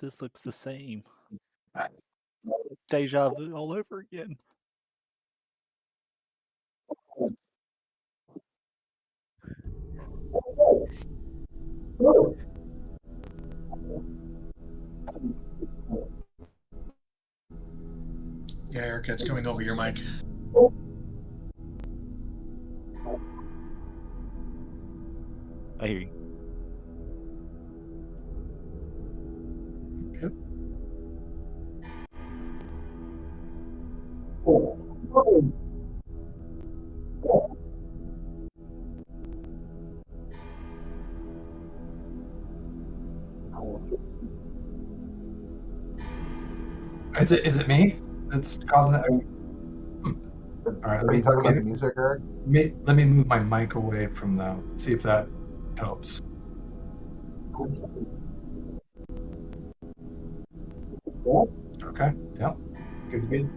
this looks the same. I- Deja vu all over again. Yeah, Erica, it's coming over your mic. I hear you. Yep. Is it me that's causing it? All right, Are you talking about the music, Eric? let me move my mic away from the. See if that helps. Okay. Yep. Good.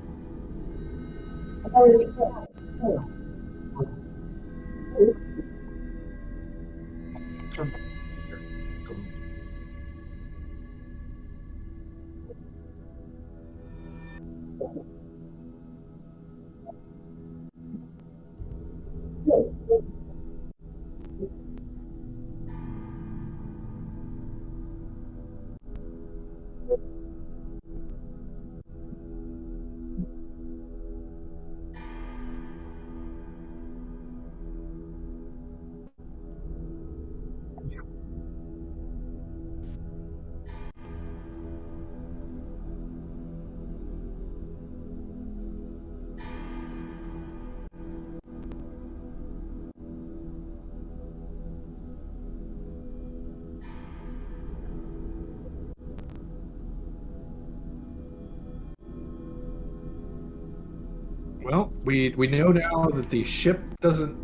Well, we know now that the ship doesn't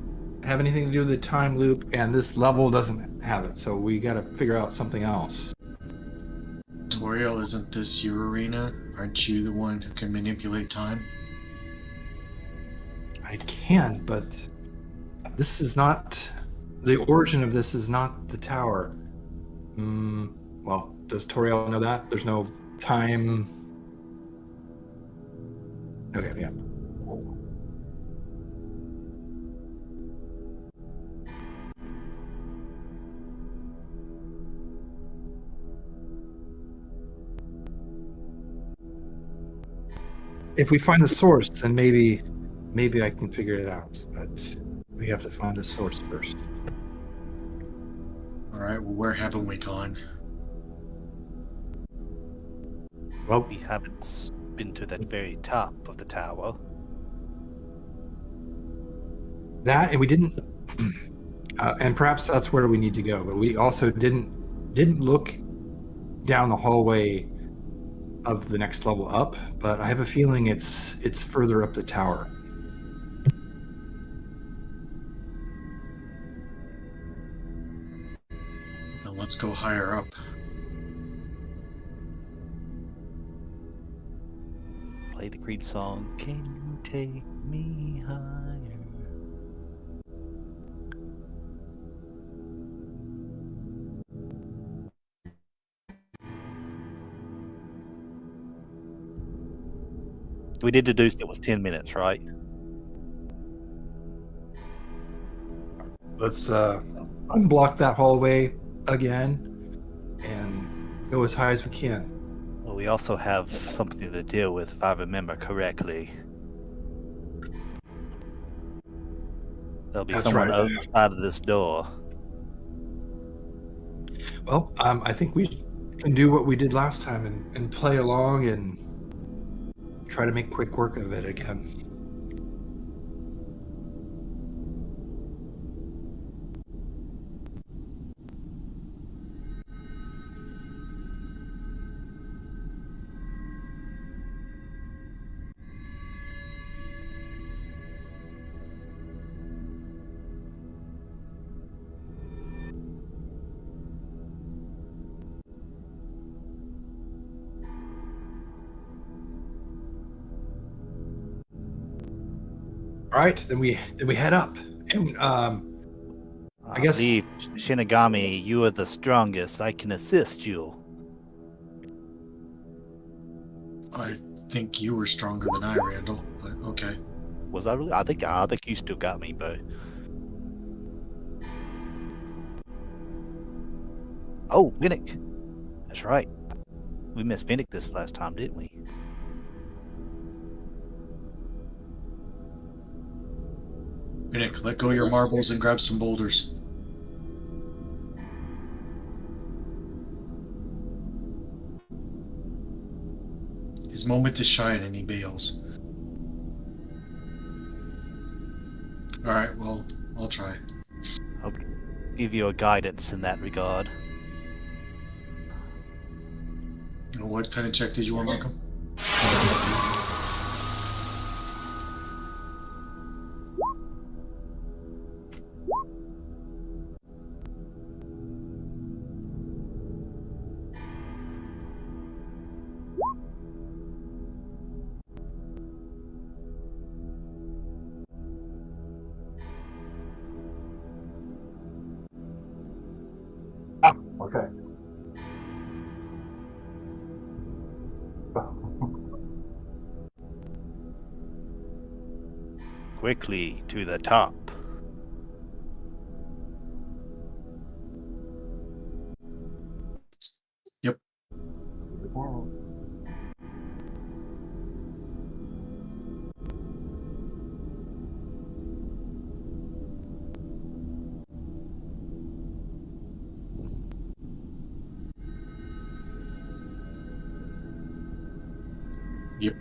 have anything to do with the time loop, and this level doesn't have it. So we got to figure out something else. Toriel, isn't this your arena? Aren't you the one who can manipulate time? I can, but this is not the origin of this. Is not the tower. Well, does Toriel know that? There's no time. Okay, yeah. If we find the source, then maybe I can figure it out. But we have to find the source first. All right, well, where haven't we gone? Well, we haven't been to that very top of the tower. That, and we didn't, and perhaps that's where we need to go. But we also didn't look down the hallway of the next level up. But I have a feeling it's further up the tower. Then let's go higher up. Play the Creed song. Can you take me higher? We did deduce it was 10 minutes, right? Let's unblock that hallway again and go as high as we can. Well, we also have something to deal with, if I remember correctly. There'll be That's someone right. outside of this door. Well, I think we can do what we did last time and play along and try to make quick work of it again. All right, then we head up, and I guess believe, Shinigami, you are the strongest. I can assist you. I think you were stronger than I, Randall, but okay. Was I really? I think you still got me, but. Oh, Vinnick. That's right. We missed Vinnick this last time, didn't we? Nick, let go of your marbles and grab some boulders. His moment to shine and he bails. Alright, well, I'll try. I'll give you a guidance in that regard. What kind of check did you want, Malcolm? Okay. Quickly to the top. Yep. Yep.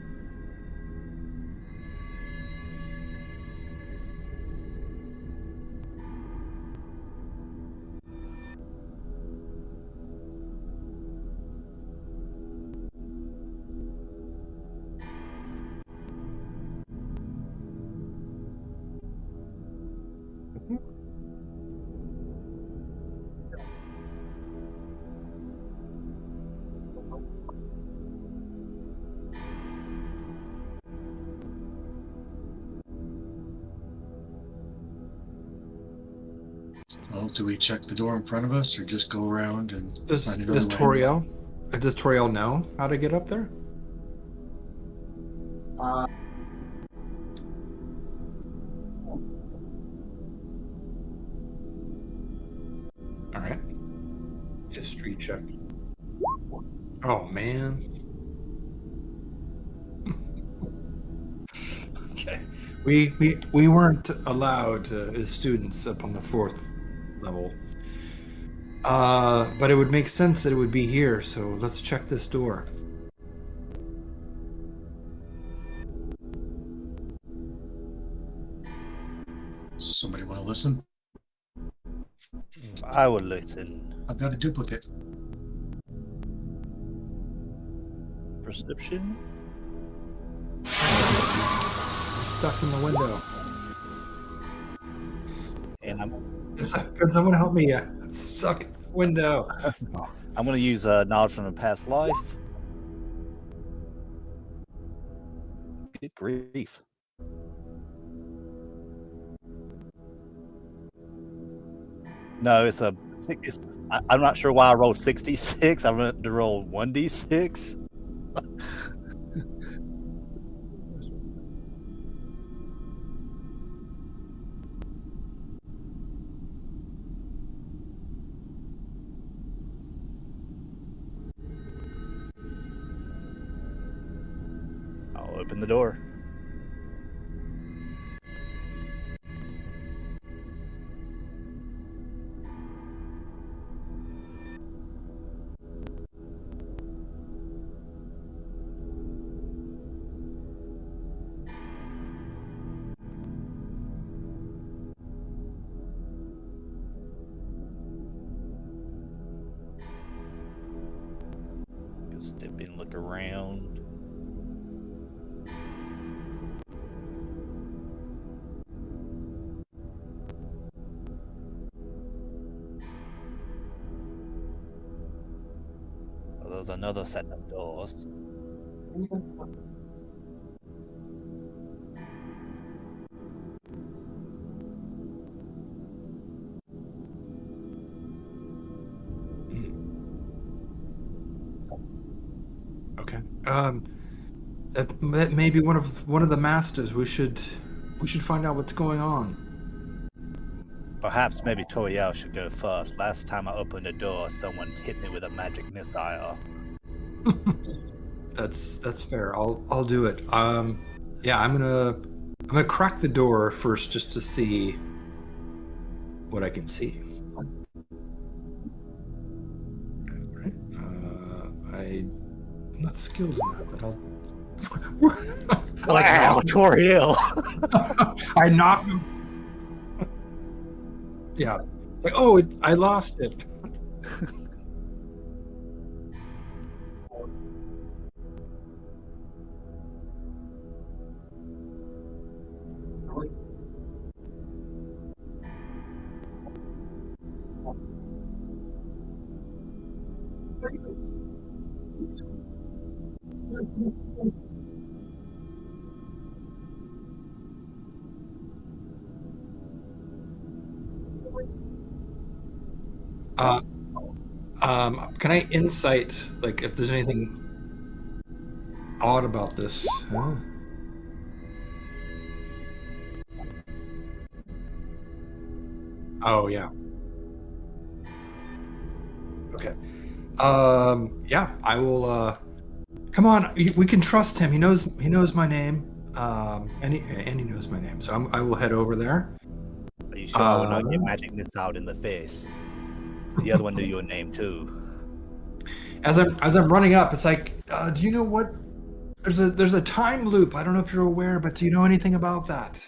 Well, do we check the door in front of us or just go around and find another way? Does Toriel know how to get up there? All right. History check. Oh man. Okay. We weren't allowed as students up on the 4th level. But it would make sense that it would be here, so let's check this door. Somebody want to listen? I will listen. I've got a duplicate. Perception? I'm stuck in the window. And Can someone help me? Stuck in the window. I'm going to use knowledge from a past life. Good grief. No, I'm not sure why I rolled 66. I'm going to roll 1d6. I'll open the door. Step in, look around. Oh, there's another set of doors. Okay. That may be one of the masters. We should find out what's going on. Perhaps maybe Toriel should go first. Last time I opened the door, someone hit me with a magic missile. That's fair. I'll do it. Yeah, I'm gonna crack the door first just to see what I can see. All right. I'm not skilled in that, but I'll. Wow, Toriel! I knock him. Yeah. Like, oh, I lost it. Can I insight, like, if there's anything odd about this? Huh? Oh, yeah. Okay. Yeah, I will. Come on, we can trust him. He knows my name. And he knows my name. So I will head over there. Are you sure I will not get magic missile in the face? The other one knew your name too. As I'm running up, it's like, do you know what? There's a time loop. I don't know if you're aware, but do you know anything about that?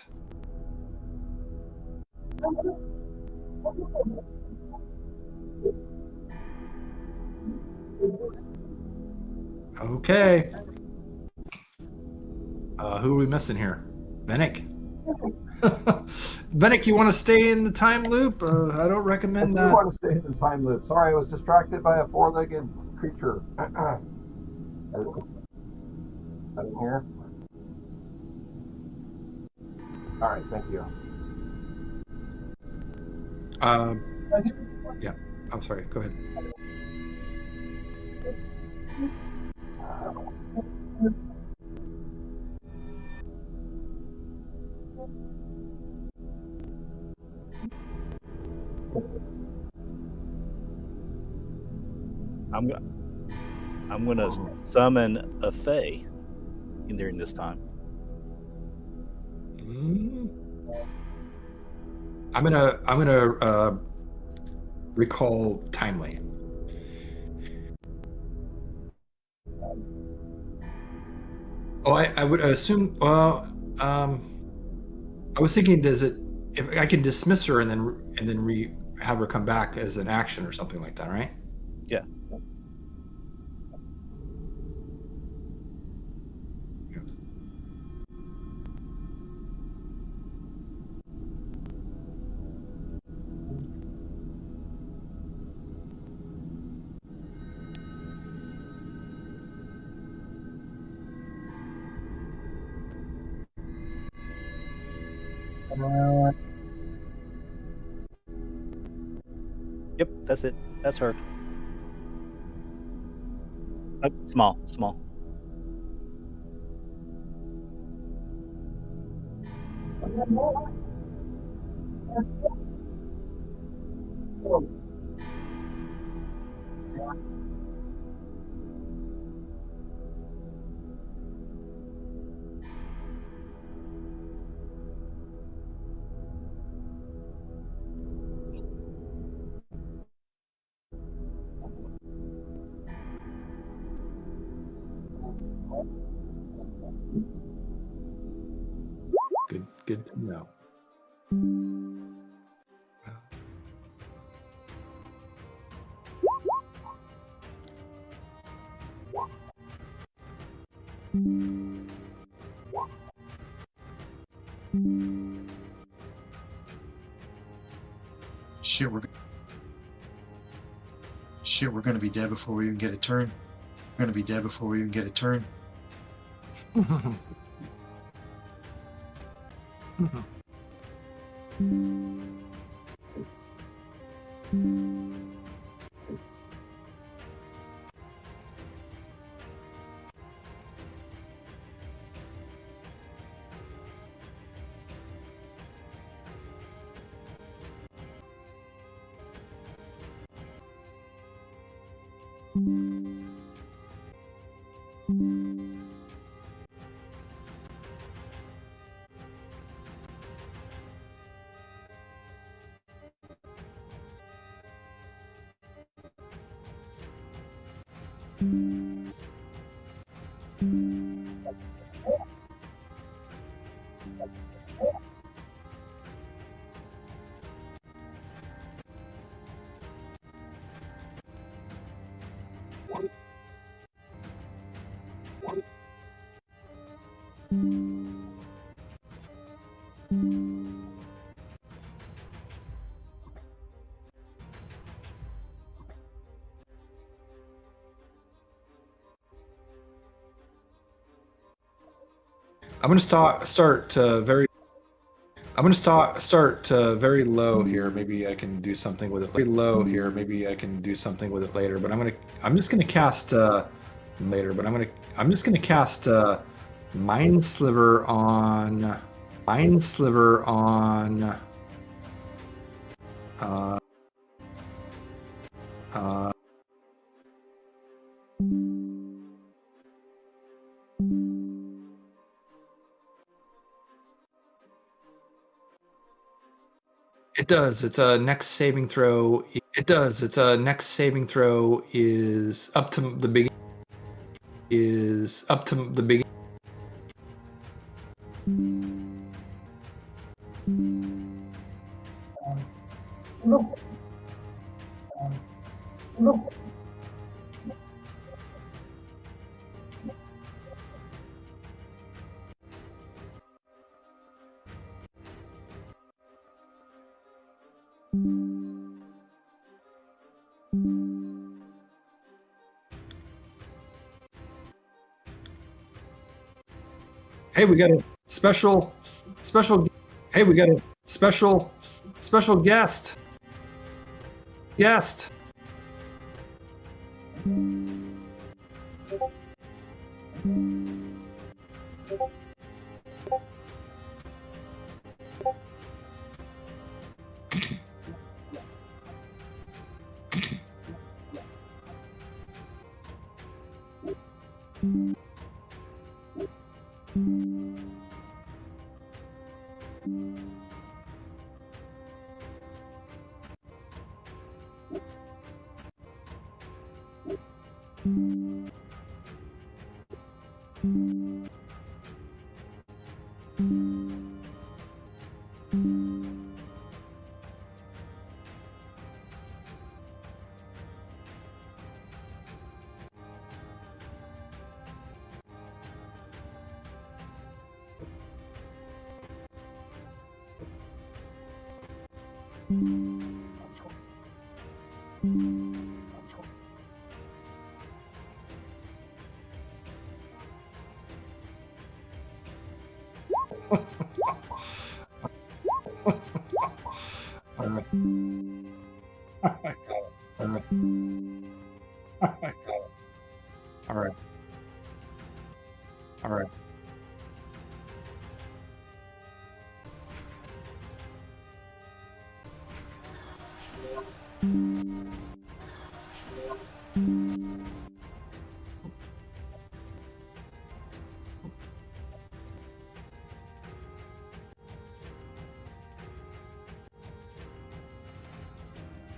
Okay. Who are we missing here? Venick. Venick, you want to stay in the time loop? I don't recommend I do that. want to stay in the time loop. Sorry, I was distracted by a four-legged creature. I didn't hear. All right, thank you. Yeah. I'm sorry. Go ahead. I'm gonna summon a Fae during this time. I'm gonna recall timely. Oh, I would assume. Well, I was thinking, if I can dismiss her and then have her come back as an action or something like that, right? Yeah. Yep, that's it. That's her. Small. Good to know. Shit, we're gonna be dead before we even get a turn. We're gonna be dead before we even get a turn. I'm gonna start very. I'm gonna start very low here. Maybe I can do something with it. Very low here. Maybe I can do something with it later. But I'm just gonna cast later. But I'm just gonna cast Mind Sliver on uh, uh, It does. It's a next saving throw. It does. It's a next saving throw is up to the big. Is up to the big. Hey, we got a special. Hey, we got a special guest. All right.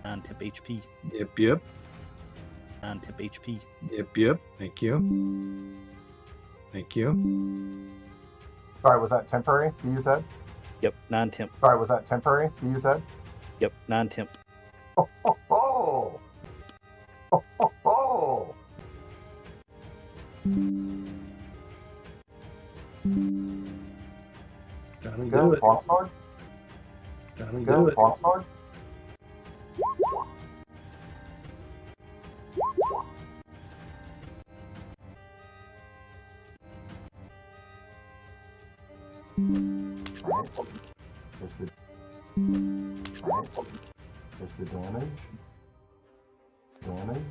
Non-tip HP. Yep. Non-tip HP. Yep. Thank you. Sorry, was that temporary? You said? Yep, non-temp. Sorry, was that temporary? You said? Yep, non-temp. Oh, oh, oh! Oh, oh, oh! Gotta do Good. it. Longsword? Gotta do Good. it. Longsword? Right. There's the damage. Damage.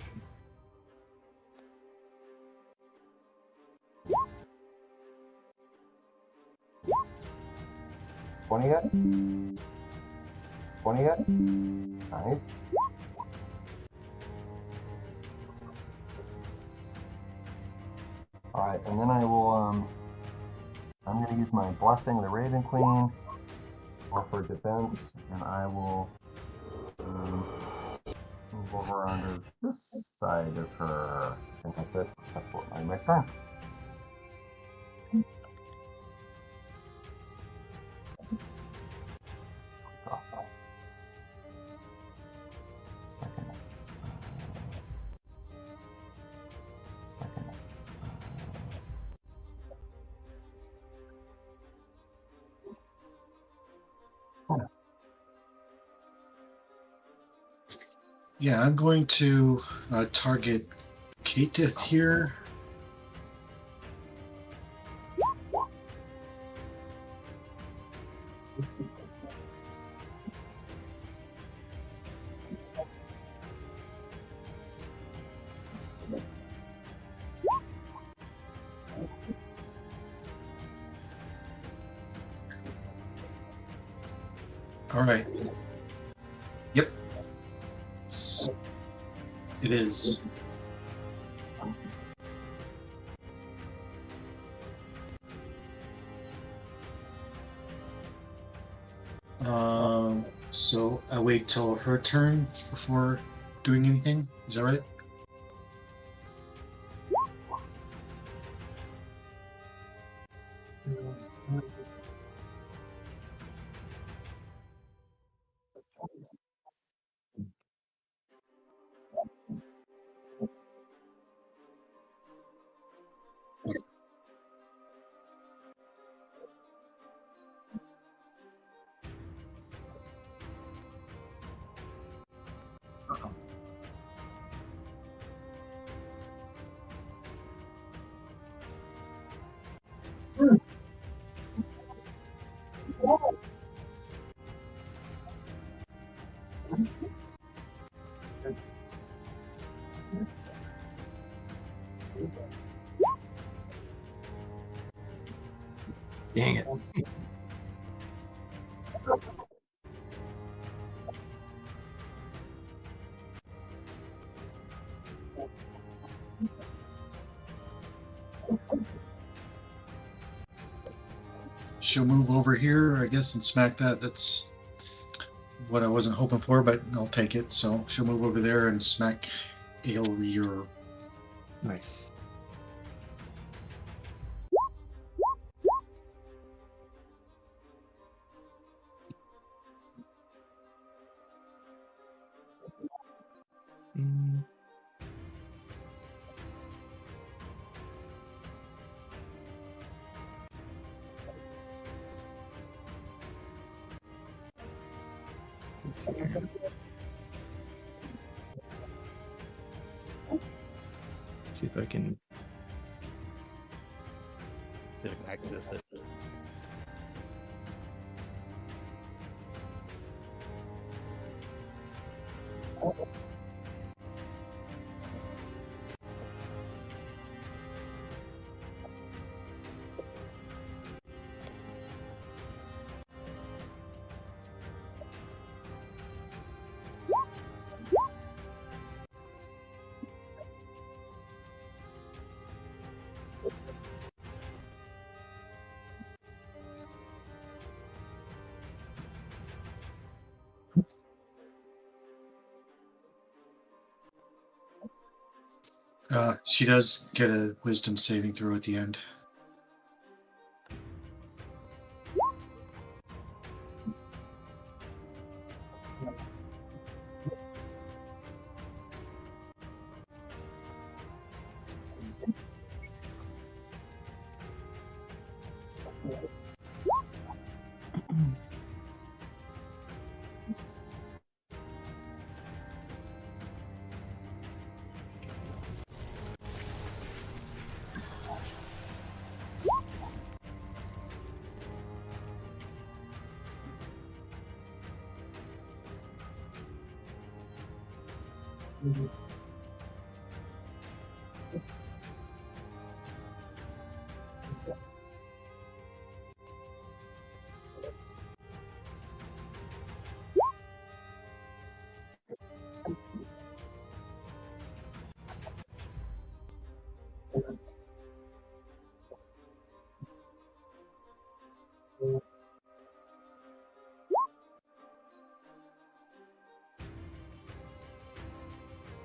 $20 yet? $20 yet? Nice. All right, and then I will. I'm going to use my blessing of the Raven Queen for defense, and I will move over onto this side of her. And that's it. That's what my turn. Second. Second. Yeah, I'm going to target Katith here. All right. Yep. It is. So I wait till her turn before doing anything. Is that right? Dang it. She'll move over here, I guess, and smack that. That's what I wasn't hoping for, but I'll take it. So she'll move over there and smack Aelrir. Nice. Mm. Let's see here. See if I can. See if I can access it. She does get a wisdom saving throw at the end.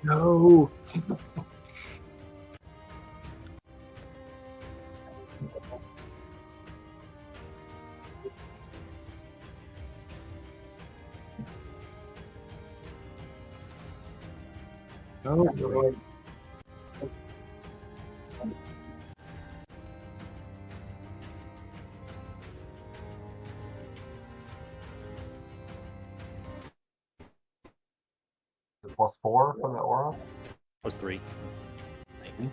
No. No. +4 for the aura. +3. Nice.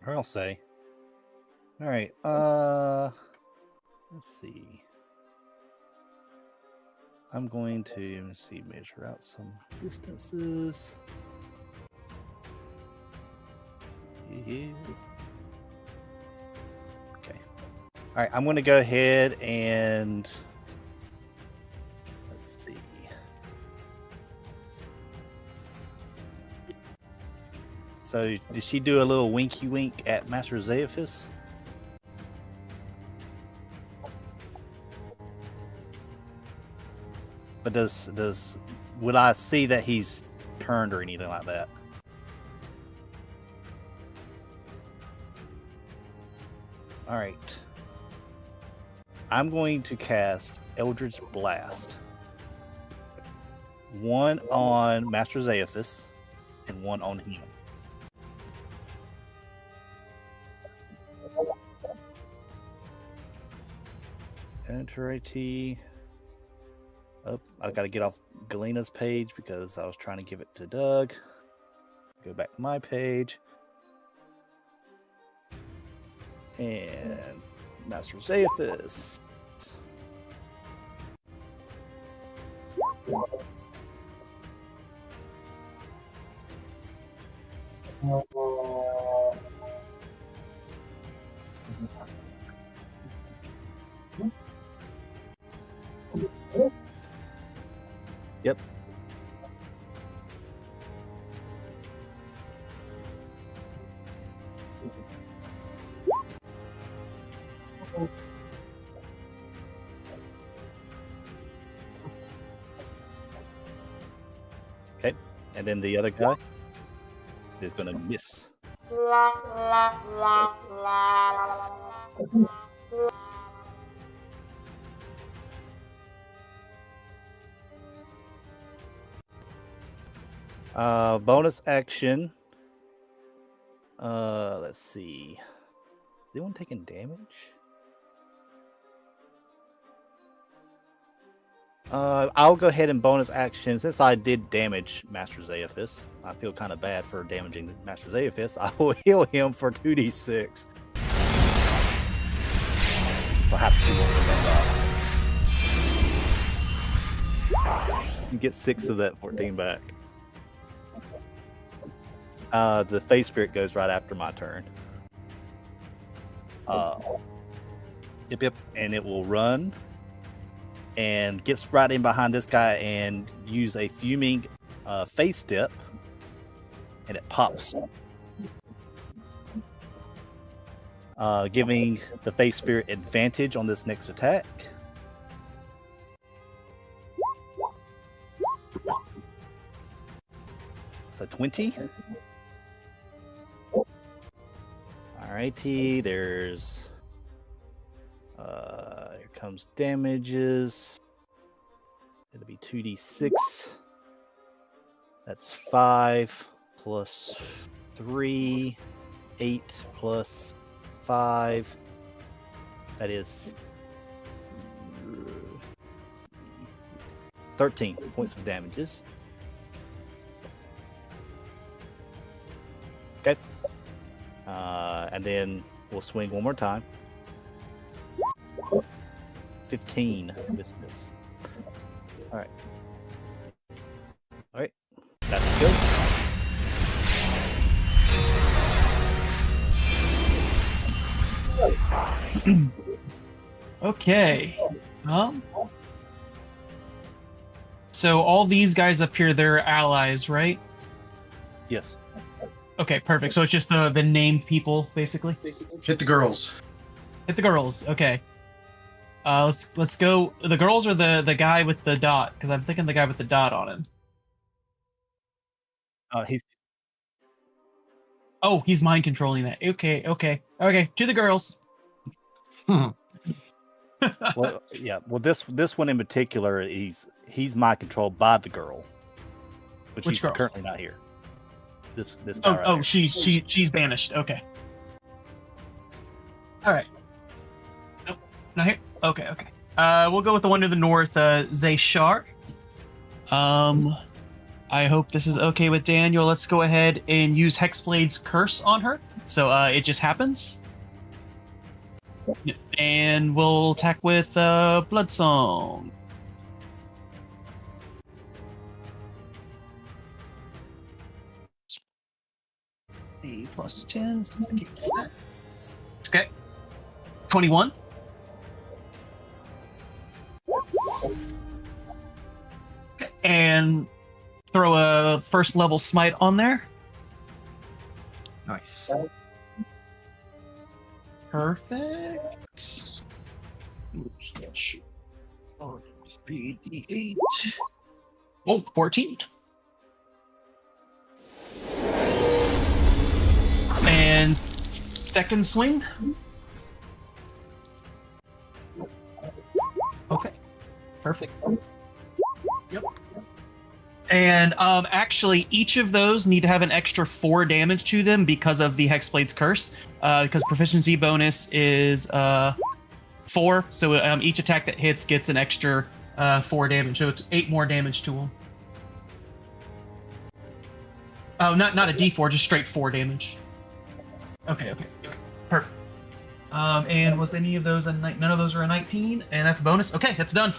I'll say. All right. Let's see. I'm going to measure out some distances. Yeah. Okay. All right. I'm going to go ahead and let's see. So, did she do a little winky wink at Master Zephys? But would I see that he's turned or anything like that? All right. I'm going to cast Eldritch Blast. One on Master Zephys and one on him. Enter AT. Oh, I got to get off Galena's page because I was trying to give it to Doug. Go back to my page. And Master Zephys. Yep. Okay, and then the other guy is going to miss. Bonus action. Let's see. Is anyone taking damage? I'll go ahead and bonus action. Since I did damage Master Zephys, I feel kind of bad for damaging Master Zephys. I will heal him for 2d6. Perhaps he won't remember. You get 6 of that 14 back. The Face Spirit goes right after my turn. Yep, and it will run and gets right in behind this guy and use a fuming face step, and it pops, giving the Face Spirit advantage on this next attack. It's a 20. Alrighty, there's here comes damages. It'll be 2d6. That's 5 plus 3, 8 plus 5. That is 13 points of damages. Okay. And then we'll swing one more time. 15. Miss. All right. All right. That's good. Okay. So all these guys up here, they're allies, right? Yes. Okay, perfect. So it's just the named people, basically. Hit the girls. Hit the girls. Okay. Let's go. The girls are the guy with the dot, because I'm thinking the guy with the dot on him. He's He's mind controlling that. Okay. To the girls. well, yeah. Well, this one in particular, he's mind controlled by the girl, but Which she's girl? currently not here. This guy. Right here. She's banished. Okay. All right. Nope. Not here. Okay. We'll go with the one to the north, Zayshar. I hope this is okay with Daniel. Let's go ahead and use Hexblade's curse on her. So it just happens. And we'll attack with Bloodsong. A plus 10. Since I keep that. Okay. 21. Okay. And throw a first level smite on there. Nice. Perfect. Oops, that should- 3d8. Oh, 14. And second swing. Okay. Perfect. Yep. And actually, each of those need to have an extra 4 damage to them because of the Hexblade's curse. Because proficiency bonus is 4, so each attack that hits gets an extra 4 damage. So it's 8 more damage to them. Oh, not a D4, just straight 4 damage. Okay, perfect. And was any of those none of those are a 19, and that's a bonus. Okay, that's done.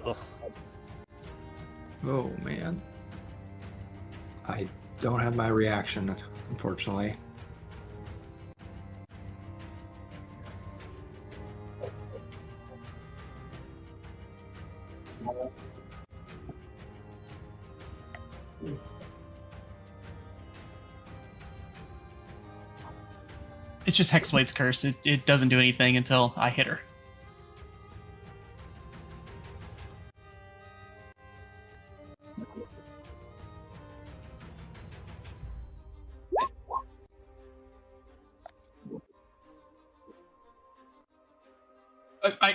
Ugh. Oh man. I don't have my reaction, unfortunately. It's just Hexblade's curse. It doesn't do anything until I hit her.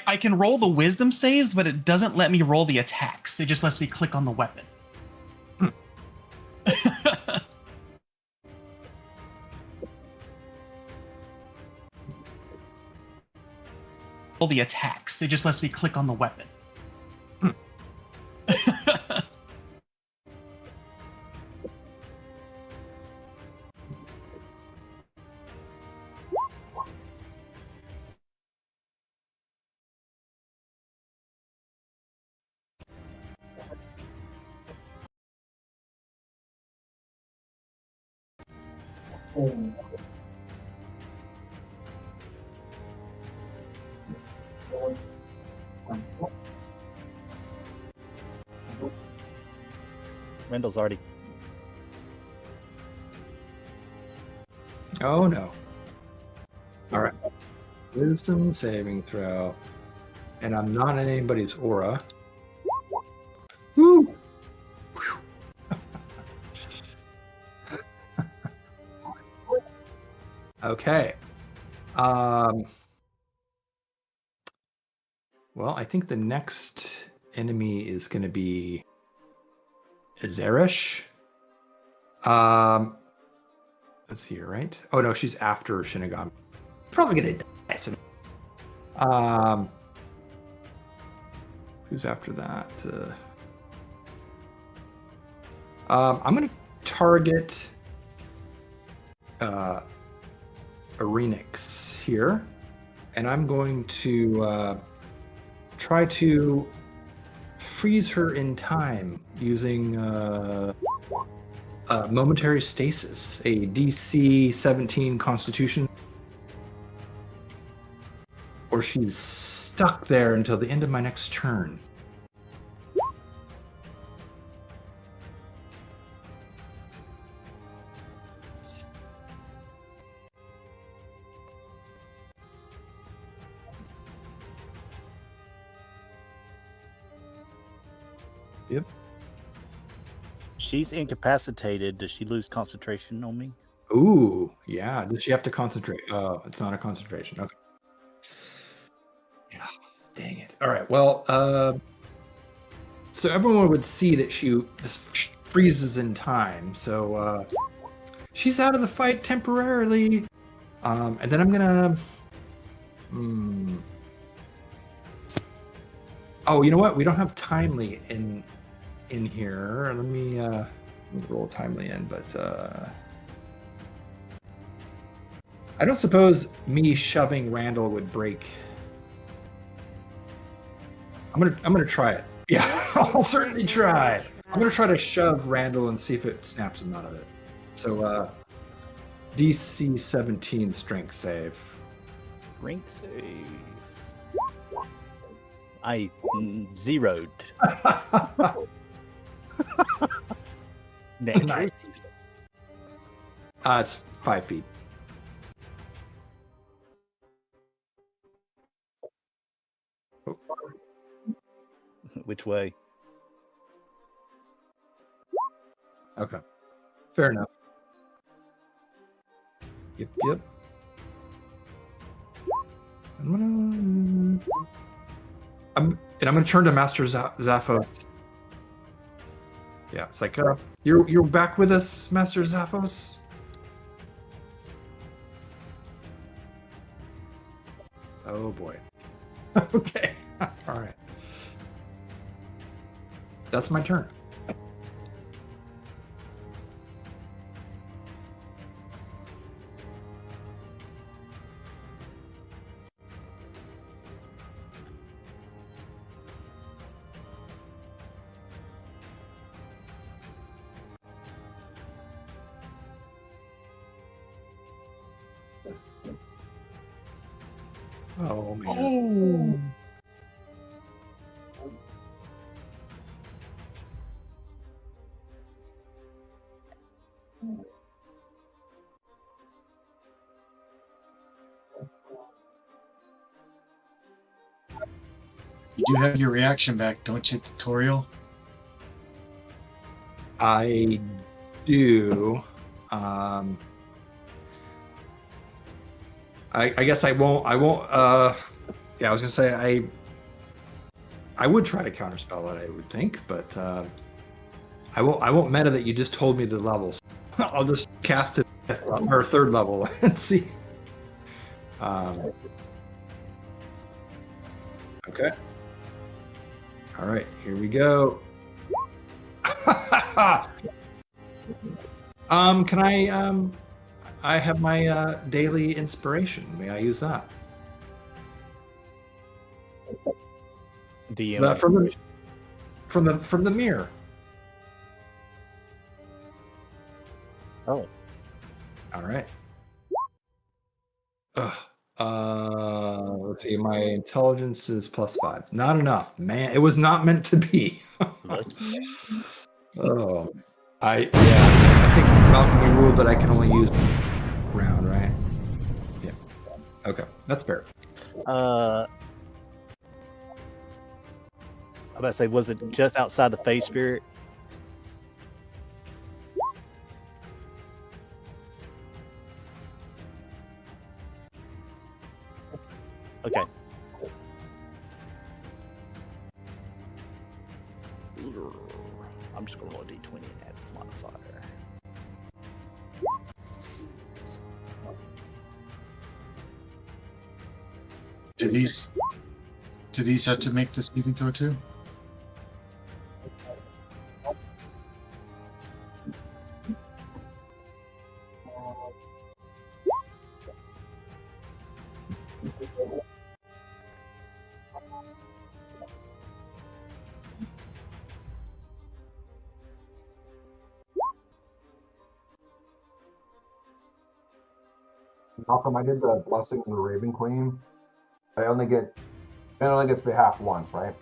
I can roll the wisdom saves, but it doesn't let me roll the attacks. It just lets me click on the weapon. Roll the attacks. It just lets me click on the weapon. Rendell's already. Oh no. All right. Wisdom saving throw. And I'm not in anybody's aura. Woo! Okay. Well, I think the next enemy is going to be Azerish. Let's see here, right? Oh no, she's after Shinigami. Probably gonna die. So, who's after that? I'm gonna target Arenix here, and I'm going to try to freeze her in time using momentary stasis, a DC 17 Constitution, or she's stuck there until the end of my next turn. Yep. She's incapacitated. Does she lose concentration on me? Ooh, yeah. Does she have to concentrate? Oh, it's not a concentration. Okay. Yeah. Dang it. All right. Well, so everyone would see that she just freezes in time. So she's out of the fight temporarily. And then I'm gonna. Oh, you know what? We don't have timely in here. Let me roll timely in, but I don't suppose me shoving Randall would break. I'm gonna try it. Yeah, I'll certainly try. I'm gonna try to shove Randall and see if it snaps him out of it. So DC 17 strength save. Strength save. I zeroed. Nice. It's 5 feet. Which way? Okay. Fair enough. Yep. I'm gonna turn to Master Zaphos. Yeah, it's like you're back with us, Master Zaphos. Oh boy. Okay. All right. That's my turn. Oh man. You do have your reaction back, don't you, Tutorial? I do. I guess I won't. Yeah, I was gonna say I would try to counterspell it. I would think, but I won't meta that you just told me the levels. I'll just cast it at our third level and see. Okay. All right, here we go. Can I have my daily inspiration. May I use that? DM from the mirror. Oh. All right. Let's see. My intelligence is +5. Not enough, man. It was not meant to be. Oh, I think Malcolm, we ruled that I can only use round, right? Yeah. Okay, that's fair. I'm about to say, was it just outside the Phase Spirit? Okay. I'm just gonna roll a d20 and add this modifier. Do these have to make the saving throw too? Malcolm, I did the blessing of the Raven Queen. It only gets behalf once, right?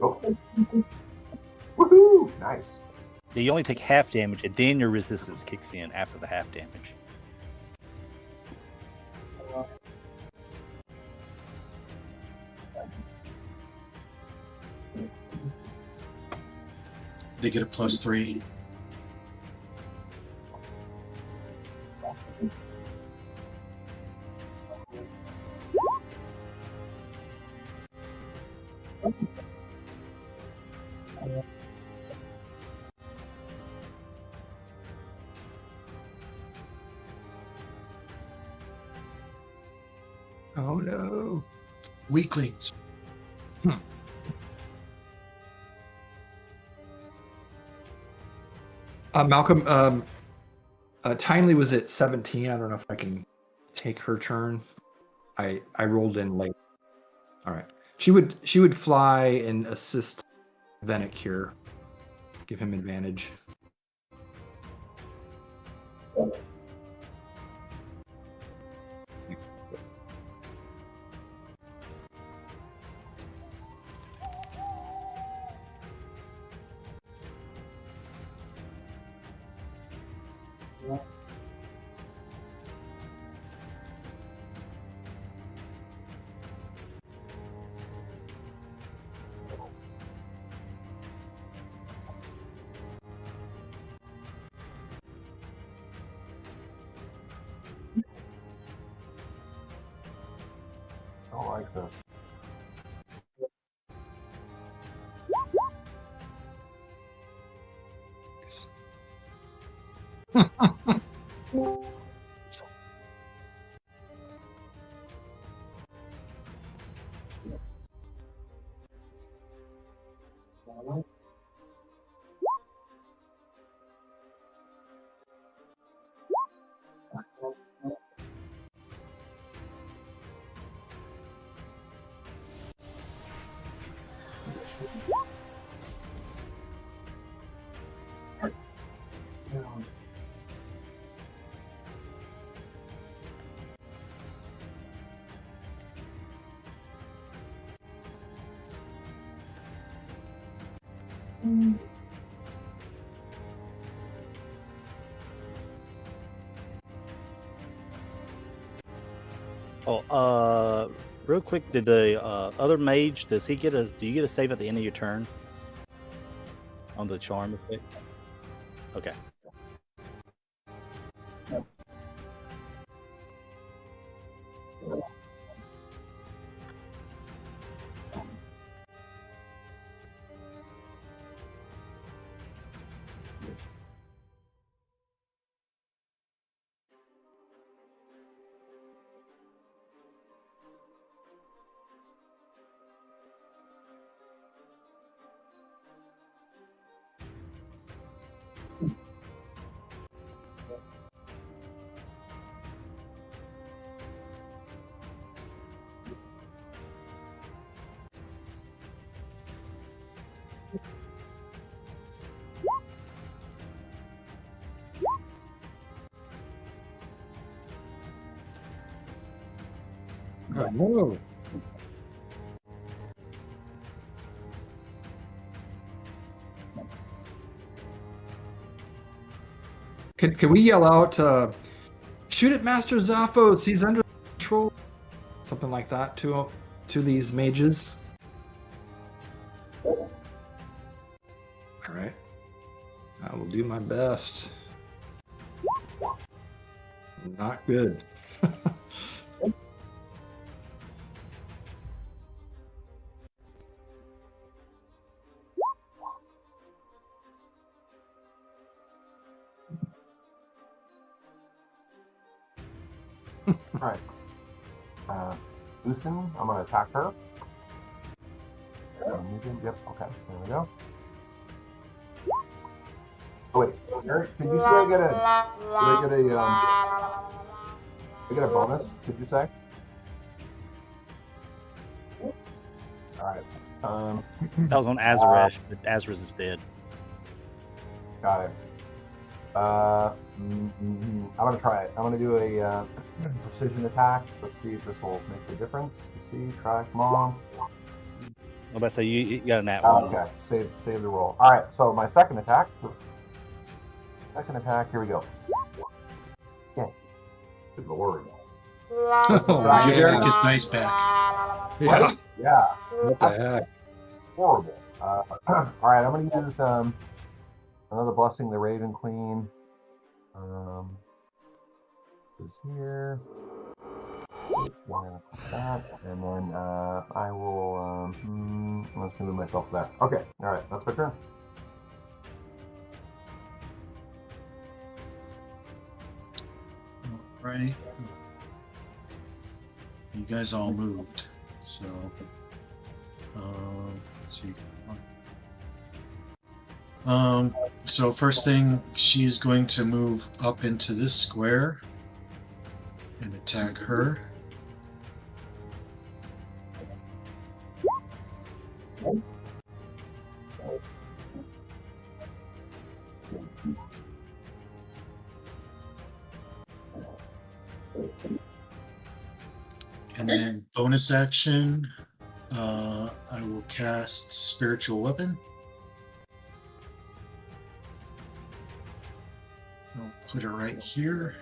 Oh. Woohoo! Nice. So you only take half damage, and then your resistance kicks in after the half damage. They get a +3. Oh no. Weaklings. Malcolm, Timely was at 17. I don't know if I can take her turn. I rolled in late. All right. She would fly and assist Venick here. Give him advantage. I don't like this. Oh, real quick, did the other mage, do you get a save at the end of your turn on the charm effect? Okay. Oh, no. Can we yell out, shoot at Master Zaphos, he's under control? Something like that to these mages. All right. I will do my best. Not good. Alright. Loosen, I'm going to attack her. Yep, okay, there we go. Oh wait, Eric, did you say I get a bonus, did you say? Alright. That was on Azaresh, but Azarez is dead. Got it. I'm gonna try it. I'm gonna do a precision attack. Let's see if this will make the difference. You see, try, come on. I'm about to say you got a nat Oh, one. okay, save the roll. All right, so my second attack. Here we go. Yeah. Good lord. Oh, Give yeah. Eric his dice back. Yeah. Right? Yeah. What the heck? Horrible. All right, I'm gonna use another blessing, the Raven Queen. Is here. That, and then I will. I'm just gonna move myself there. Okay. All right. That's my turn. Right. You guys all moved, so let's see. So first thing, she's going to move up into this square and attack her. And then bonus action, I will cast Spiritual Weapon. I'll put her right here.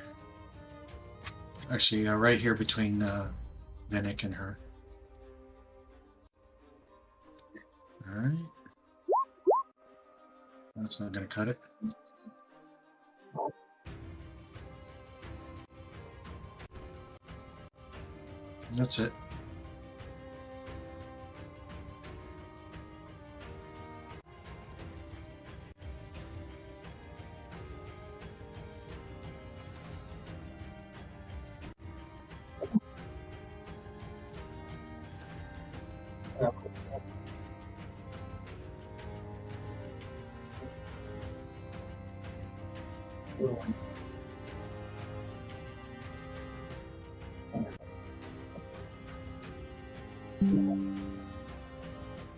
Actually, right here between Venick and her. All right. That's not going to cut it. That's it.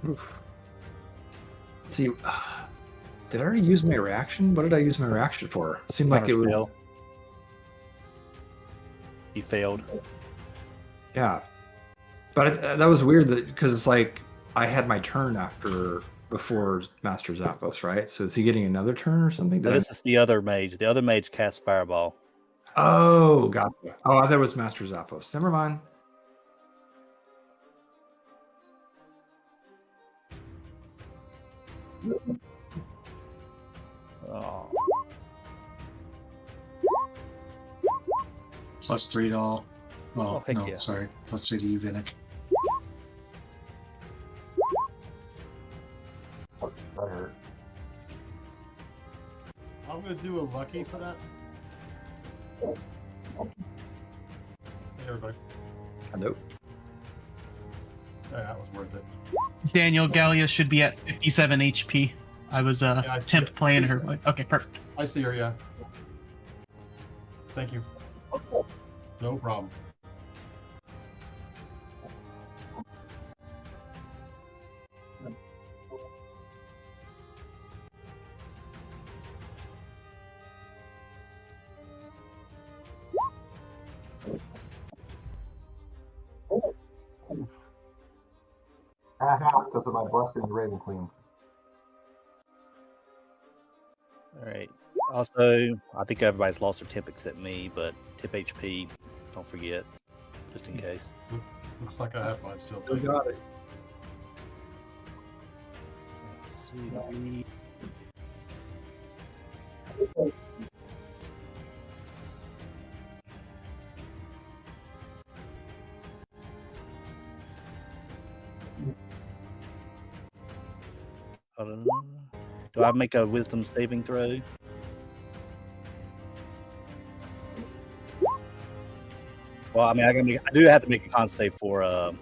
Oof. See, did I already use my reaction? What did I use my reaction for? It seemed like it was. Fail. He failed. Yeah, but that was weird because it's like I had my turn before Master Zaphos, right? So is he getting another turn or something? No, this is the other mage. The other mage casts Fireball. Oh, gotcha. Oh, I thought it was Master Zaphos. Never mind. Oh. +3 to all. Oh, heck no, yeah. sorry. +3 to you, Vinick. Ouch, that hurt. I'm gonna do a lucky for that. Hey everybody. Hello. Yeah, that was worth it. Daniel Gallia should be at 57 HP. I was I see temp it. playing her. Okay, perfect. I see her, yeah. Thank you. No problem. At half because of my blessing, the Raven Queen. All right. Also, I think everybody's lost their tip except me, but tip HP, don't forget, just in case. Looks like I have mine still. We got it. Let's see. Do I make a wisdom saving throw? Well, I mean, I do have to make a con save for the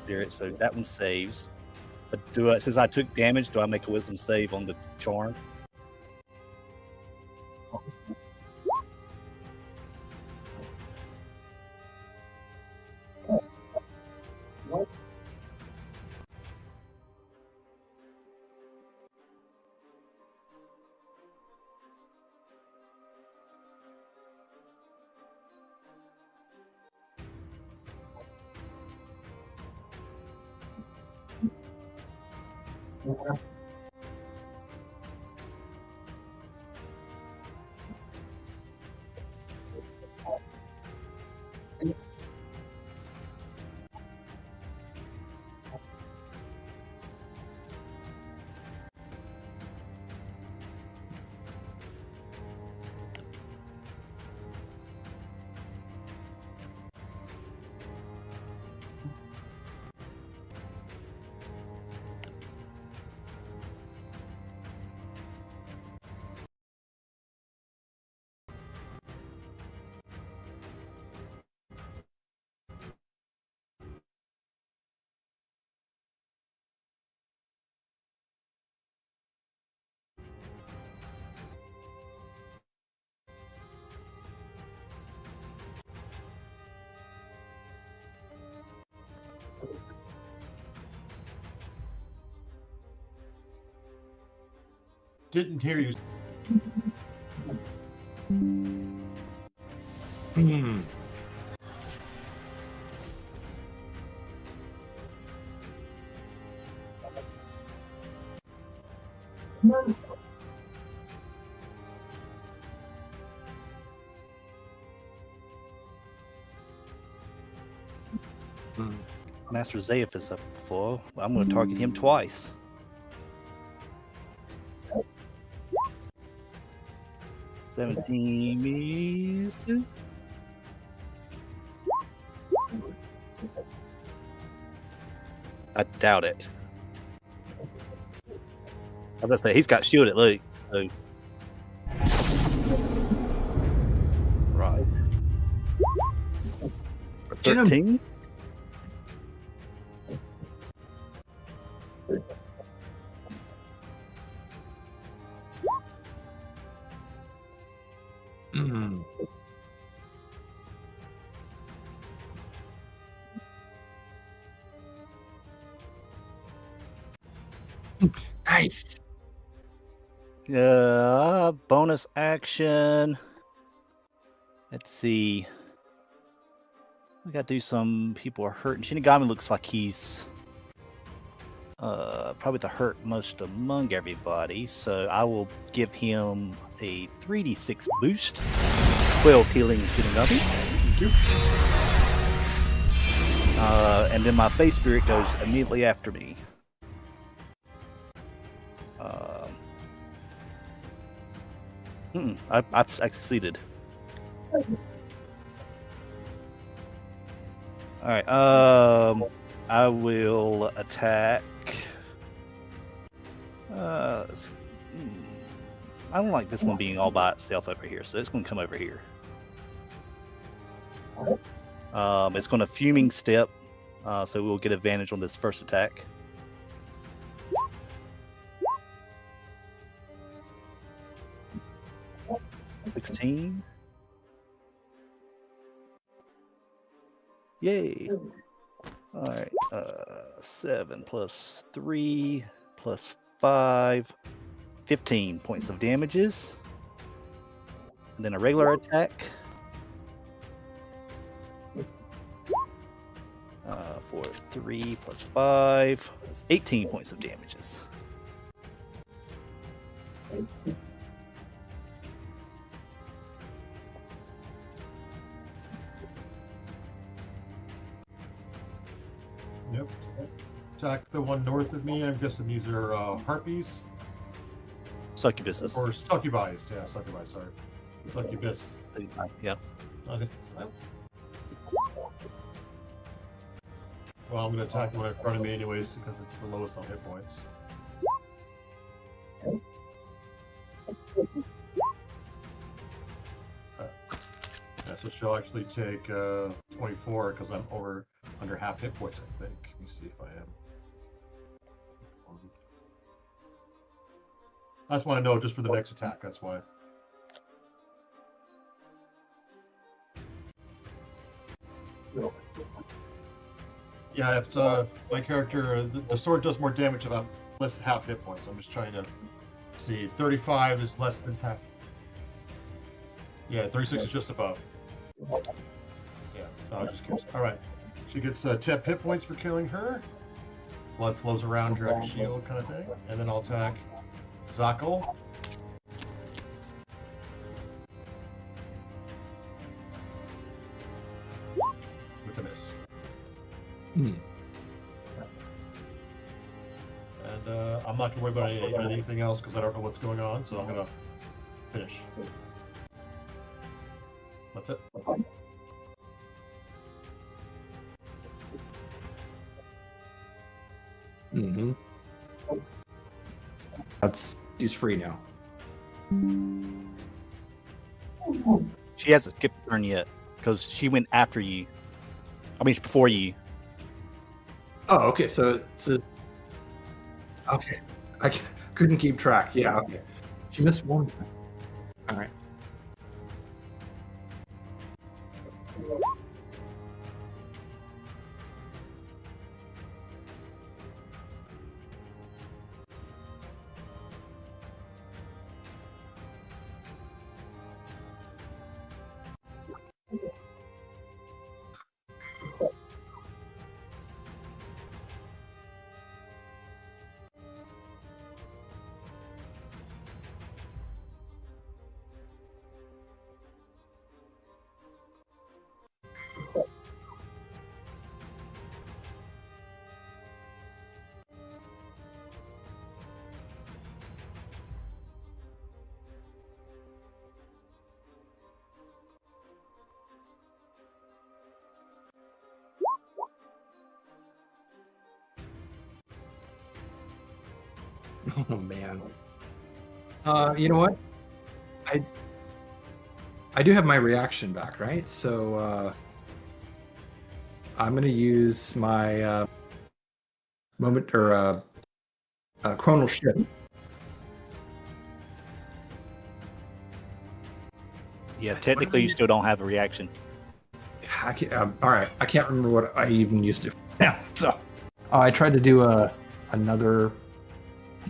spirit, so that one saves. But since I took damage, do I make a wisdom save on the charm? Didn't hear you. Hmm. Hmm. Master Zaeth is up before. I'm going to target him twice. $17 misses. I doubt it. I was gonna say he's got shield at least. So. Right. For Get him. 13. Hmm. Nice. Bonus action. Let's see. We gotta do some. People are hurting. Shinigami looks like he's probably the hurt most among everybody. So I will give him a 3d6 boost. 12 healing Shinigami. Thank you. And then my face spirit goes immediately after me. I succeeded. All right. I will attack. I don't like this one being all by itself over here, so it's going to come over here. It's going to fuming step, so we'll get advantage on this first attack. $16. Yay! All right, 7 plus 3 plus 5, 15 points of damages. And then a regular attack. For 3 plus 5, that's 18 points of damages. Yep. Attack the one north of me. I'm guessing these are harpies Succubuses. or succubies. Yeah, succubi. Sorry, succubus. Yeah. Okay. Well, I'm going to attack the one in front of me anyways because it's the lowest on hit points. so she'll actually take 24 because I'm under half hit points, I think. Let me see if I am. I just want to know just for the next attack, that's why. Yeah, if my character, the sword does more damage if I'm less than half hit points. I'm just trying to see. 35 is less than half. Yeah, 36 is just above. Yeah, so I was just curious. All right. She gets 10 hit points for killing her. Blood flows around her shield kind of thing. And then I'll attack Zakel. With a miss. Hmm. And I'm not going to worry about anything else because I don't know what's going on, so I'm going to finish. That's it. Mm-hmm. She's free now. She hasn't skipped a turn yet because she went after you. I mean, before you. Oh, okay. So okay. Couldn't keep track. Yeah. Okay. She missed one. All right. Oh man. You know what? I do have my reaction back, right? So I'm gonna use my moment or chronal shift. Yeah, technically you still don't have a reaction. All right, I can't remember what I even used it for now. So I tried to do another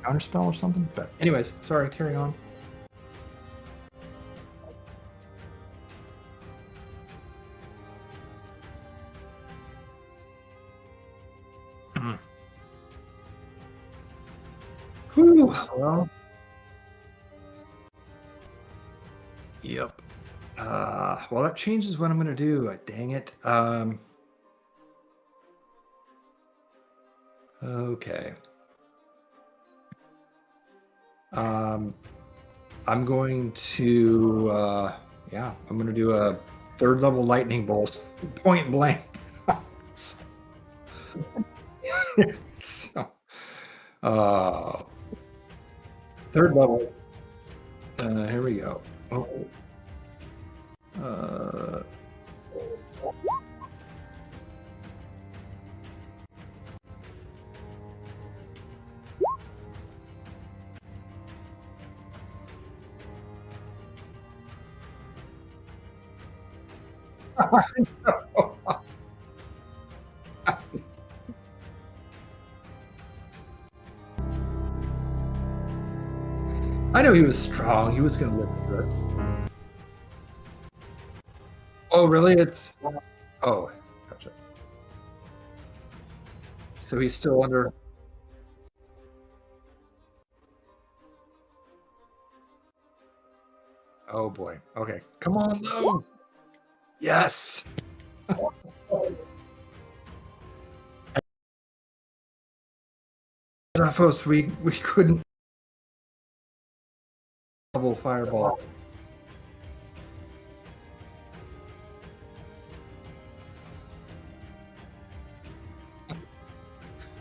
counterspell or something, but anyways, sorry. Carry on. Whew. Well, yep. Well, that changes what I'm going to do. Dang it. Okay. I'm going to, I'm going to do a 3rd level lightning bolt, point blank. So, 3rd level. Here we go. I know he was strong. He was going to live through it. Oh, really? Oh, gotcha. So he's still under. Oh boy. Okay. Come on, though. Yes. Zaphos, we couldn't level fireball.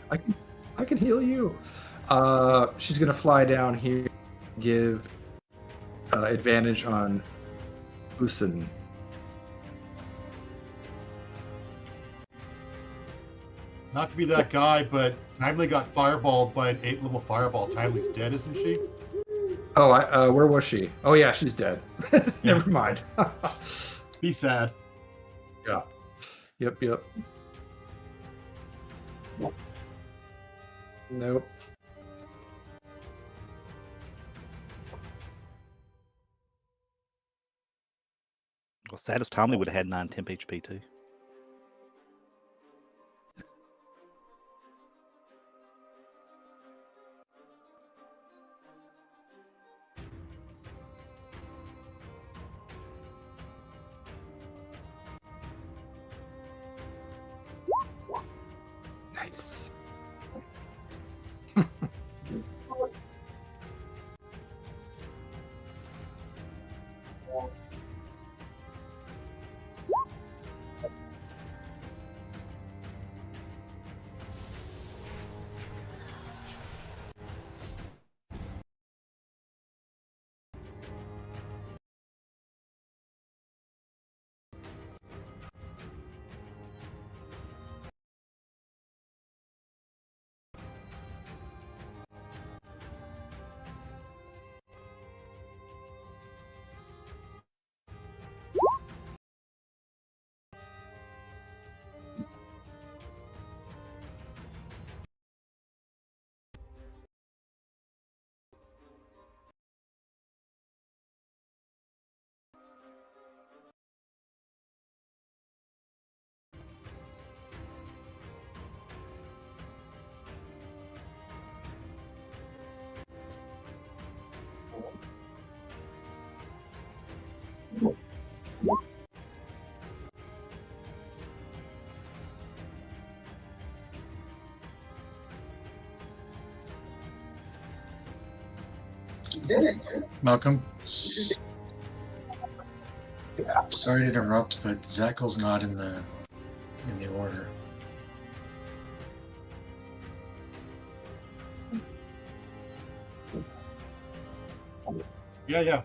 I can heal you. She's gonna fly down here, give advantage on Usin. Not to be that guy, but Timely got fireballed by an 8-level fireball. Timely's dead, isn't she? Oh, where was she? Oh yeah, she's dead. Never mind. Be sad. Yeah. Yep. Nope. Well, saddest Tommy would have had 9 temp HP too. Nice. Malcolm. Sorry to interrupt, but Zachel's not in the order. Yeah.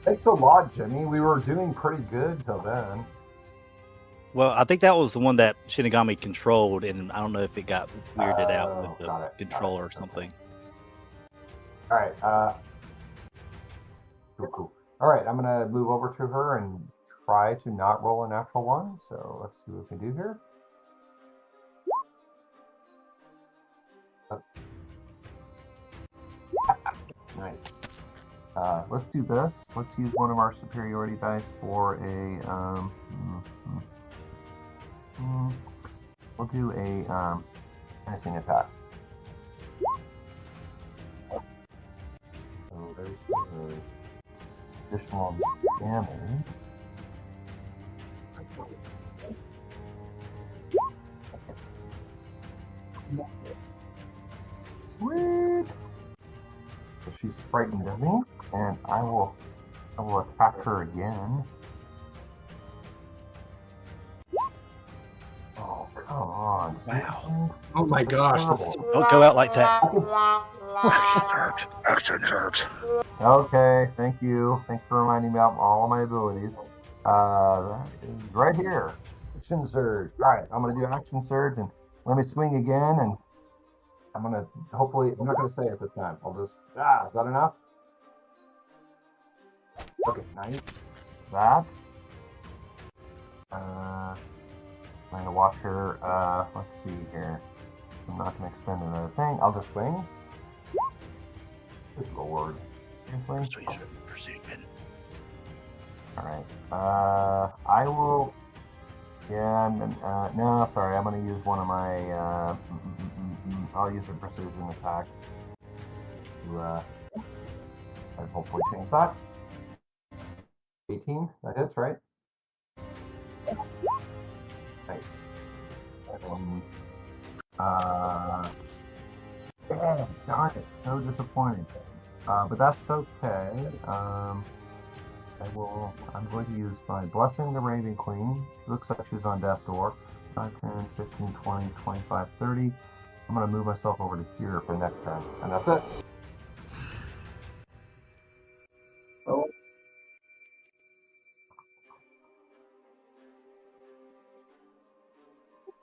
Thanks a lot, Jimmy. We were doing pretty good till then. Well, I think that was the one that Shinigami controlled, and I don't know if it got weirded out with the got it. controller or something. All right. Cool. All right, I'm gonna move over to her and try to not roll a natural one. So let's see what we can do here. Nice. Let's do this. Let's use one of our superiority dice for a we'll do a menacing attack. So there's the additional damage. Sweet. So she's frightened of me, and I will attack her again. Oh, come on. Wow. Oh my gosh. That's Don't go out like that. Action nerd. Okay, thank you. Thanks for reminding me about all of my abilities. That is right here. Action surge. All right, I'm gonna do action surge, and let me swing again, and I'm gonna hopefully. I'm not gonna say it this time. I'll just. Is that enough? Okay, nice. That's that. I'm gonna watch her. Let's see here. I'm not gonna expend another thing. I'll just swing. Good lord. Seriously? Alright. I will. Yeah, no, sorry. I'm gonna use one of my. I'll use a precision attack to hopefully change that. 18. That hits, right? Nice. And darn it, so disappointing. But that's okay. I'm going to use my Blessing the Raven Queen. She looks like she's on death door. 5, 10, 15, 20, 25, 30. I'm going to move myself over to here for next turn. And that's it. Oh.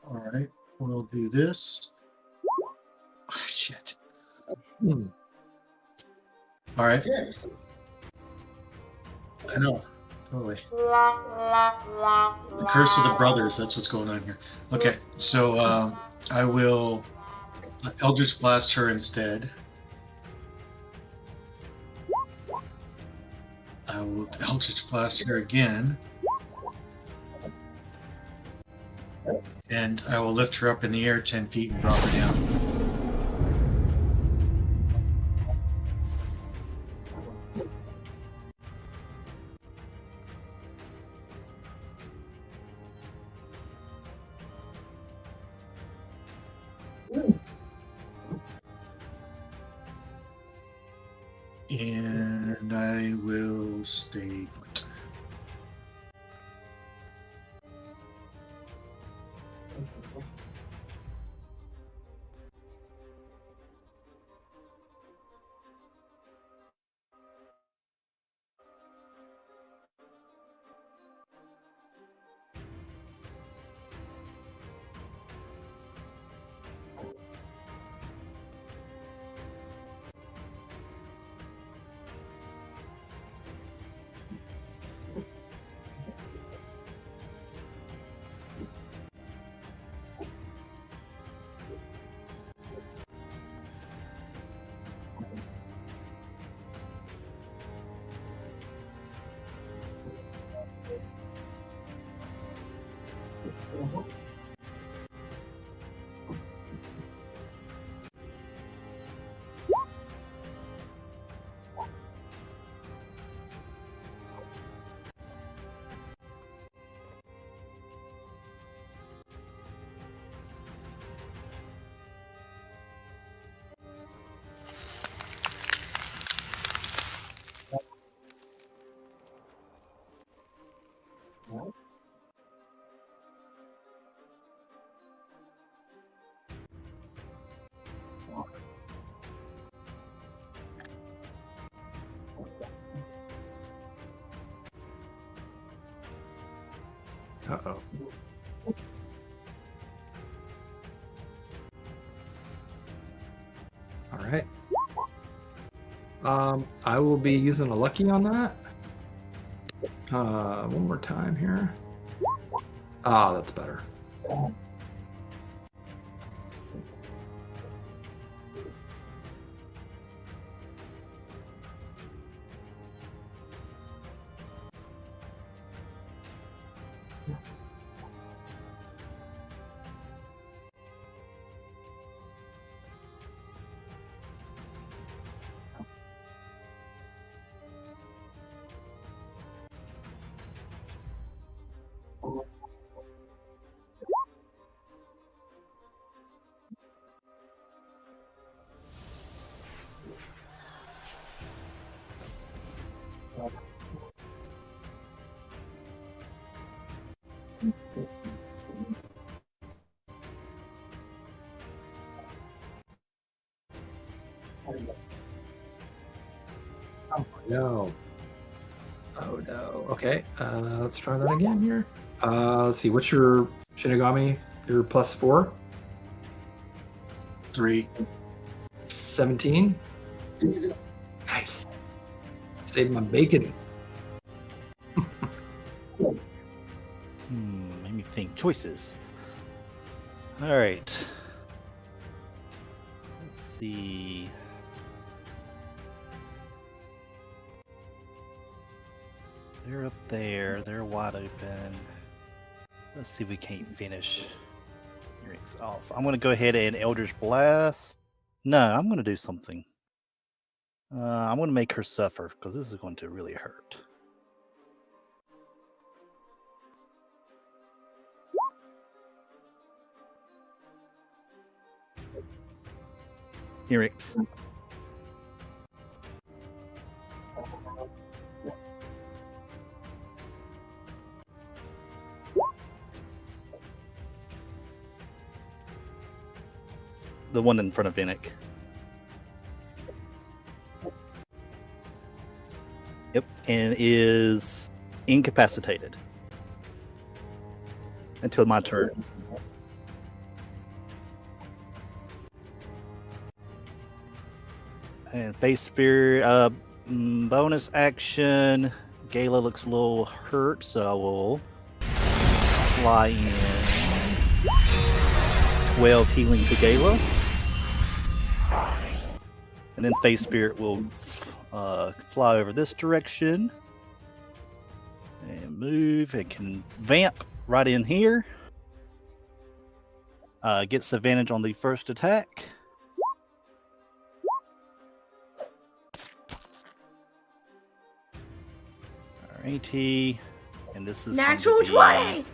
All right. we'll do this. Oh, shit. Hmm. All right. I know. Totally. The curse of the brothers. That's what's going on here. Okay. So I will Eldritch Blast her instead. I will Eldritch Blast her again. And I will lift her up in the air 10 feet and drop her down. And I will stay put. Uh-oh. All right. I will be using a lucky on that. One more time here. Ah, that's better. Oh no. Oh no. Okay. Let's try that again here. Let's see. What's your Shinigami? Your +4? 3. 17. Nice. Save my bacon. Made me think. Choices. All right. Let's see. They're up there. They're wide open. Let's see if we can't finish earrings off. I'm going to go ahead and Eldritch Blast. No, I'm going to do something. I'm going to make her suffer because this is going to really hurt. Earrings. The one in front of Vinnick. Yep, and is incapacitated until my turn. And Face Spirit, bonus action. Gala looks a little hurt, so I will fly in 12 healing to Gala. And then Face Spirit will fly over this direction and move. It can vamp right in here. Gets advantage on the first attack. Alrighty. And this is Natural going to be 20!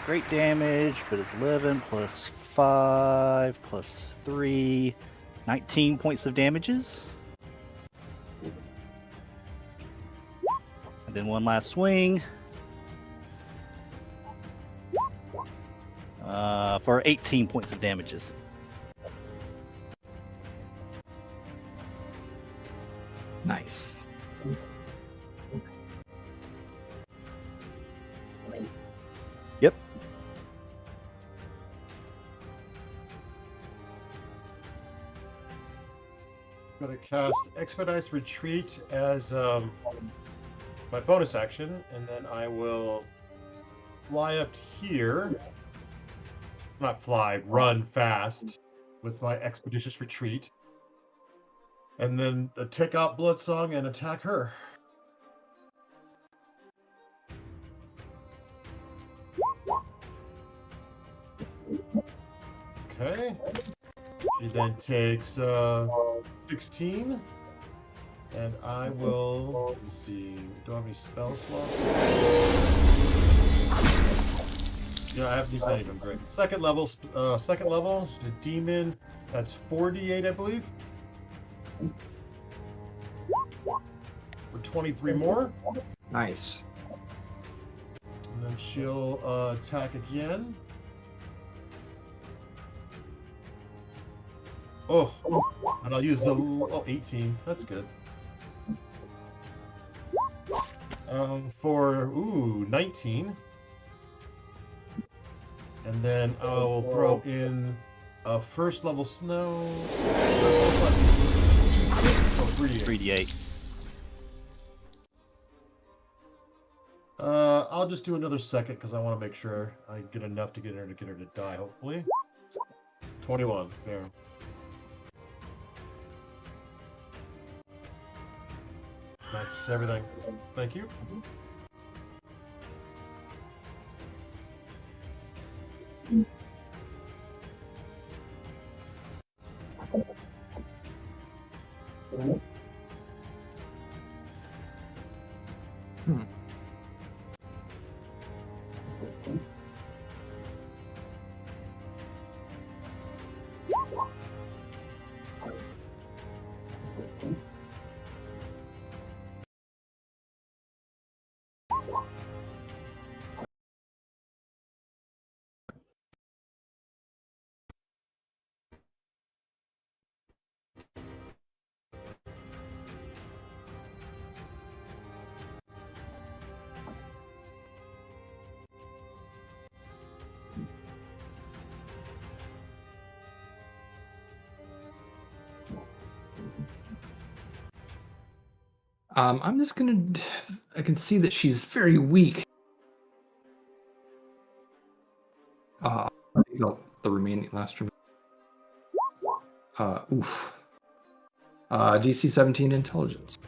great damage, but it's 11 plus 5 plus 3, 19 points of damages. And then one last swing. For 18 points of damages. Nice. Yep. I'm going to cast Expedite Retreat as my bonus action, and then I will fly up here. Not fly, run fast with my Expeditious Retreat. And then take out Bloodsong and attack her. Okay. She then takes 16. And I will, let me see, do I have any spell slots? Yeah, I have these not even great. Second level, the demon, that's 48, I believe. For 23 more. Nice. And then she'll attack again. Oh, and I'll use the 18. That's good. For 19. And then I'll throw in a first level snow. Oh, 3d8. 3d8. I'll just do another second because I want to make sure I get enough to get her to die, hopefully. 21. There. That's everything. Thank you. I'm just gonna. I can see that she's very weak. The remaining last room. Oof. DC 17 intelligence.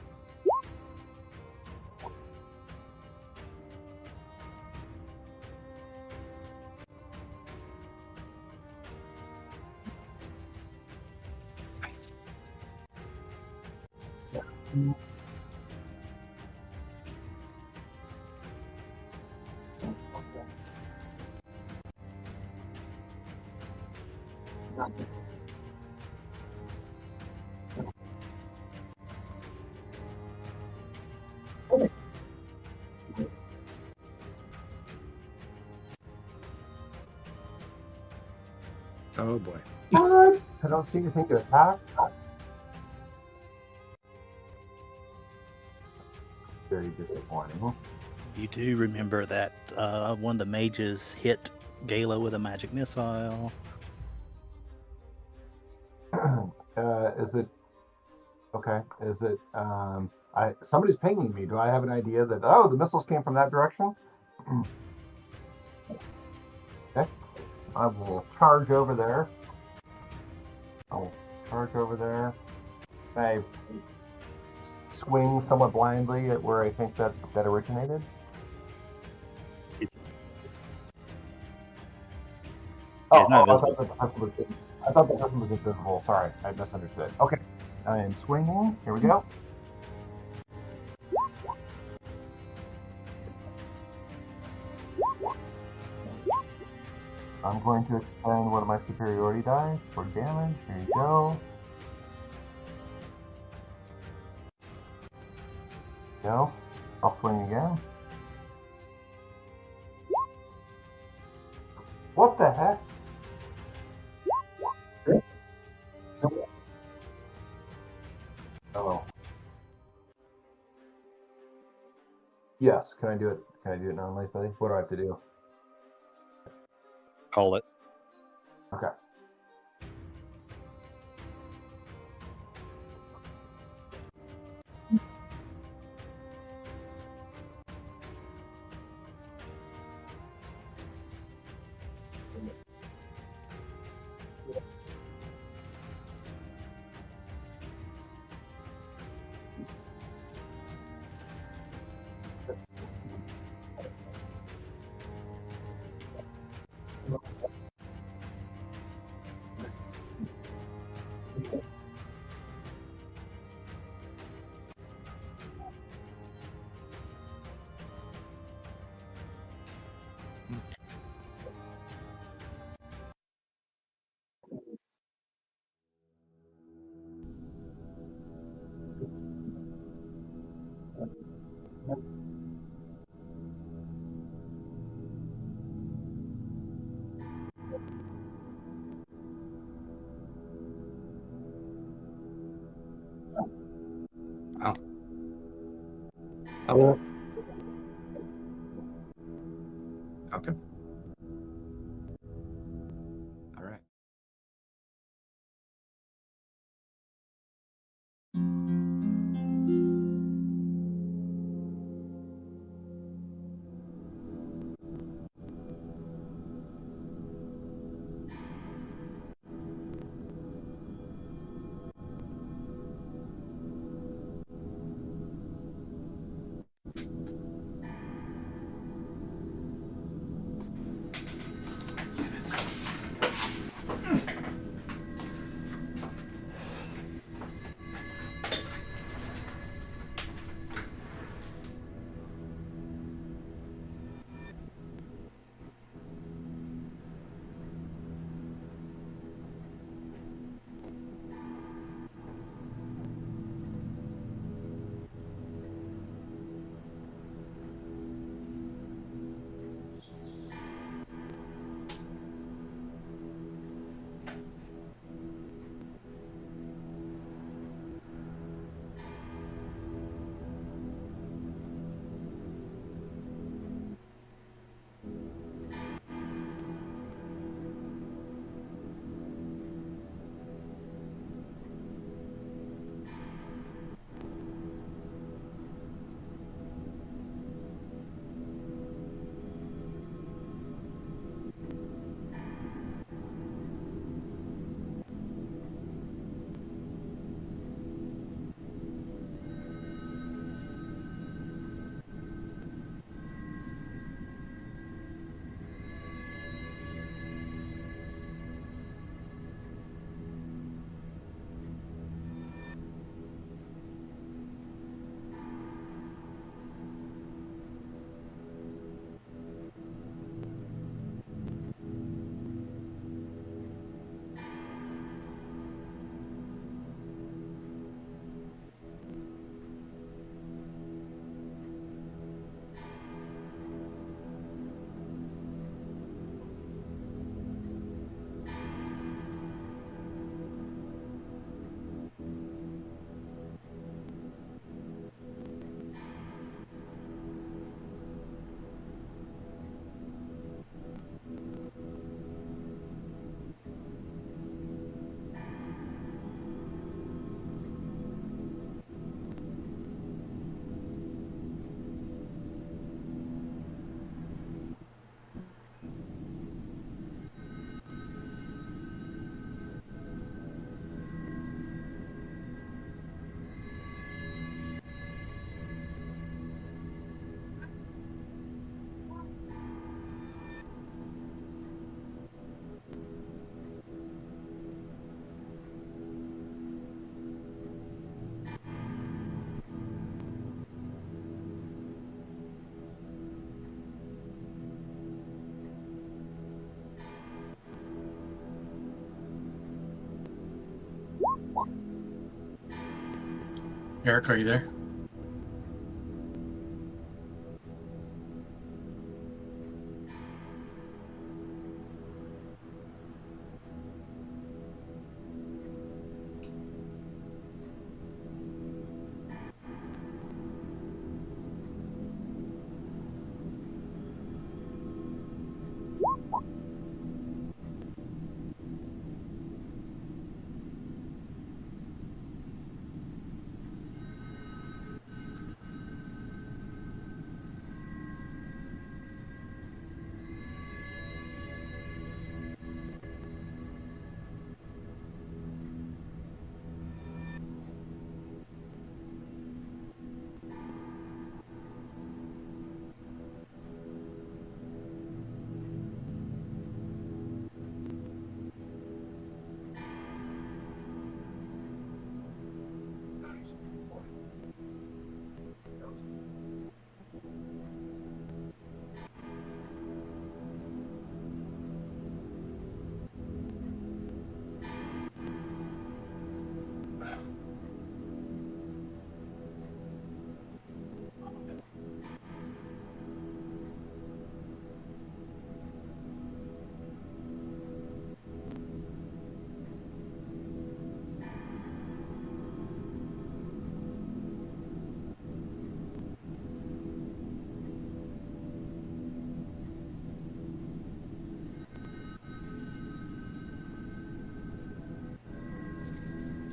Nice. Oh boy. What? I don't see anything to attack. That's very disappointing. You do remember that one of the mages hit Gala with a magic missile. Is it okay? Is it somebody's pinging me? Do I have an idea that the missiles came from that direction? Okay, I will charge over there. I'll charge over there. I swing somewhat blindly at where I think that originated. It's not I visible. thought that the person was. I thought the person was invisible. Sorry, I misunderstood. Okay, I am swinging. Here we go. I'm going to expend one of my superiority dice for damage. Here you go. Go. I'll swing again. What the heck? Oh. Yes. Can I do it? Can I do it non-lethally? What do I have to do? Call it. Okay. Oh. Okay. All right. Eric, are you there?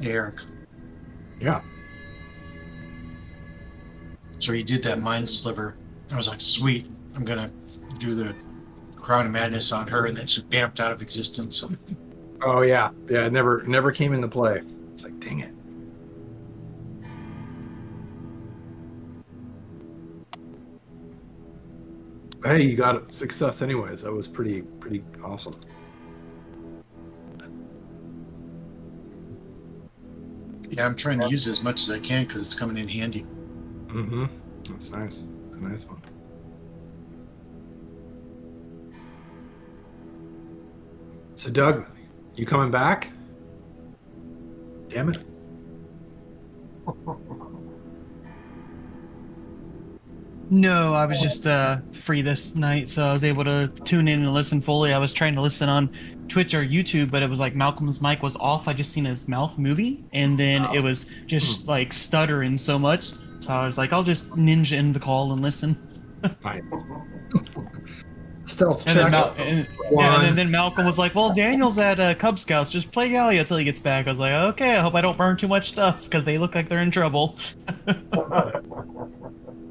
Hey, Eric. Yeah. So you did that mind sliver. I was like, sweet. I'm gonna do the Crown of Madness on her, and then she bamped out of existence. Oh yeah. Yeah. It never came into play. It's like, dang it. Hey, you got a success anyways. That was pretty awesome. Yeah, I'm trying to use it as much as I can because it's coming in handy. Mm-hmm. That's nice. It's a nice one. So Doug, you coming back? Damn it. No, I was just free this night, so I was able to tune in and listen fully. I was trying to listen on Twitch or YouTube, but it was like Malcolm's mic was off. I just seen his mouth moving, and then it was just like stuttering so much. So I was like, I'll just ninja in the call and listen. Nice. Stealth And then, check. and then Malcolm was like, "Well, Daniel's at Cub Scouts. Just play Gallia until he gets back." I was like, "Okay, I hope I don't burn too much stuff because they look like they're in trouble."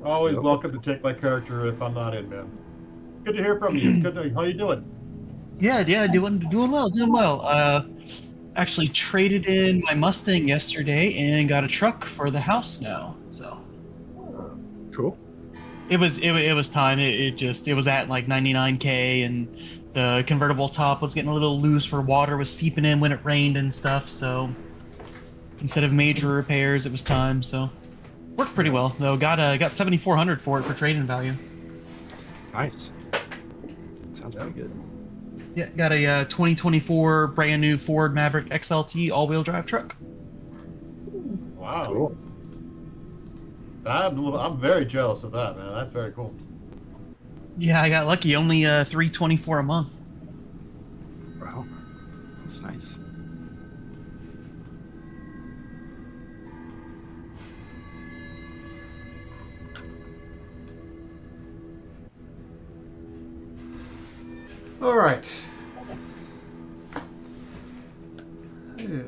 Always welcome to take my character if I'm not in, man. Good to hear from you. Good to, how you doing? Yeah, doing well. Actually traded in my Mustang yesterday and got a truck for the house now. So Cool. it was time. It was at like 99K, and the convertible top was getting a little loose where water was seeping in when it rained and stuff. So instead of major repairs, it was time. So worked pretty well though. Got 7,400 for it for trading value. Nice. Sounds pretty good. Yeah, got a 2024 brand new Ford Maverick XLT all-wheel drive truck. Wow. Cool. I'm very jealous of that, man. That's very cool. Yeah, I got lucky. Only $324 a month. Wow. That's nice. All right. Yeah.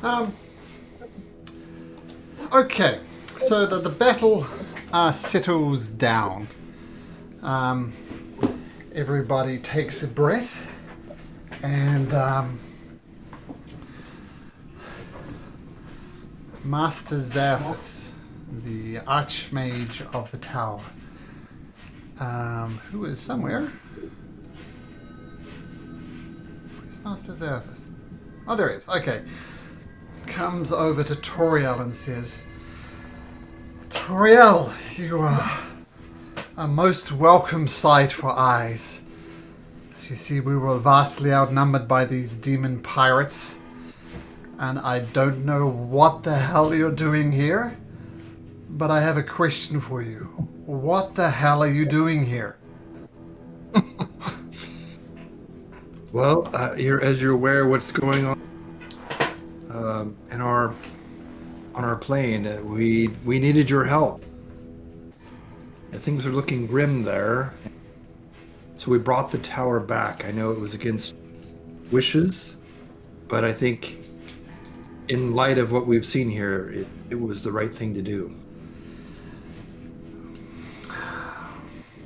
Ah. Okay, so the battle settles down. Everybody takes a breath, and Master Zaphis, the Archmage of the Tower, who is somewhere. Where's Master Zervis? Oh, there he is. Okay. Comes over to Toriel and says, Toriel, you are a most welcome sight for eyes. As you see, we were vastly outnumbered by these demon pirates, and I don't know what the hell you're doing here, but I have a question for you. What the hell are you doing here? Well, as you're aware, what's going on on our plane, we needed your help. And things are looking grim there, so we brought the tower back. I know it was against wishes, but I think in light of what we've seen here, it was the right thing to do.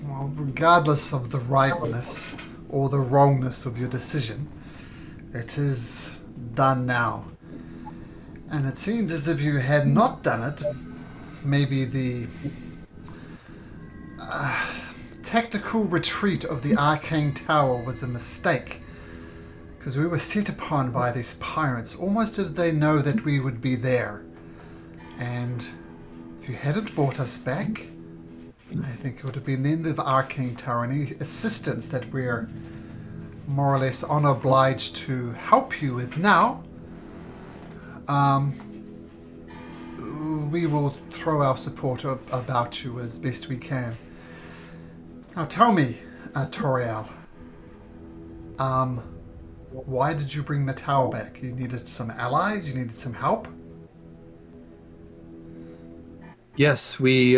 Well, regardless of the rightness or the wrongness of your decision, it is done now. And it seems as if you had not done it, maybe the tactical retreat of the Arcane Tower was a mistake. Because we were set upon by these pirates, almost as they know that we would be there. And if you hadn't brought us back, I think it would have been the end of the Arcane Tower. Any assistance that we're more or less unobliged to help you with now, we will throw our support about you as best we can. Now tell me, Toriel, why did you bring the tower back? You needed some allies? You needed some help? Yes, we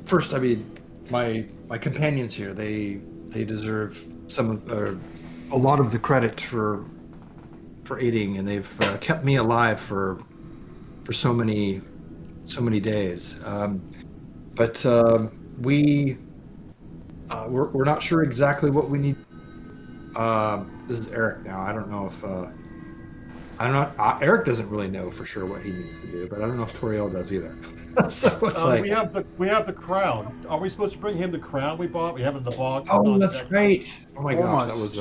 first, I mean, my companions here, they deserve a lot of the credit for aiding, and they've kept me alive for so many days. But we're not sure exactly what we need. This is Eric now. I don't know if Eric doesn't really know for sure what he needs to do, but I don't know if Toriel does either. So it's like we have the crown. Are we supposed to bring him the crown we bought? We have it in the box. oh, that's right. Oh my gosh, that was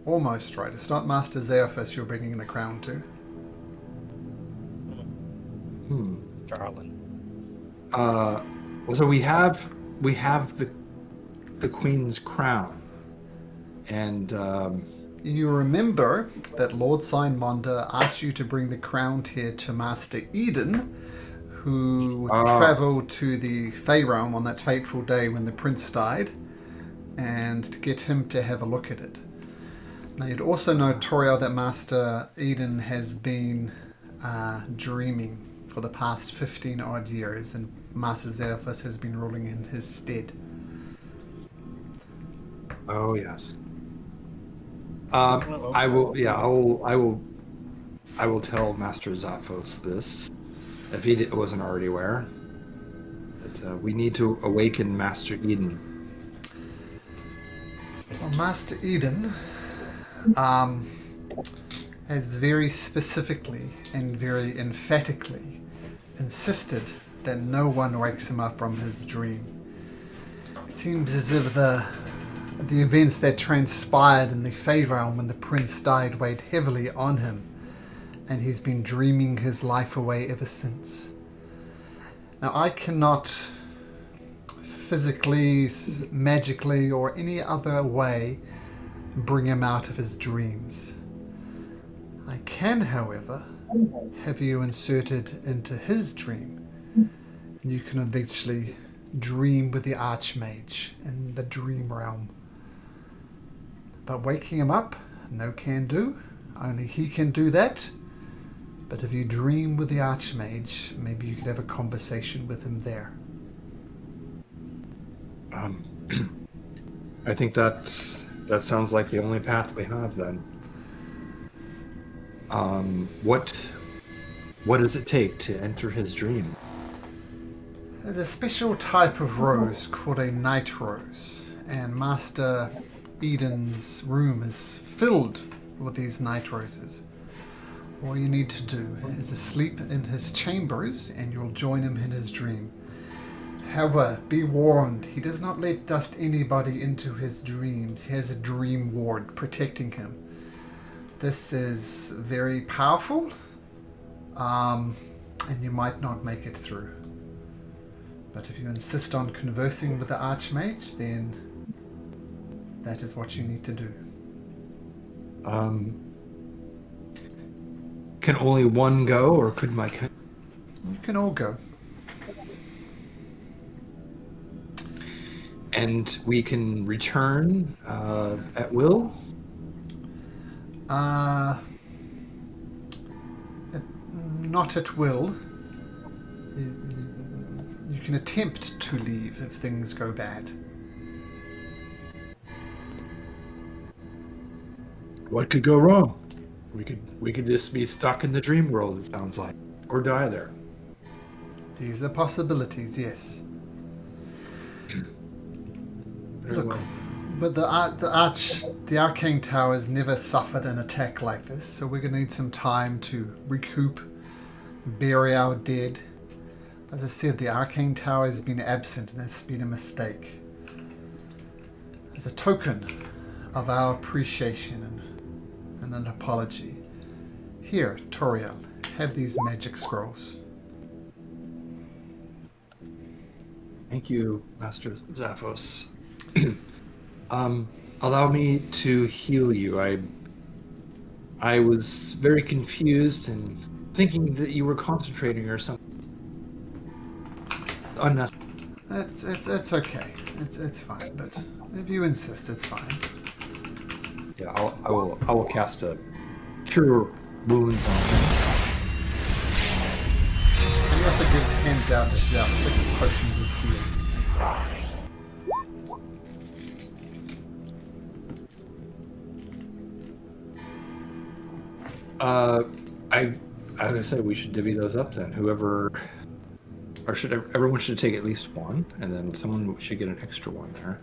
Almost right. It's not Master Zerfus you're bringing the crown to. Darling. So we have the Queen's crown, and you remember that Lord Signmonda asked you to bring the crown here to Master Eden, who traveled to the Fey Realm on that fateful day when the prince died, and to get him to have a look at it. Now you'd also know, Toriel, that Master Eden has been dreaming for the past 15 odd years, and Master Zerfus has been ruling in his stead. oh yes. I will. Yeah, I will tell Master Zaphos this, if he wasn't already aware, that we need to awaken Master Eden. Well, Master Eden has very specifically and very emphatically insisted that no one wakes him up from his dream. It seems as if the events that transpired in the Fey Realm when the prince died weighed heavily on him, and he's been dreaming his life away ever since. Now, I cannot physically, magically, or any other way bring him out of his dreams. I can, however, have you inserted into his dream, and you can eventually dream with the Archmage in the dream realm. But waking him up, no can do. Only he can do that. But if you dream with the Archmage, maybe you could have a conversation with him there. I think that sounds like the only path we have then. What does it take to enter his dream? There's a special type of rose called a night rose, and Master Eden's room is filled with these night roses. All you need to do is to sleep in his chambers, and you'll join him in his dream. However, be warned, he does not let just anybody into his dreams. He has a dream ward protecting him. This is very powerful, and you might not make it through. But if you insist on conversing with the Archmage, then that is what you need to do. Can only one go, or could my... You can all go. And we can return at will? Not at will. You can attempt to leave if things go bad. What could go wrong? We could just be stuck in the dream world, it sounds like. Or die there. These are possibilities, yes. Very Look, well. but the Arcane Tower has never suffered an attack like this, so we're going to need some time to recoup, bury our dead. As I said, the Arcane Tower has been absent, and that's been a mistake. As a token of our appreciation and an apology, here, Toriel, have these magic scrolls. Thank you, Master Zaphos. Allow me to heal you. I was very confused and thinking that you were concentrating or something. Unnecessary. It's okay. It's fine. But if you insist, it's fine. Yeah, I will cast a cure wounds on him. And he also gives hands out to shout 6 potions of healing. That's fine. I would say we should divvy those up then. Everyone should take at least one, and then someone should get an extra one there.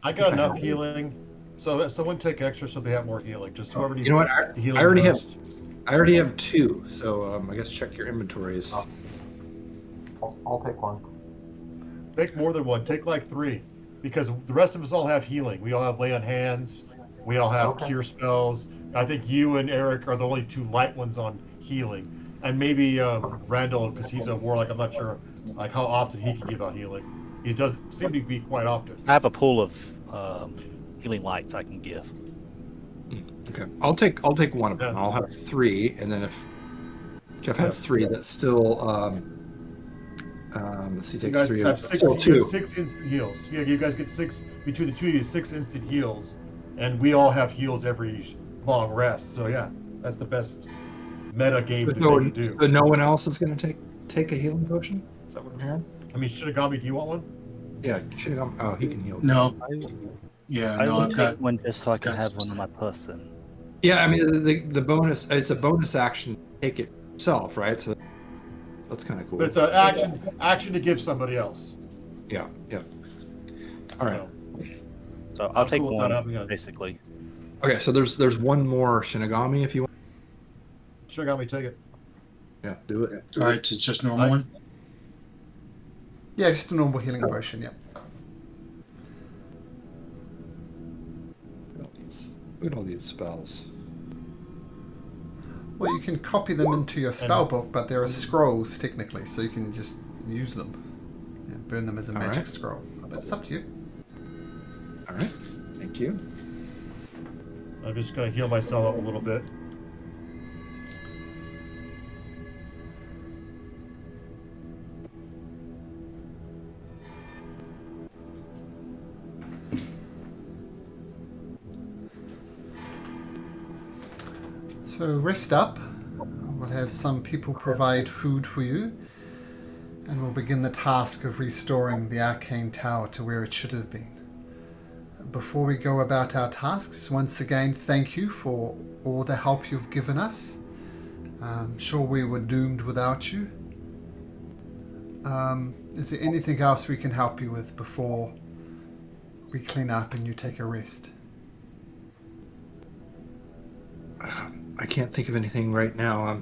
I got enough healing, so that someone take extra so they have more healing. Just whoever needs. You know what? the healing I already most. I already have 2, so I guess check your inventories. I'll take one. Take more than one. Take like 3, because the rest of us all have healing. We all have lay on hands. We all have Okay. cure spells. I think you and Eric are the only 2 light ones on healing, and maybe Randall, because he's a warlock. I'm not sure like how often he can give out healing. He does seem to be quite often. I have a pool of healing lights I can give. Okay, I'll take one of them. Yeah. I'll have 3, and then if Jeff has 3, that's still let's see, You takes guys 3 have of 6, still 2. 6 instant heals. Yeah, you guys get 6 between the 2 of you. 6 instant heals, and we all have heals every long rest. So yeah, that's the best meta game So thing no, to do. so no one else is going to take a healing potion? Is that what I'm hearing? I mean, Shinigami, do you want one? Yeah, should have. Oh, he can heal. No. I Yeah, I no, will I've take got. one just so I can got have some one on my person. Yeah, I mean the bonus. It's a bonus action. Take it yourself, right? So that's kind of cool. But it's an action to give somebody else. Yeah. All right. So I'll I'm take cool with not having one, a- basically. Okay, so there's one more Shinigami if you want. Shinigami, take it. Yeah, do it. All right, it's just normal one. Yeah, just a normal healing potion, yeah. Look at all these spells. Well, you can copy them into your spell book, but there are scrolls technically, so you can just use them. Yeah, burn them as a All magic right. scroll. But it's up to you. All right, thank you. I'm just gonna heal myself up a little bit. So rest up. We'll have some people provide food for you. And we'll begin the task of restoring the Arcane Tower to where it should have been. Before we go about our tasks, once again, thank you for all the help you've given us. I'm sure we were doomed without you. Is there anything else we can help you with before we clean up and you take a rest? I can't think of anything right now.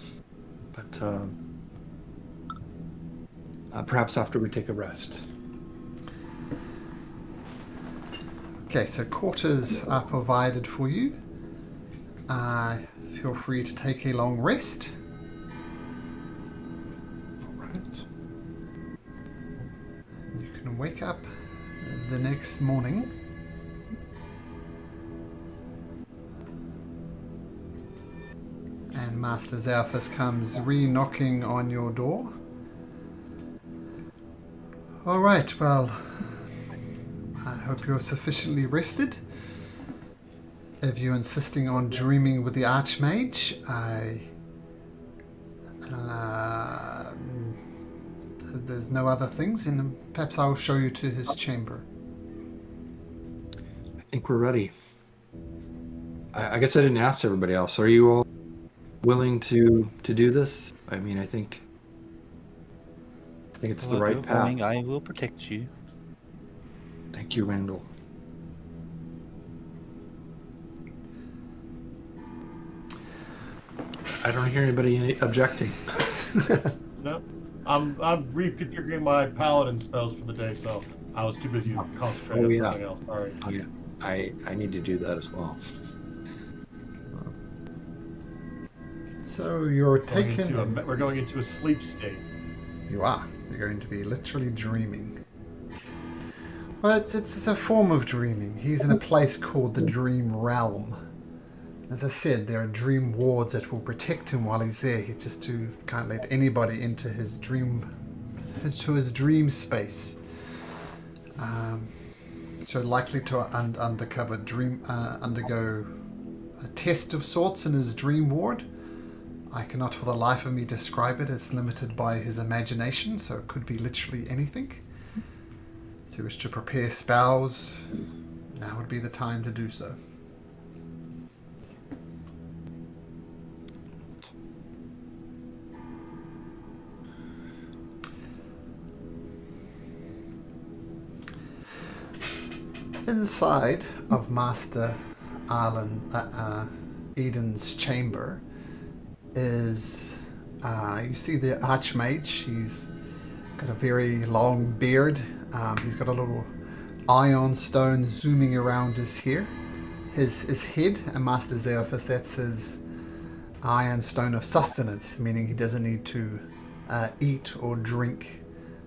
But perhaps after we take a rest. Okay, so quarters are provided for you. Feel free to take a long rest. All right. You can wake up the next morning. And Master Zalphus comes re-knocking on your door. All right, well, I hope you're sufficiently rested. If you're insisting on dreaming with the Archmage, there's no other things, and perhaps I'll show you to his chamber. I think we're ready. I guess I didn't ask everybody else. Are you all willing to do this? I mean, I think it's the right path. I will protect you. Thank you, Randall. I don't hear anybody objecting. No, I'm reconfiguring my paladin spells for the day, so I was too busy concentrating on something else. Sorry. Oh yeah, I need to do that as well. So you're taking... We're going into a sleep state. You are. You're going to be literally dreaming. Well, it's a form of dreaming. He's in a place called the Dream Realm. As I said, there are dream wards that will protect him while he's there. He just can't let anybody into his dream space. So likely to undergo a test of sorts in his dream ward. I cannot for the life of me describe it. It's limited by his imagination, so it could be literally anything. So you wish to prepare spells, now would be the time to do so. Inside of Master Eden's chamber is, you see the Archmage. He's got a very long beard. He's got a little ion stone zooming around his head, and Master Zalphus, that's his iron stone of sustenance, meaning he doesn't need to eat or drink.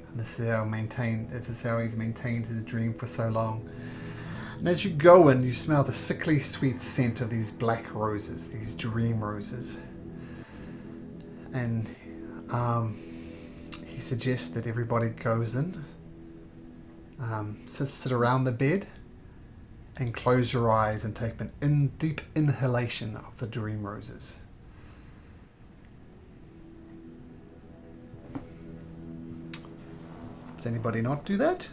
And this is how he's maintained his dream for so long. And as you go in, you smell the sickly sweet scent of these black roses, these dream roses. And he suggests that everybody goes in, sit around the bed, and close your eyes and take an deep inhalation of the dream roses. Does anybody not do that?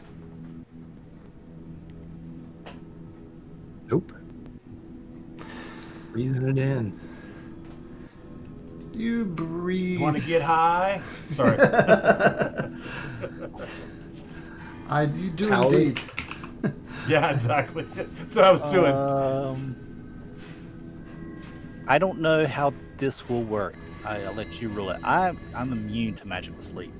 Nope. Breathing it in. You breathe. You want to get high? Sorry. You do Tally. indeed. Yeah, exactly. That's what I was doing. I don't know how this will work. I'll let you rule it. I'm immune to magical sleep.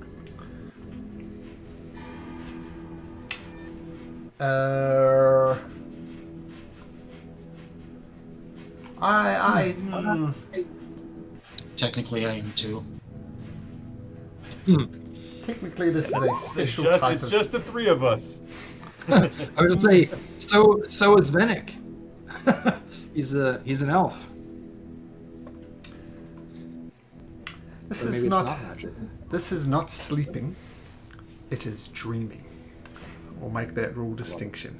Technically, I am too. Technically, this is a special type It's of... just the three of us. I was gonna say, so is Venick. he's an elf. This Or maybe is it's not. magic. This is not sleeping. It is dreaming. We'll make that rule distinction.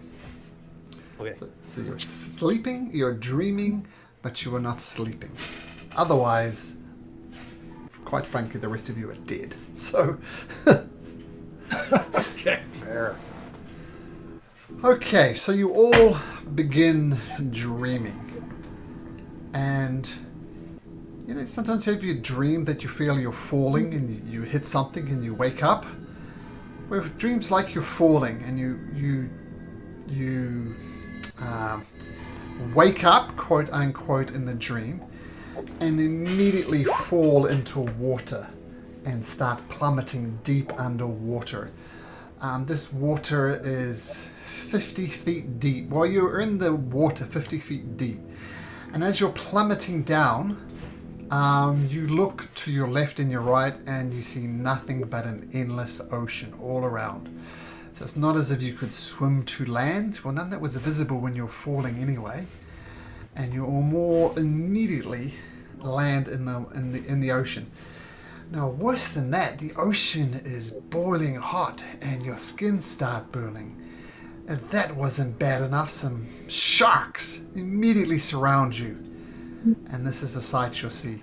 Okay. So you're sleeping, you're dreaming, but you are not sleeping. Otherwise, quite frankly, the rest of you are dead. So. Okay, fair. Okay, so you all begin dreaming. And, you know, sometimes if you dream that you feel you're falling and you hit something and you wake up. Well, dreams like you're falling and you wake up, quote unquote, in the dream and immediately fall into water and start plummeting deep underwater. This water is 50 feet deep. Well, you're in the water 50 feet deep. And as you're plummeting down, you look to your left and your right and you see nothing but an endless ocean all around. So it's not as if you could swim to land. Well, none that was visible when you're falling anyway. And you'll more immediately land in the ocean. Now, worse than that, the ocean is boiling hot and your skin start burning. If that wasn't bad enough, some sharks immediately surround you. And this is the sight you'll see.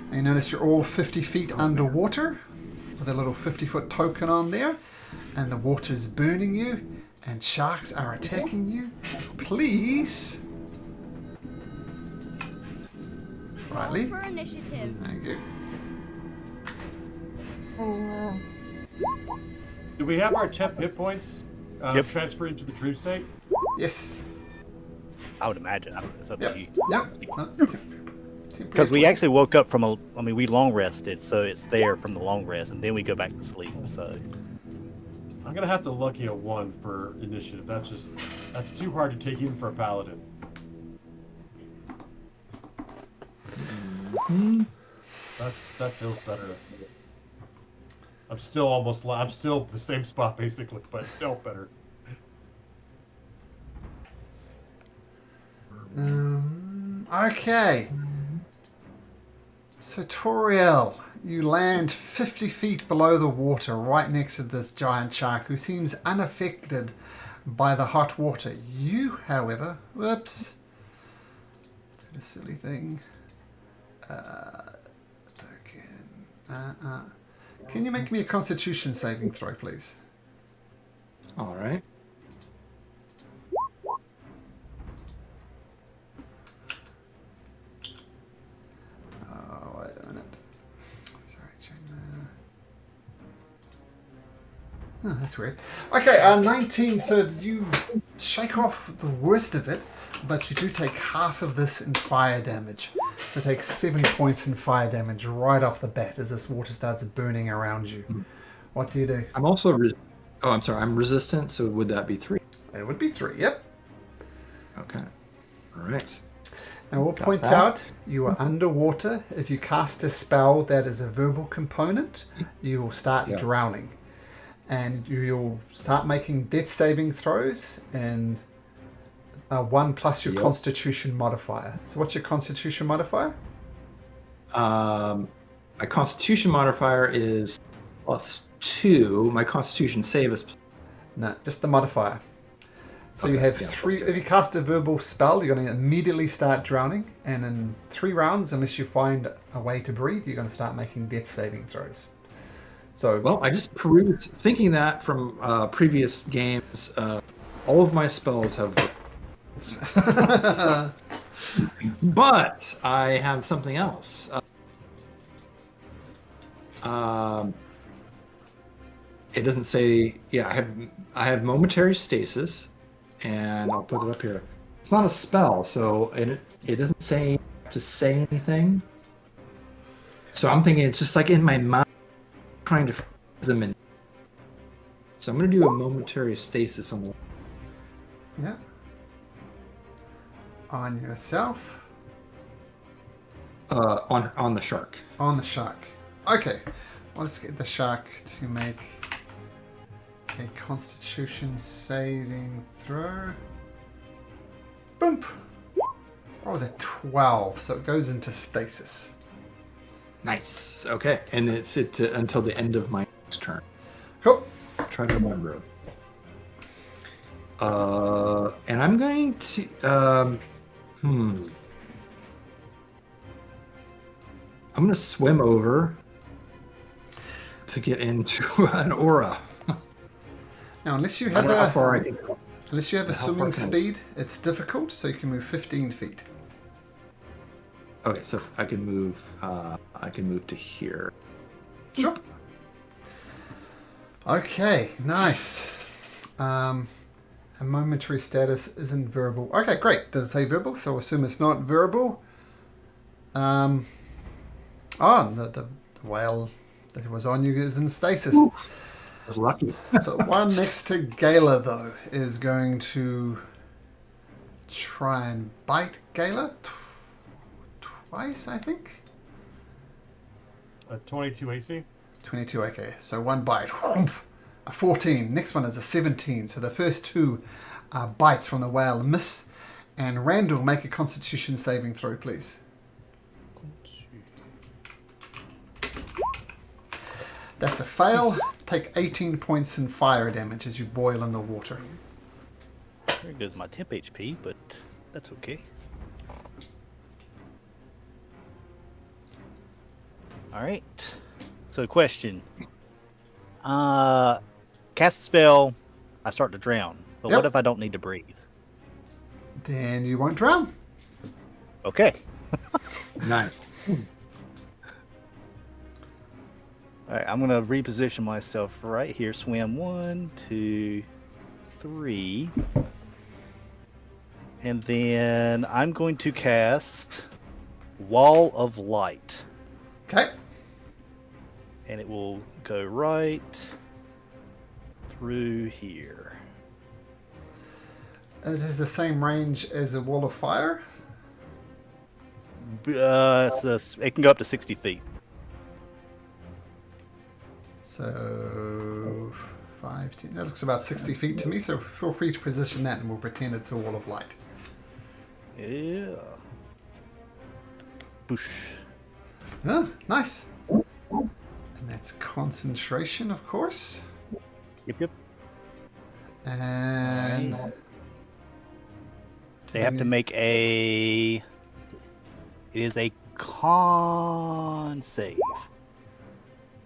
And you notice you're all 50 feet underwater with a little 50-foot token on there. And the water's burning you and sharks are attacking you. Please. Riley. For initiative. Thank you. Do we have our temp hit points Yep. transferred into the dream state? Yes. I would imagine. It's up to you. Yep. Because we actually woke up from we long rested, so it's there from the long rest, and then we go back to sleep. So I'm gonna have to lucky a 1 for initiative. That's too hard to take even for a paladin. That feels better. I'm still the same spot basically, but it felt better. Okay. So Toriel, you land 50 feet below the water, right next to this giant shark who seems unaffected by the hot water. You, however, whoops, did a silly thing. Token. Can you make me a Constitution saving throw, please? All right. Oh, wait a minute. Sorry, Jane. Oh, that's weird. Okay, 19. So you shake off the worst of it, but you do take half of this in fire damage. So take 7 points in fire damage right off the bat as this water starts burning around you. What do you do? I'm also I'm sorry. I'm resistant. So would that be 3? It would be 3. Yep. Okay. All right. Now we'll Got point that. out you are underwater. If you cast a spell that is a verbal component, you will start drowning. And you'll start making death saving throws and 1 plus your Constitution modifier. So what's your Constitution modifier? My Constitution modifier is +2. My Constitution save is No, just the modifier. So you Okay, have yeah, 3. +2. If you cast a verbal spell, you're going to immediately start drowning. And in 3 rounds, unless you find a way to breathe, you're going to start making death saving throws. So Well, I just perused, thinking that from previous games, all of my spells have. But I have something else. It doesn't say. Yeah, I have momentary stasis, and I'll put it up here. It's not a spell, so it doesn't say you have to say anything. So I'm thinking it's just like in my mind, trying to freeze them in. So I'm going to do a momentary stasis on the. yeah. On yourself. On the shark. On the shark. Okay. Let's get the shark to make a Constitution saving throw. Boom! That was a 12, so it goes into stasis. Nice. Okay, and it's until the end of my next turn. Cool. Try to remember. And I'm going to. I'm going to swim over to get into an aura. Now, unless you I have don't know how a far I can go. unless you have a How far swimming can I- speed, it's difficult. So you can move 15 feet. Okay, so I can move. I can move to here. Sure. Okay, nice. A momentary status isn't verbal. Okay, great. Does it say verbal? So I assume it's not verbal. The whale That was on you is in stasis. I was lucky. The one next to Gala, though, is going to try and bite Gala twice, I think. 22 AC. 22, okay. So one bite. A 14. Next one is a 17. So the first two bites from the whale miss. And Randall, make a Constitution saving throw, please. That's a fail. Take 18 points in fire damage as you boil in the water. There goes my temp HP, but that's okay. Alright. So question. Cast a spell, I start to drown. But Yep. what if I don't need to breathe? Then you won't drown. Okay. Nice. Alright, I'm gonna reposition myself right here. Swim 1, 2, 3. And then I'm going to cast Wall of Light. Okay. And it will go right through here. It has the same range as a wall of fire. It can go up to 60 feet. So 5, 10. That looks about 60 feet to me. So feel free to position that, and we'll pretend it's a wall of light. Yeah. Boosh. Oh, nice. And that's concentration, of course. Yep. And They have to make a... It is a con save.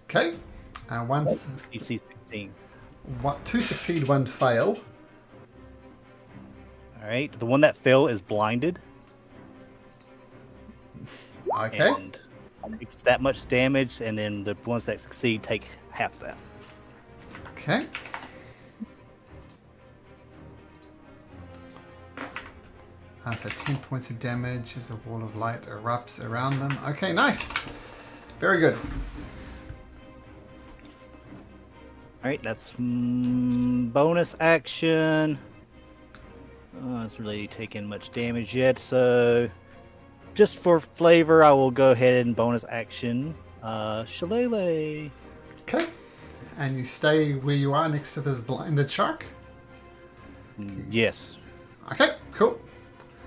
okay. Once DC 16. two succeed, one fail. Alright, the one that fell is blinded. Okay. And it's that much damage, and then the ones that succeed take half that. Okay. So 10 points of damage as a wall of light erupts around them. Okay, nice. Very good. Alright, that's bonus action. It's really taking much damage yet, so just for flavor, I will go ahead and bonus action. Shillelagh. Okay. And you stay where you are next to this blinded shark? Yes, Okay, cool.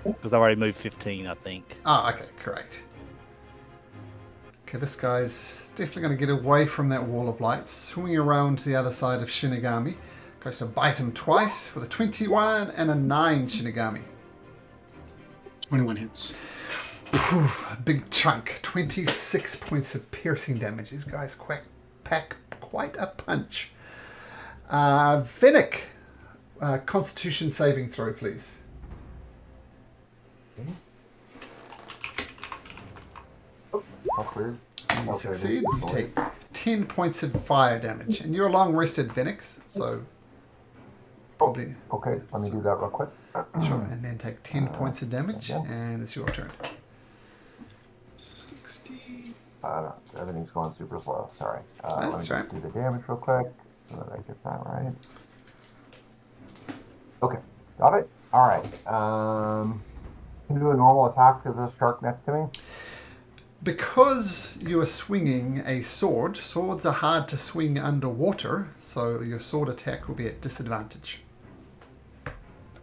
because I already moved 15, I think. Ah, okay, correct. Okay, this guy's definitely going to get away from that wall of light, swinging around to the other side of Shinigami. Goes to bite him twice with a 21 and a 9 Shinigami. 21 hits. Poof, big chunk. 26 points of piercing damage. These guys pack quite a punch. Finnick, Constitution saving throw, please. That's weird. You succeed. You take 10 points of fire damage. And you're long rested, Vinix, so probably... Okay, let me do that real quick. Sure, and then take 10 points of damage, okay. and it's your turn. Everything's going super slow. Sorry. That's let me just right. do the damage real quick so that I get that right. Okay, got it. All right. Can you do a normal attack to the shark next to me? Because you are swinging a sword, swords are hard to swing underwater, so your sword attack will be at disadvantage.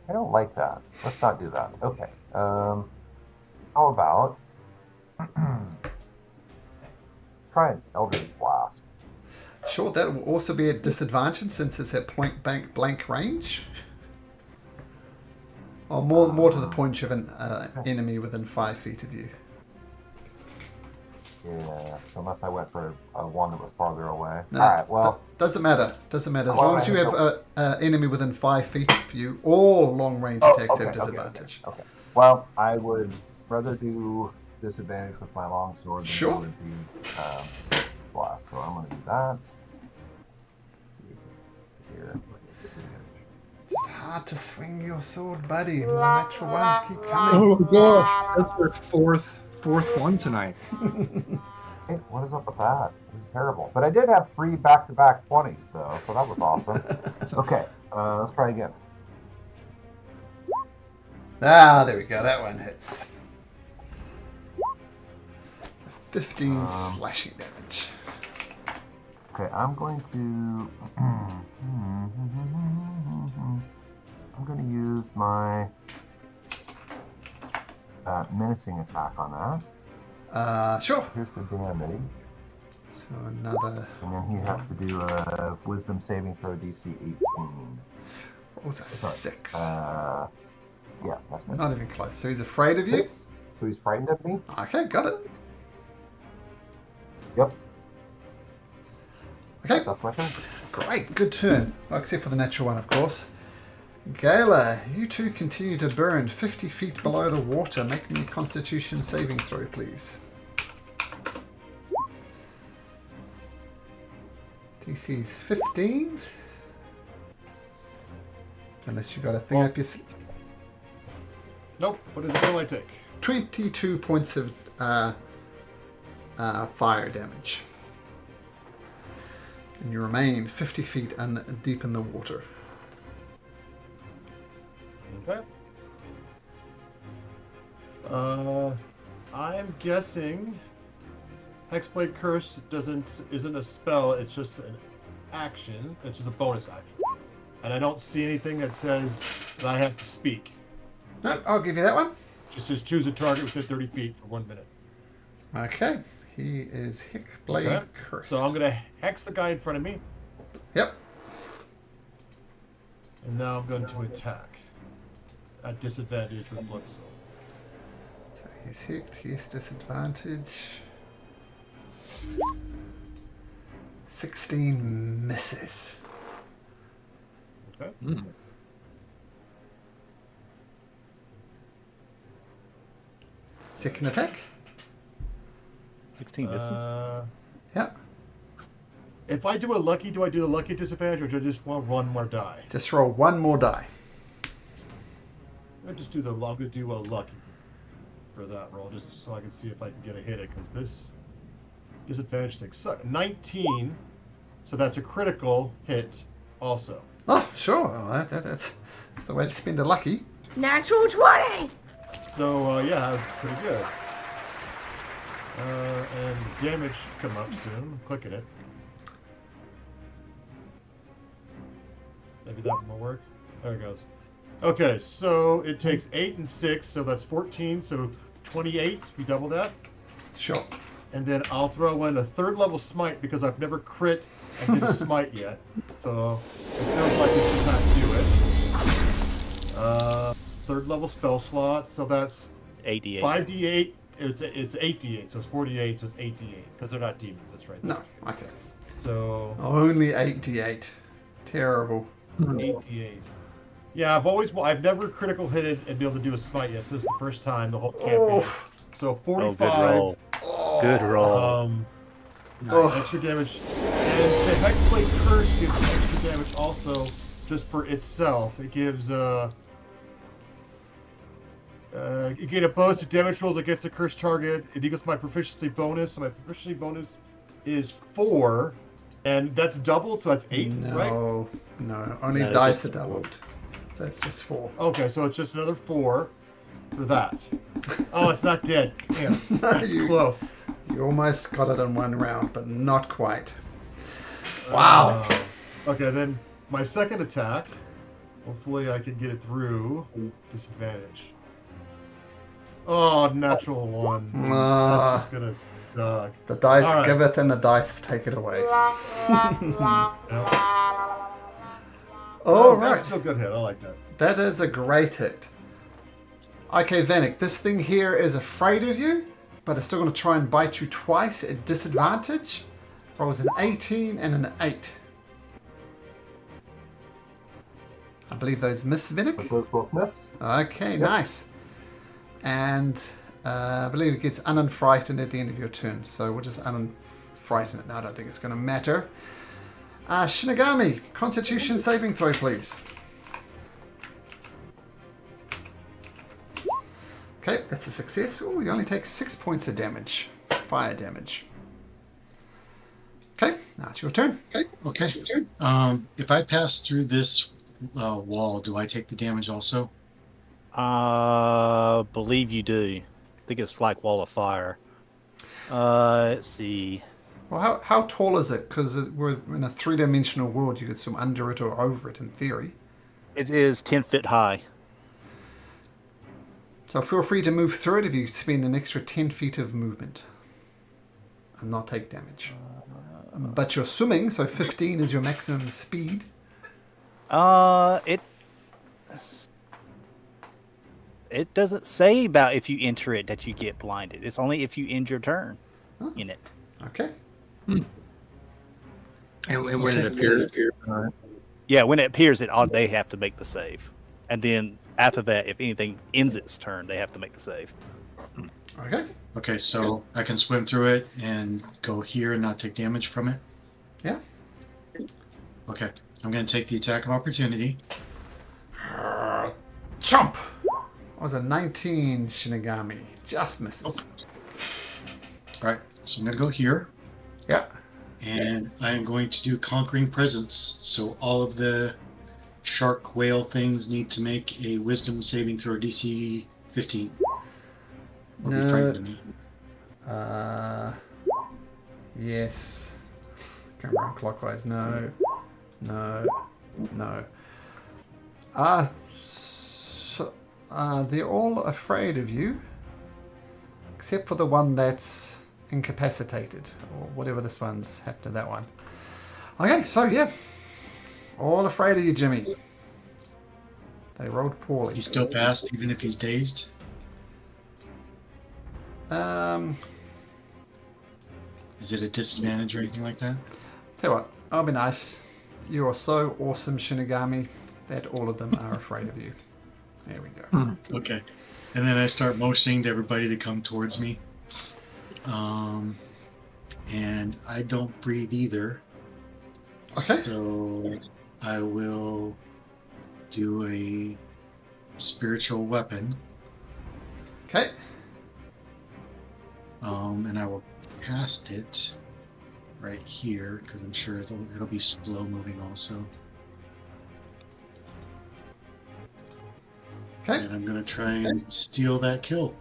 I don't like that. Let's not do that. Okay. How about try an Eldritch Blast? Sure, that will also be at disadvantage since it's at point blank range. Or more to the point, you have an enemy within 5 feet of you. Yeah, so unless I went for one that was farther away. No, All right, well... doesn't matter. Doesn't matter. As Well, long as you have an enemy within 5 feet of you, all long-range attacks have disadvantage. Okay. Well, I would rather do disadvantage with my longsword than Sure. with the blast. So I'm going to do that. Let's see here. Disadvantage. Just hard to swing your sword, buddy. The natural ones keep coming. Oh my gosh, that's our fourth one tonight. What is up with that? This is terrible. But I did have 3 back-to-back 20s, though, so that was awesome. Okay, let's try again. Ah, there we go. That one hits. 15 slashing damage. Okay, I'm going to... I'm going to use my menacing attack on that. Sure. Here's the damage. So another. And then he has to do a wisdom saving throw DC 18. What was a Sorry. 6? Yeah, that's my Not even close. So he's afraid of you? 6. So he's frightened of me? Okay, got it. Yep, Okay, that's my turn. great. Good turn. Well, except for the natural one, of course. Gala, you two continue to burn 50 feet below the water. Make me a constitution saving throw, please. DC's 15. Unless you got a thing up your... Nope. What will I take? 22 points of fire damage. And you remain 50 feet deep in the water. Okay. I'm guessing Hexblade Curse isn't a spell, it's just an action. It's just a bonus action. And I don't see anything that says that I have to speak. No, I'll give you that one. Just says choose a target within 30 feet for 1 minute. Okay. He is Hexblade Okay. Cursed. So I'm going to hex the guy in front of me, Yep. and now I'm going to attack at disadvantage with Blood Soul. So he's hexed. He has disadvantage. 16 misses. Okay. Second attack. 16 misses. Yep. If I do a lucky, do I do the lucky disadvantage, or do I just want one more die? Just roll one more die. I just do the I'm gonna do a lucky for that roll, just so I can see if I can get a hit it, because this disadvantage thing sucks. 19, so that's a critical hit, also. Oh, sure. Well, that's the way to spend a lucky. Natural 20! So yeah, that's pretty good. And damage should come up soon. I'm clicking it. Maybe that one will work. There it goes. Okay, so it takes 8 and 6, so that's 14, so 28. We double that. Sure. And then I'll throw in a 3rd level smite because I've never crit and did a smite yet. So it feels like we should not do it. 3rd level spell slot, so that's 8d8. 5d8. It's 8d8, so it's 48, so it's 8d8 because they're not demons. That's right. No. Okay. So Only 8d8. Terrible. 8d8. Yeah, I've never critical hitted and be able to do a smite yet. So this is the first time the whole campaign. Oh. So Oh, 45. good roll. Good roll. Extra damage. And the Hexblade Curse gives extra damage also just for itself. It gives you get a bonus to damage rolls against the cursed target. It equals my proficiency bonus. So my proficiency bonus is 4, and that's doubled, so that's 8, right? No. Only No, dice just are doubled. So it's just 4. Okay, so it's just another 4 for that. Oh, it's not dead. Damn, that's close. You almost got it in one round, but not quite. Wow. Okay, then my second attack. Hopefully I can get it through disadvantage. Oh, natural 1. Ah. That's just gonna suck. The dice All right. giveth and the dice take it away. All right. That's still a good hit. I like that. That is a great hit. Okay, Vanek, this thing here is afraid of you, but it's still going to try and bite you twice at disadvantage. Rolls an 18 and an 8. I believe those miss, But Vanek. those both miss. Okay, nice. And I believe it gets unfrightened at the end of your turn, so we'll just unfrighten it now. I don't think it's going to matter. Shinigami, Constitution saving throw, please. Okay, that's a success. Oh, you only take 6 points of damage. Fire damage. Now it's your turn. Okay. If I pass through this wall, do I take the damage also? Believe you do. I think it's like wall of fire. Let's see. Well, how tall is it? Because we're in a 3-dimensional world. You could swim under it or over it in theory. It is 10 feet high. So feel free to move through it if you spend an extra 10 feet of movement and not take damage. But you're swimming, so 15 is your maximum speed. It doesn't say about if you enter it that you get blinded. It's only if you end your turn in it. Okay. And when it appears. Yeah, when it appears, they have to make the save, and then after that, if anything ends its turn, they have to make the save. Okay. Okay, so I can swim through it and go here and not take damage from it? Yeah. Okay, I'm going to take the attack of opportunity. Chomp! That was a 19 Shinigami. Just misses. All right, so I'm going to go here. Yeah. And I am going to do Conquering Presence. So all of the shark whale things need to make a Wisdom saving throw DC 15. Or be frightened of me. Yes. Going around clockwise. No. They're all afraid of you. Except for the one that's incapacitated. Or whatever this one's happened to that one. Okay, so yeah. All afraid of you, Jimmy. They rolled poorly. He's still passed, even if he's dazed? Is it a disadvantage or anything like that? Tell you what, I'll be nice. You are so awesome, Shinigami, that all of them are afraid of you. There we go. Okay. And then I start motioning to everybody to come towards me. And I don't breathe either. Okay. So I will do a spiritual weapon. Okay. And I will cast it right here because I'm sure it'll be slow moving also. Okay. And I'm gonna try and steal that kill.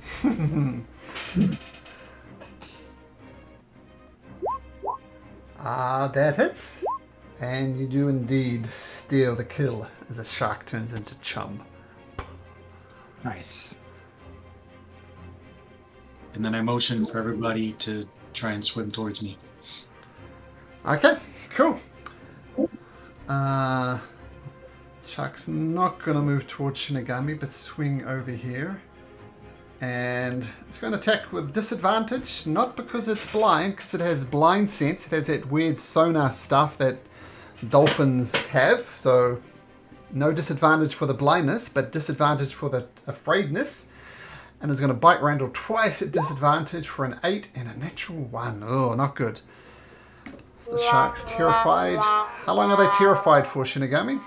That hits. And you do indeed steal the kill as a shark turns into chum. Nice. And then I motion for everybody to try and swim towards me. Okay, cool. Shark's not going to move towards Shinigami, but swing over here. And it's going to attack with disadvantage, not because it's blind, because it has blind sense. It has that weird sonar stuff that dolphins have. So no disadvantage for the blindness, but disadvantage for the afraidness. And it's going to bite Randall twice at disadvantage for an 8 and a natural 1. Oh, not good. So the shark's terrified. How long are they terrified for, Shinigami?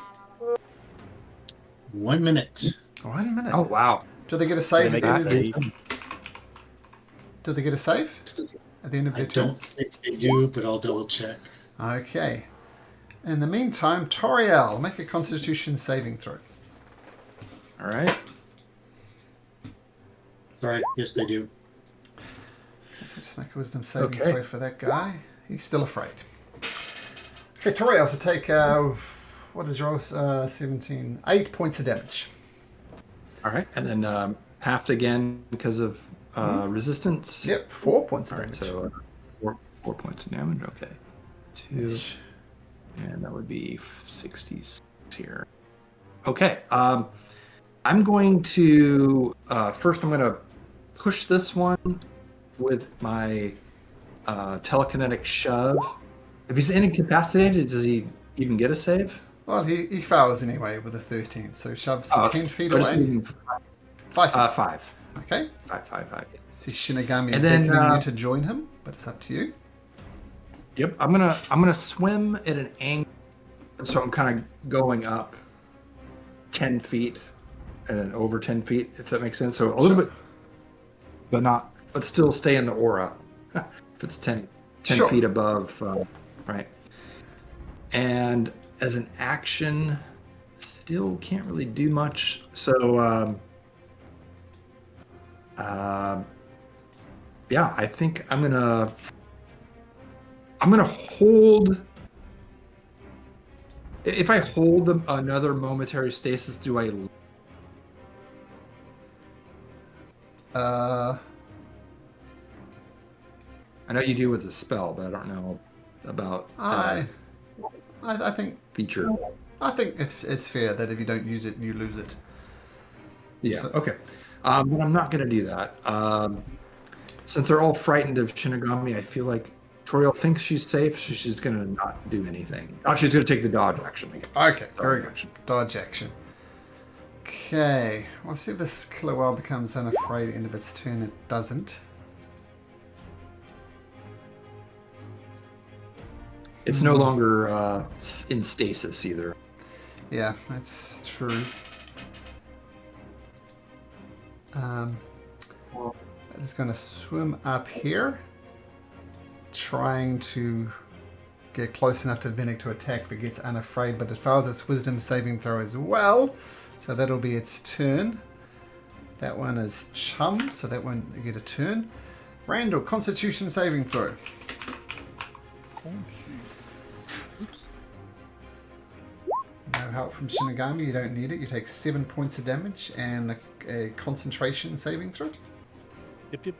1 minute. 1 minute. Oh, wow. Do they get a save? They make a save. Do they get a save at the end of I their turn? don't think they do, but I'll double check. Okay. In the meantime, Toriel, make a Constitution saving throw. All right. Sorry, yes they do. So just make a Wisdom saving Okay. throw for that guy. He's still afraid. Okay, Toriel, so take, what is yours? 17. 8 points of damage. All right. And then halved again because of resistance. Yep, 4 points of All right. damage. So 4 points of damage. Okay. 2. And that would be 60s here. Okay. I'm going to first. I'm going to push this one with my telekinetic shove. If he's incapacitated, does he even get a save? Well, he fails anyway with a 13, so shoves 10 feet I just away. need 5 feet. 5. Okay. 5. See Shinigami And then, beckoning you to join him, but it's up to you. Yep. I'm gonna swim at an angle, so I'm kind of going up 10 feet and then over 10 feet, if that makes sense. So a little bit, but still stay in the aura. If it's 10 Sure. feet above, right? And as an action, still can't really do much. So, yeah, I think I'm gonna hold. If I hold another momentary stasis, do I? I know you do with the spell, but I don't know about I think feature. I think it's fair that if you don't use it, you lose it. Yeah. So- Okay. But I'm not going to do that. Since they're all frightened of Shinigami, I feel like Toriel thinks she's safe. So she's going to not do anything. Oh, she's going to take the dodge action again. Okay, very Dodge good. action. Dodge action. Okay, let's see if this killer whale becomes unafraid at the end of its turn. It doesn't. It's no longer in stasis either. Yeah, that's true. It's going to swim up here, trying to get close enough to Vinnick to attack if it gets unafraid, but it fails its wisdom saving throw as well, so that'll be its turn. That one is chum, so that one you get a turn. Randall, Constitution saving throw. Oops. No help from Shinigami, you don't need it. You take 7 points of damage and a concentration saving throw. Yep.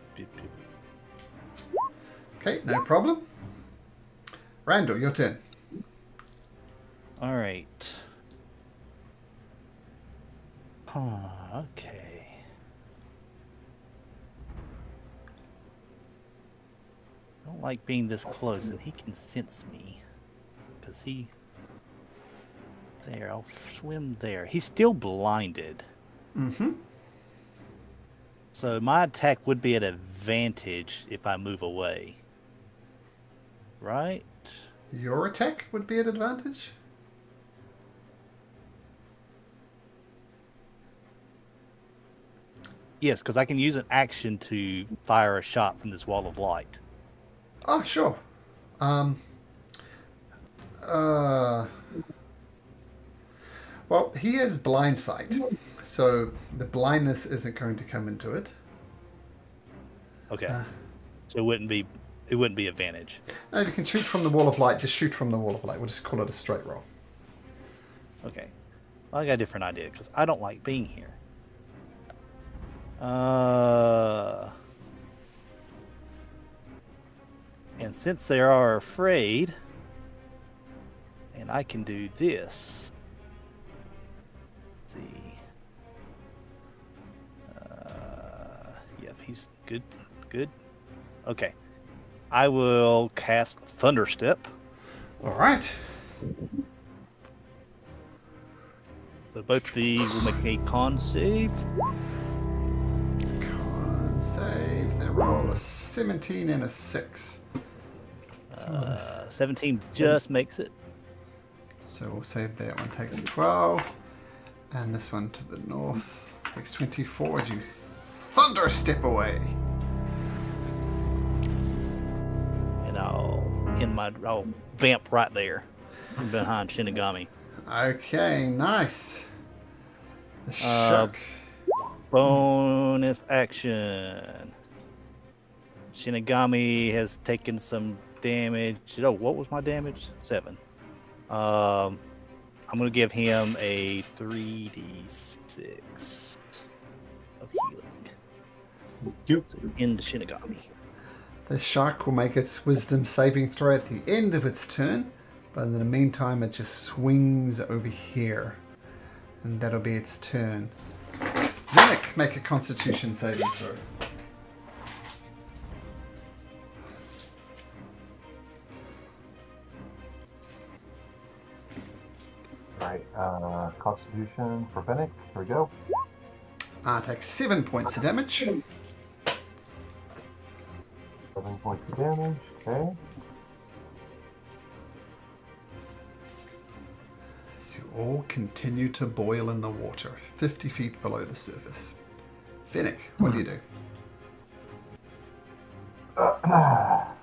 Okay, no problem. Randall, your turn. All right. Okay. I don't like being this close, and he can sense me. Because he... There, I'll swim there. He's still blinded. Mm-hmm. So my attack would be at advantage if I move away. Right? Your attack would be at advantage? Yes, because I can use an action to fire a shot from this wall of light. Oh, sure. Well, he has blind sight, so the blindness isn't going to come into it. Okay. So it wouldn't be advantage. No, if you can shoot from the wall of light, just shoot from the wall of light. We'll just call it a straight roll. Okay. Well, I got a different idea because I don't like being here. And since they are afraid, and I can do this. Let's see. Yep, he's good. Good. Okay. I will cast Thunderstep. All right. So both these will make a con save. Con save. They roll a 17 and a 6. 17 just makes it. So we'll say that one takes 12. And this one to the north takes 24 as you thunderstep away. And I'll vamp right there behind Shinigami. Okay, nice. The shark. Bonus action. Shinigami has taken some damage. Oh, what was my damage? 7. I'm going to give him a 3d6 of healing. Yep. So into Shinigami. The shark will make its wisdom saving throw at the end of its turn, but in the meantime it just swings over here. And that'll be its turn. Vinnick, make a constitution saving throw. Right. Constitution for Vinnick. Here we go. Takes 7 points of damage. 7 points of damage. Okay. So you all continue to boil in the water, 50 feet below the surface. Vinnick, what do you do? I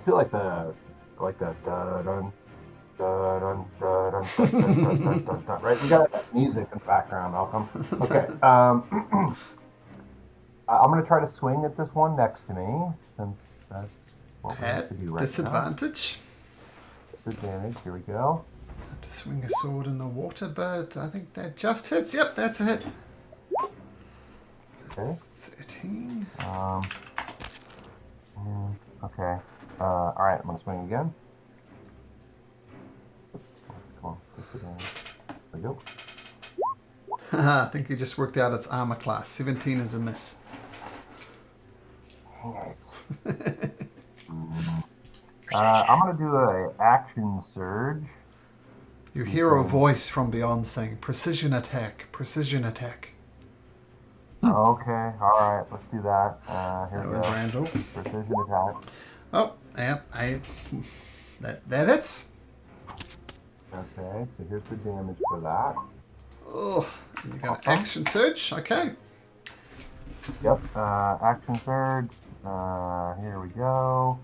feel like the dun Dun, dun, dun, dun, dun, dun, dun, dun, dun. Right, we got that music in the background, Malcolm. Okay. I'm gonna try to swing at this one next to me, since that's what we have to At do right disadvantage. now. Disadvantage. Here we go. Have to swing a sword in the water, but I think that just hits. Yep, that's a hit. Okay. 13. Okay. All right. I'm gonna swing again. Oops, come on. Disadvantage. There we go. I think you just worked out its armor class. 17 is a miss. Dang it. I'm gonna do a action surge. You hear a voice from beyond saying, "Precision attack, precision attack." Okay, all right, let's do that. Here That we was go. Randall. Precision attack. Oh, yeah, that hits. Okay, so here's the damage for that. Oh, you got Awesome. action surge. Okay. Yep, action surge. Here we go.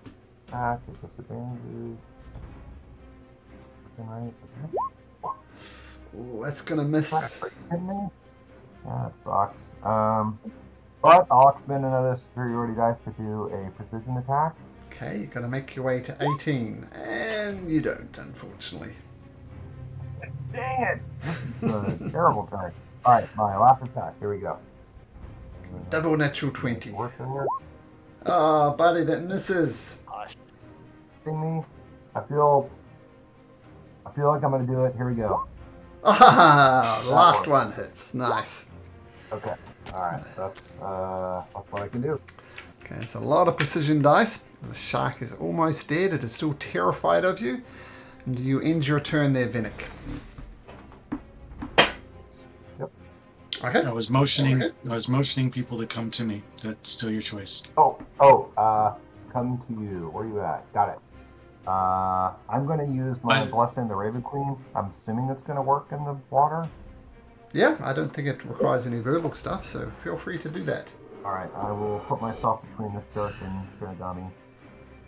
Attack with disadvantage. Right. Oh, that's gonna miss. Kidding me? That sucks. But I'll expend another superiority dice to do a precision attack. Okay, you gotta make your way to 18, and you don't, unfortunately. Dang it! This is a terrible turn. All right, my last attack. Here we go. Double natural 20. Work in here. Oh, buddy, that misses. Kidding me? I feel like I'm gonna do it. Here we go. Ah, last one hits. Nice. Okay. All right. That's what I can do. Okay, it's a lot of precision dice. The shark is almost dead. It is still terrified of you. And you end your turn there, Vinnick. Yep. Okay. I was motioning people to come to me. That's still your choice. Come to you. Where are you at? Got it. I'm going to use my Blessing the Raven Queen. I'm assuming it's going to work in the water. Yeah, I don't think it requires any verbal stuff, so feel free to do that. All right, I will put myself between this shark and Shinigami.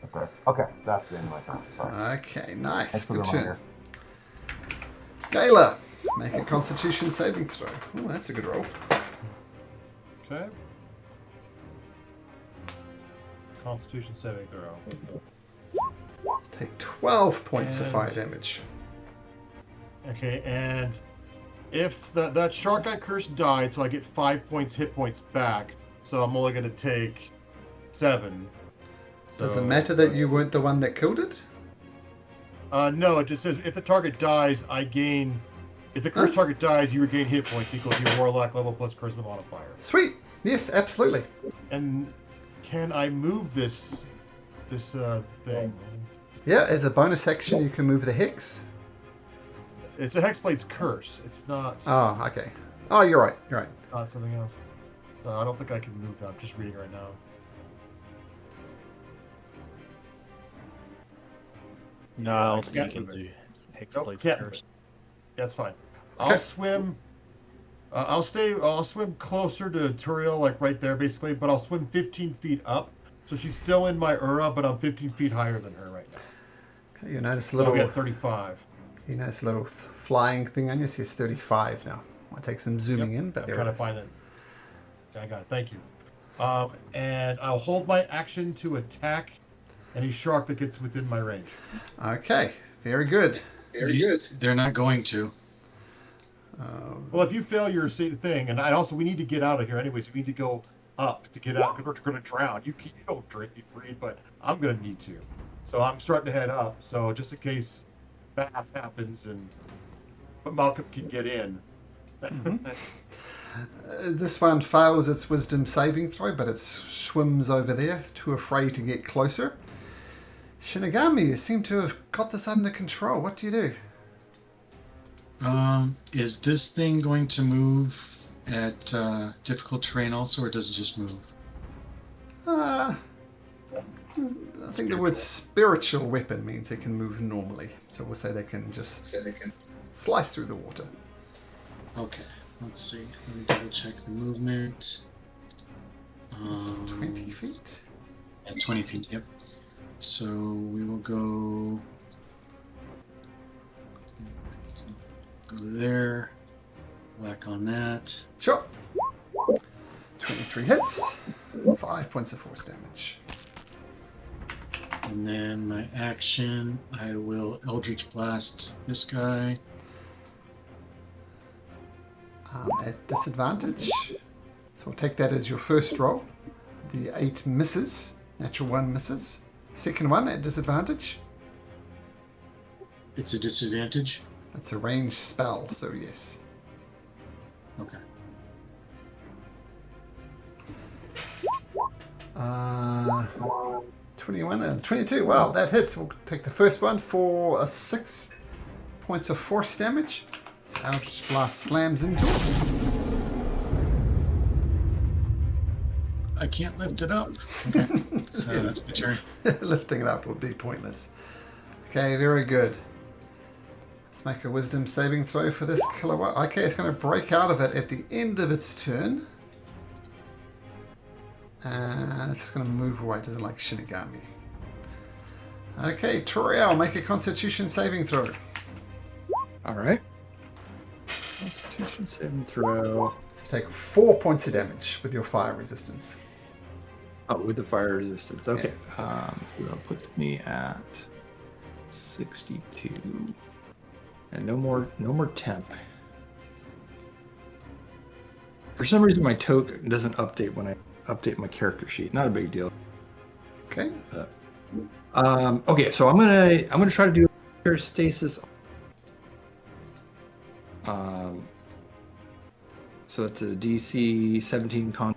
Okay, okay, that's the end of my turn. Sorry. Okay, nice. Thanks for the Good turn. reminder. Gayla, make a Constitution saving throw. Oh, that's a good roll. Okay. Constitution saving throw. Take 12 points of And- fire damage. Okay, and if that shark got cursed died, so I get 5 points hit points back, so I'm only going to take 7. Does So- it matter that you weren't the one that killed it? No, it just says if the target dies, I gain. If the cursed target dies, you regain hit points equal to your warlock level plus charisma modifier. Sweet. Yes, absolutely. And can I move this thing? Yeah, as a bonus action, you can move the hex. It's a Hexblade's curse. It's not Oh, okay. Oh, you're right. You're right. not something else. I don't think I can move that. I'm just reading right now. No, I don't think Can't you can move do Nope, Hexblade's can't move curse. it. That's fine. Okay. I'll swim. I'll swim closer to Turiel, like right there, basically. But I'll swim 15 feet up, so she's still in my Ura, but I'm 15 feet higher than her right now. Okay, you notice a So little. we got 35. You notice a little flying thing on you. Says 35 now. Might take some zooming in, but I'm there trying it to is. find it. I got it. Thank you. And I'll hold my action to attack any shark that gets within my range. Okay, very good. They're not going to. Well, if you fail your thing, and we need to get out of here anyways. We need to go up to get out because we're going to drown. You don't drink, you breathe, but I'm going to need to. So I'm starting to head up. So just in case that happens but Malcolm can get in. This one fails its wisdom saving throw, but it swims over there, too afraid to get closer. Shinigami, you seem to have got this under control. What do you do? Is this thing going to move at difficult terrain also, or does it just move? I think the word spiritual weapon means it can move normally. So we'll say they can just slice through the water. Okay, let's see. Let me double check the movement. It's 20 feet. At 20 feet, yep. So we will go Go there. Whack on that. Sure. 23 hits. 5 points of force damage. And then my action, I will Eldritch Blast this guy. At disadvantage. So we'll take that as your first roll. The 8 misses. Natural 1 misses. Second one at disadvantage. It's a disadvantage. That's a ranged spell, so yes. Okay. 21 and 22. Wow, that hits. We'll take the first one for 6 points of force damage. So Eldritch Blast slams into it. I can't lift it up. That's my turn. Lifting it up would be pointless. Okay, very good. Let's make a wisdom saving throw for this kilowatt. Okay, it's going to break out of it at the end of its turn. And it's going to move away. It doesn't like Shinigami. Okay, Toriel, make a constitution saving throw. All right. Constitution saving throw. So take 4 points of damage with your fire resistance. Oh, with the fire resistance. Okay. Yeah, So that puts me at 62. And no more temp. For some reason, my token doesn't update when I update my character sheet. Not a big deal. Okay. Okay, so I'm gonna try to do stasis. So that's a DC 17 con.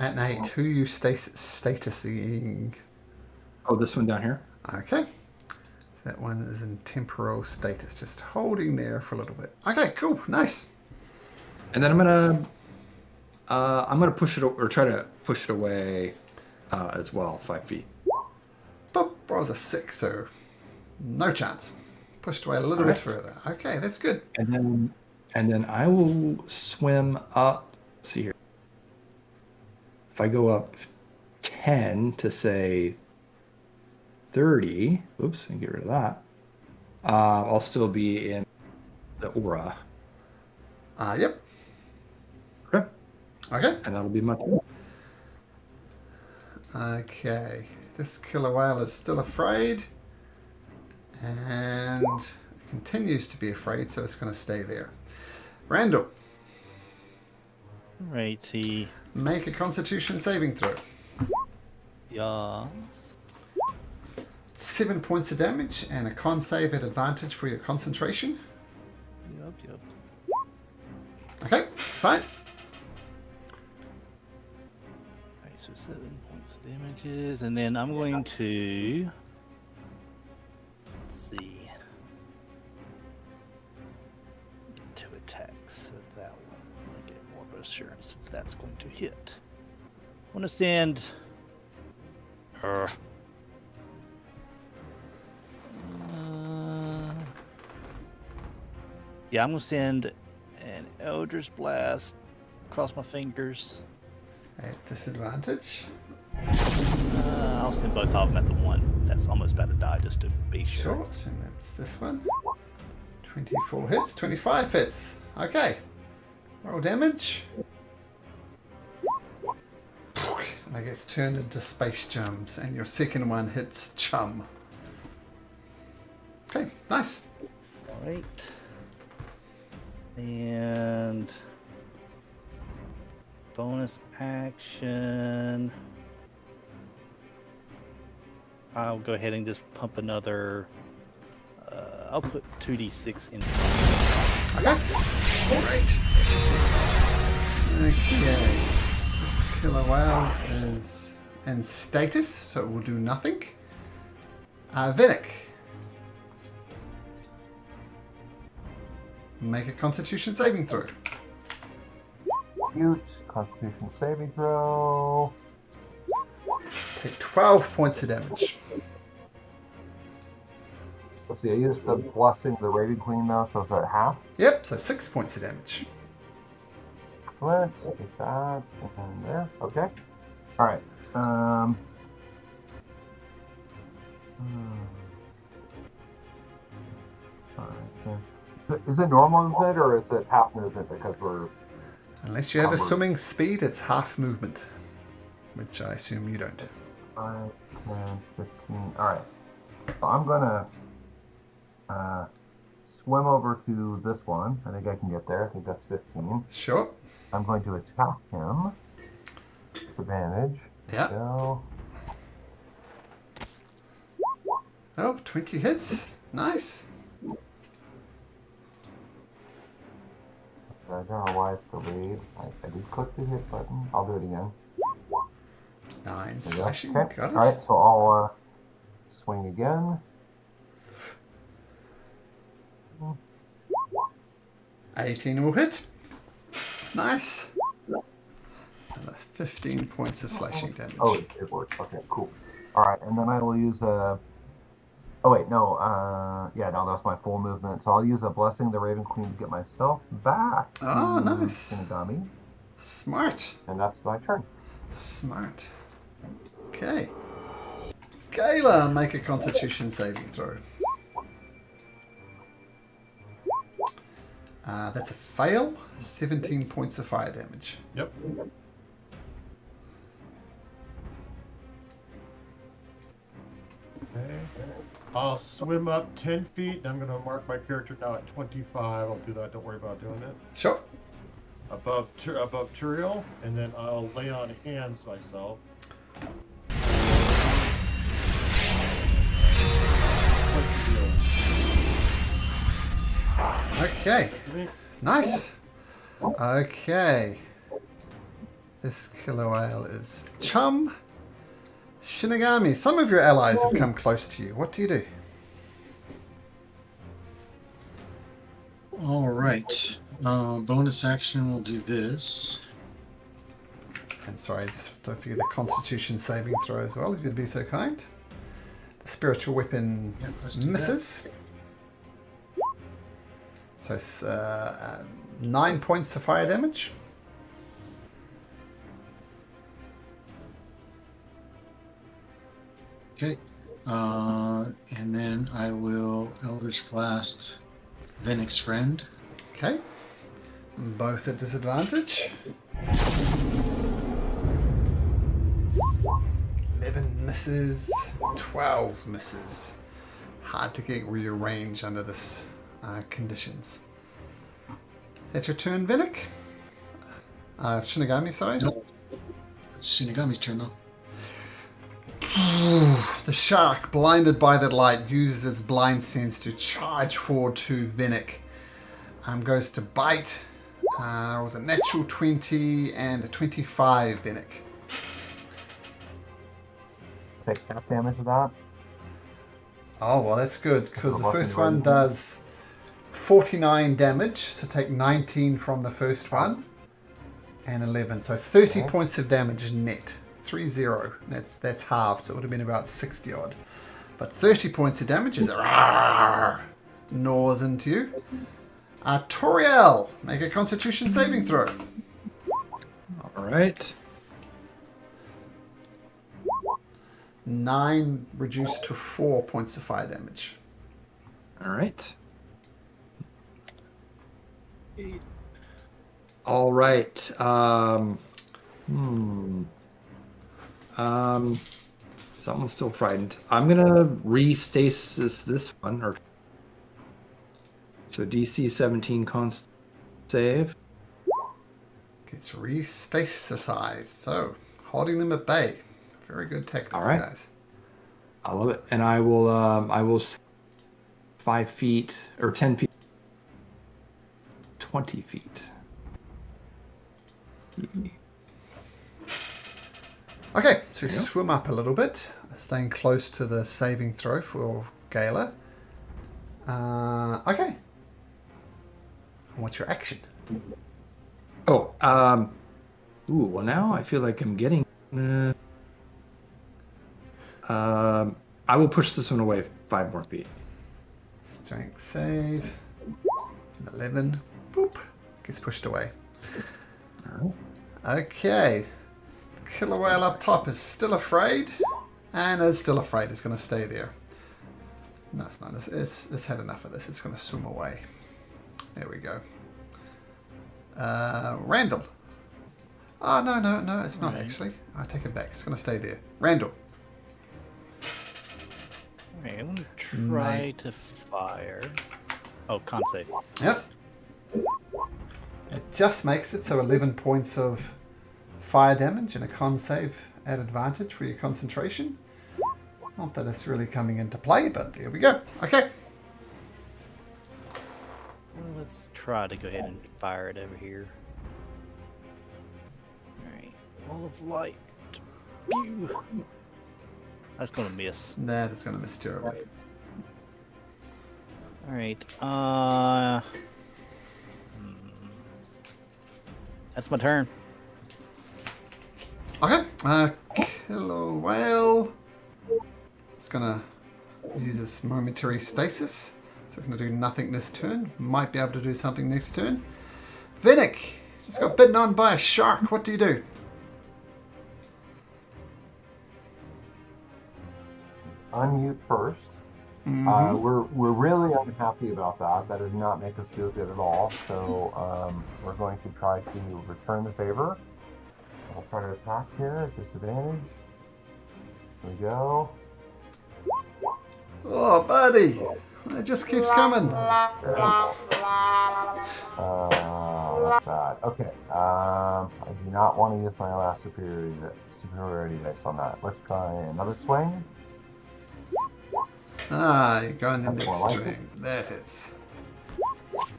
At 8, who are you statusing? Oh, this one down here. Okay. So that one is in temporal status, just holding there for a little bit. Okay, cool, nice. And then I'm gonna push it or try to push it away as well, 5 feet. Boop, that was a 6, so no chance. Pushed away a little bit further. Okay, that's good. And then I will swim up. Let's see here. If I go up 10 to say 30, oops, and get rid of that, I'll still be in the aura. Yep. Okay. Okay. And that'll be my turn. Okay. This killer whale is still afraid. And continues to be afraid, so it's going to stay there. Randall, Righty. make a constitution saving throw. Yes. 7 points of damage and a con save at advantage for your concentration. Yep. Okay, it's fine. Alright, so 7 points of damages, and then I'm going to see 2 attacks with that one. I'm gonna get more of assurance if that's going to hit. I'm gonna send her. Yeah, I'm gonna send an Eldritch Blast. Cross my fingers. At disadvantage. I'll send both of them at the one that's almost about to die, just to be sure. Sure, so that's this one. 24 hits, 25 hits. Okay. Roll damage. And it gets turned into space gems, and your second one hits chum. Okay, nice. Alright. And bonus action. I'll go ahead and just pump another. I'll put 2d6 into it. Okay. Great. Okay. This killer whale is in status, so it will do nothing. Vinnick. Make a constitution saving throw. Cute. Constitution saving throw. Take 12 points of damage. Let's see, I used the blessing of the Raven Queen though, so is that half? Yep, so 6 points of damage. Excellent. Take that and there. Okay. Alright. Yeah. Is it normal movement or is it half movement because we're... Unless you have a Onward. swimming speed, it's half movement, which I assume you don't. 5, 10, 15. Alright. So I'm gonna swim over to this one. I think I can get there. I think that's 15. Sure. I'm going to attack him. Disadvantage. Yeah. Go. Oh, 20 hits. Nice. I don't know why it's delayed. I did click the hit button. I'll do it again. 9 There we slashing. go. Okay. Got it. Alright, so I'll swing again. 18 will hit. Nice. And 15 points of slashing damage. Oh, it works. Okay, cool. Alright, and then I will use a... Oh, wait, no. Yeah, no, that's my full movement. So I'll use a Blessing of the Raven Queen to get myself back to Oh, nice. Shinigami. Smart. And that's my turn. Smart. Okay. Gala, make a Constitution saving throw. That's a fail. 17 points of fire damage. Yep. Okay. I'll swim up 10 feet. I'm going to mark my character now at 25. I'll do that. Don't worry about doing it. Sure. Above Turiel, and then I'll lay on hands myself. Okay. Nice. Okay. This killer whale is Chum. Shinigami, some of your allies have come close to you. What do you do? All right. Bonus action, we'll do this. And sorry, just don't forget the Constitution saving throw as well, if you'd be so kind. The spiritual weapon Yep, let's do misses. So it's 9 points of fire damage. Okay. And then I will Eldritch Blast Venix's friend. Okay. Both at disadvantage. 11 misses. 12 misses. Hard to get your range under this conditions. Is that your turn, Venick? Shinigami, sorry? Nope. It's Shinigami's turn, though. The shark, blinded by that light, uses its blind sense to charge forward to Venick. Goes to bite. It was a natural 20 and a 25, Venick. Take half damage of that. Oh, well, that's good, because the So first Blessing one Raven. does 49 damage, so take 19 from the first one, and 11. So 30 Okay. points of damage net. 3-0. That's halved, so it would have been about 60 odd. But 30 points of damage is gnaws into you. Toriel, make a Constitution saving throw. All right. 9 reduced to 4 points of fire damage. All right. All right. Someone's still frightened. I'm gonna re-stasis this one, or so DC 17 const save. Gets re-stasisized, so holding them at bay. Very good tactics, All right. guys. I love it, and I will 5 feet or 10 feet, 20 feet. Okay, so swim up a little bit, staying close to the saving throw for Gala. Okay. And what's your action? Oh, well now I feel like I'm getting. I will push this one away 5 more feet. Strength save. 11. Boop. Gets pushed away. All right. Okay. The killer whale up top is still afraid. And is still afraid. It's going to stay there. No, it's not. It's had enough of this. It's going to swim away. There we go. Randall. Oh, no, it's not actually. I take it back. It's going to stay there. Randall. Okay, I'm gonna try to fire. Oh, con save. Yep. It just makes it so 11 points of fire damage and a con save at advantage for your concentration. Not that it's really coming into play, but there we go. Okay. Well, let's try to go ahead and fire it over here. Alright. Wall of light. Pew. That's gonna miss. That is going to miss terribly. Alright. That's my turn. Okay. Killer whale. It's going to use its momentary stasis. So it's going to do nothing this turn. Might be able to do something next turn. Vinnick. It's got bitten on by a shark. What do you do? Unmute first. We're really unhappy about that. That did not make us feel good at all. So we're going to try to return the favor. I'll try to attack here at disadvantage. Here we go. Oh, buddy. It just keeps coming. That's bad. Okay. I do not want to use my last superiority dice on that. Let's try another swing. Ah, you're going the That's more next like string. That hits. Okay.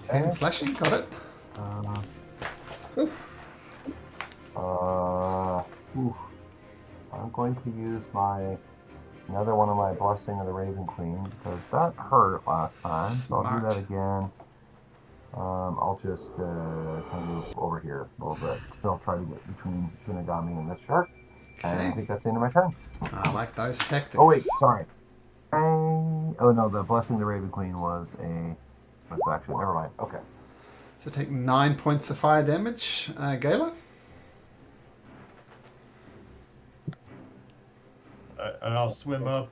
10 slashing, got it. Oof. I'm going to use another one of my Blessing of the Raven Queen because that hurt last time. So I'll do that again. I'll just kind of move over here a little bit. Still try to get between Shinigami and this shark. And I think that's the end of my turn. I like those tactics. Oh wait, sorry. Oh no, the Blessing of the Raven Queen was action. Never mind. Okay. So take 9 points of fire damage. Gala? And I'll swim up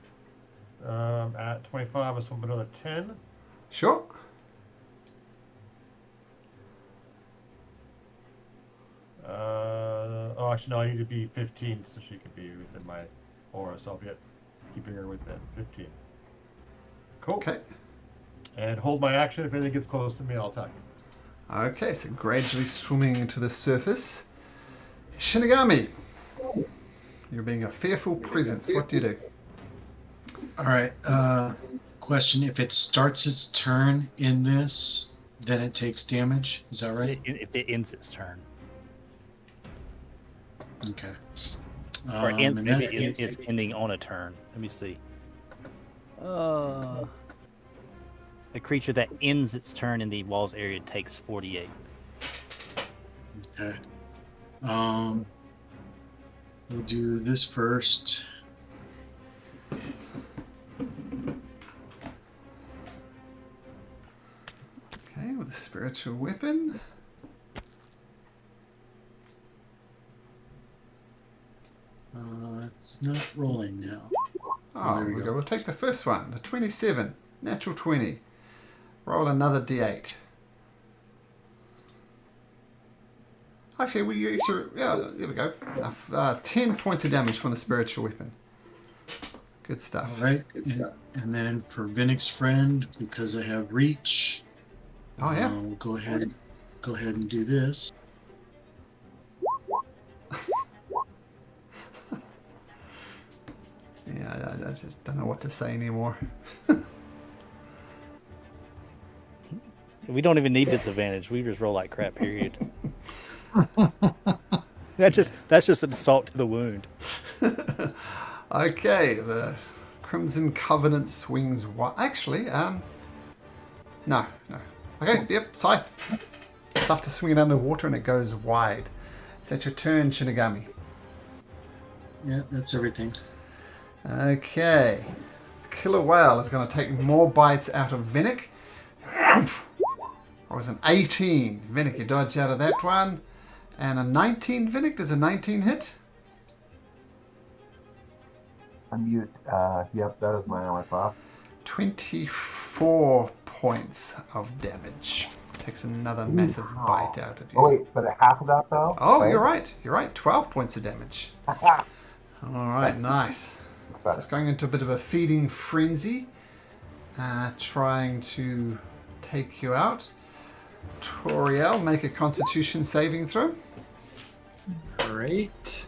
at 25. I'll swim another 10. Sure. Actually, no, I need to be 15 so she can be within my aura. So I'll be keeping her within 15. Cool. Okay. And hold my action. If anything gets close to me, I'll attack you. Okay, so gradually swimming into the surface. Shinigami. You're being a fearful presence. What do you do? All right. Question: if it starts its turn in this, then it takes damage. Is that right? If it ends its turn. Okay. Or ends, and maybe that- it's ending on a turn. Let me see. A creature that ends its turn in the walls area takes 48. Okay. We'll do this first. Okay, with a spiritual weapon. It's not rolling now. Oh, there there we we go. go. We'll take the first one, a 27. Natural 20. Roll another d8. Actually, yeah, there we go. 10 points of damage from the spiritual weapon. Good stuff. All right. And then for Vinnick's friend, because I have reach, Oh, yeah. we'll go ahead and do this. Yeah, I just don't know what to say anymore. We don't even need disadvantage. We just roll like crap. Period. That's just an assault to the wound. Okay, the Crimson Covenant swings wide. Actually, no. Okay, yep, Scythe. Tough to swing it underwater and it goes wide. So it's your turn, Shinigami. Yeah, that's everything. Okay. Killer Whale is going to take more bites out of Vinnick. Or was an 18. Vinnick, you dodge out of that one. And a 19, Vinnick. Does a 19 hit? Unmute. Yep, that is my armor class. 24 points of damage. Takes another massive bite out of you. Oh wait, but half of that though? Oh, right? you're right. You're right. 12 points of damage. Aha! All right, nice. So it's going into a bit of a feeding frenzy. Trying to take you out. Toriel, make a constitution saving throw. Great.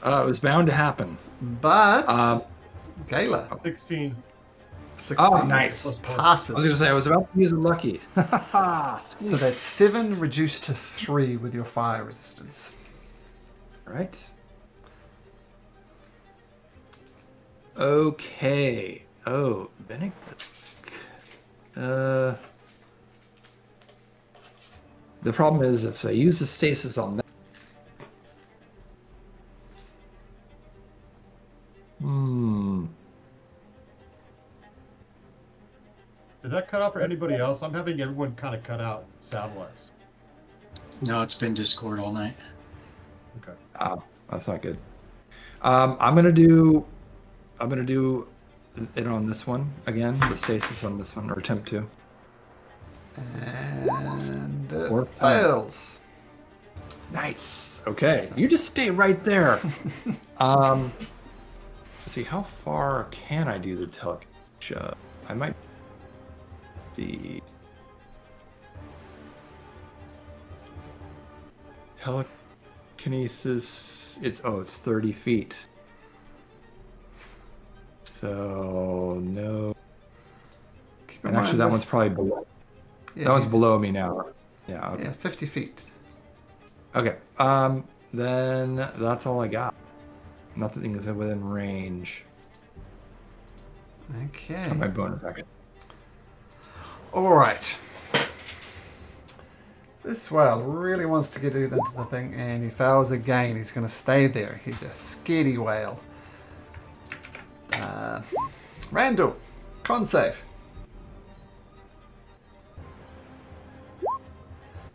It was bound to happen. But Gala, 16. 16. Oh, nice. Plus four. Passes. I was going to say, I was about to use a lucky. So that's 7 reduced to 3 with your fire resistance. Right. Okay. Oh, Bennick. The problem is if I use the stasis on that. Did that cut out for anybody else? I'm having everyone kind of cut out sound-wise. No, it's been Discord all night. Okay. Oh, that's not good. I'm gonna do it on this one again. The stasis on this one, or attempt to. And it Worked. fails. Nice. Okay, you just stay right there. Let's see, how far can I do the telekinesis? I might see. Telekinesis. It's 30 feet. So no. Keep in And actually, mind that this- one's probably below. yeah, That one's he's- below me now. Yeah. Okay. Yeah, 50 feet. Okay. Then that's all I got. Nothing is within range. Okay. Not my bonus action. All right. This whale really wants to get into the thing, and he fails again. He's going to stay there. He's a scaredy whale. Randall, con save.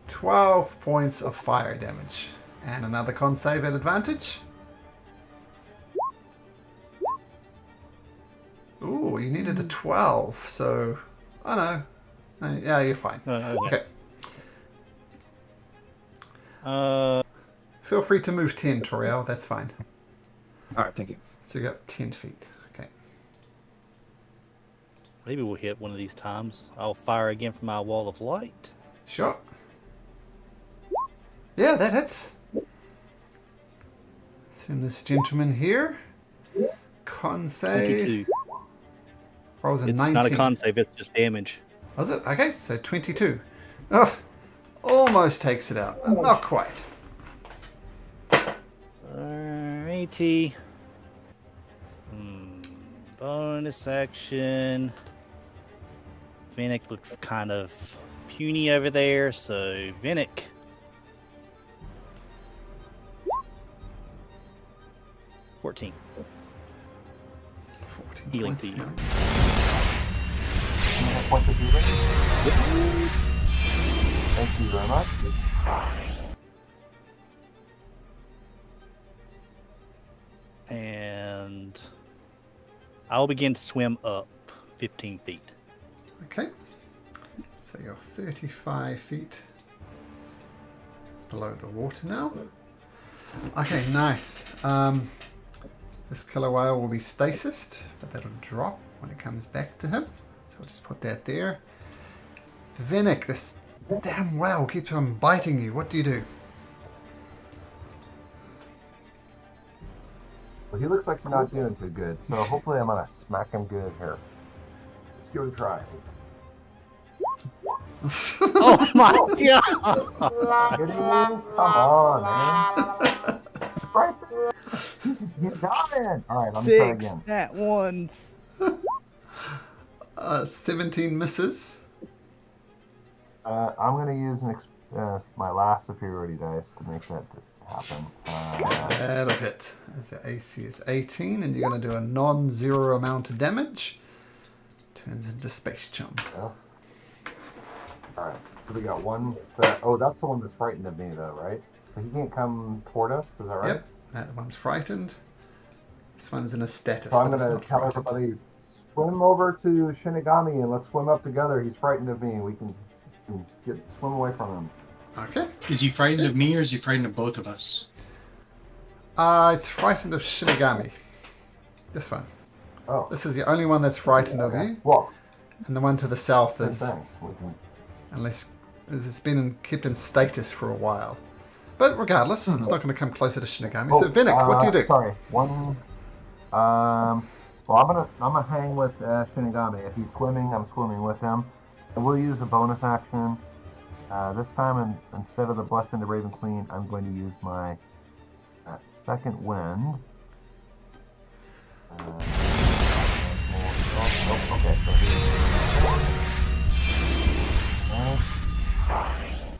12 points of fire damage. And another con save at advantage. Ooh, you needed a 12, so... Oh no. No, yeah, you're fine. Okay. Okay. Feel free to move 10, Toriel. That's fine. All right, thank you. So you got 10 feet. Okay. Maybe we'll hit one of these times. I'll fire again from my wall of light. Sure. Yeah, that hits. Assume this gentleman here. Con save. 22. Rolls a It's 19. not a con save, it's just damage. Was it? Okay, so 22. Oh, almost takes it out. But not quite. Alrighty. Bonus action. Vinnick looks kind of puny over there, so Vinnick. $14. 14 Healing points. to you. healing. How many points of healing? Thank you very much. And I'll begin to swim up 15 feet. Okay. So you're 35 feet below the water now. Okay, nice. This killer whale will be stasised, but that'll drop when it comes back to him. So we'll just put that there. Vinnick, this damn whale keeps on biting you. What do you do? Well, he looks like he's not doing too good, so hopefully I'm gonna smack him good here. Let's give it a try. Oh my god! Kidding me? Come on, man. Right there. He's got it. All right, let me try 6 again. nat ones. 17 misses. I'm gonna use my last superiority dice to make that happen. That'll hit. As the AC is 18, and you're going to do a non-zero amount of damage. Turns into Space Chum. Yeah. All right, so we got one. Oh, that's the one that's frightened of me, though, right? So he can't come toward us. Is that right? Yep, that one's frightened. This one's in a status. So I'm but it's gonna not tell rated. everybody, swim over to Shinigami and let's swim up together. He's frightened of me. We can swim away from him. Okay. Is he frightened of me or is he frightened of both of us? It's frightened of Shinigami. This one. Oh, This is the only one that's frightened of okay. you, Well, and the one to the south same is, thing. We can- unless it's been kept in status for a while. But regardless, it's not going to come closer to Shinigami. So Vinnick, what do you do? Sorry, one. Well, I'm gonna hang with Shinigami. If he's swimming, I'm swimming with him. I will use a bonus action. This time, instead of the Blessing the Raven Queen, I'm going to use my second wind. Okay.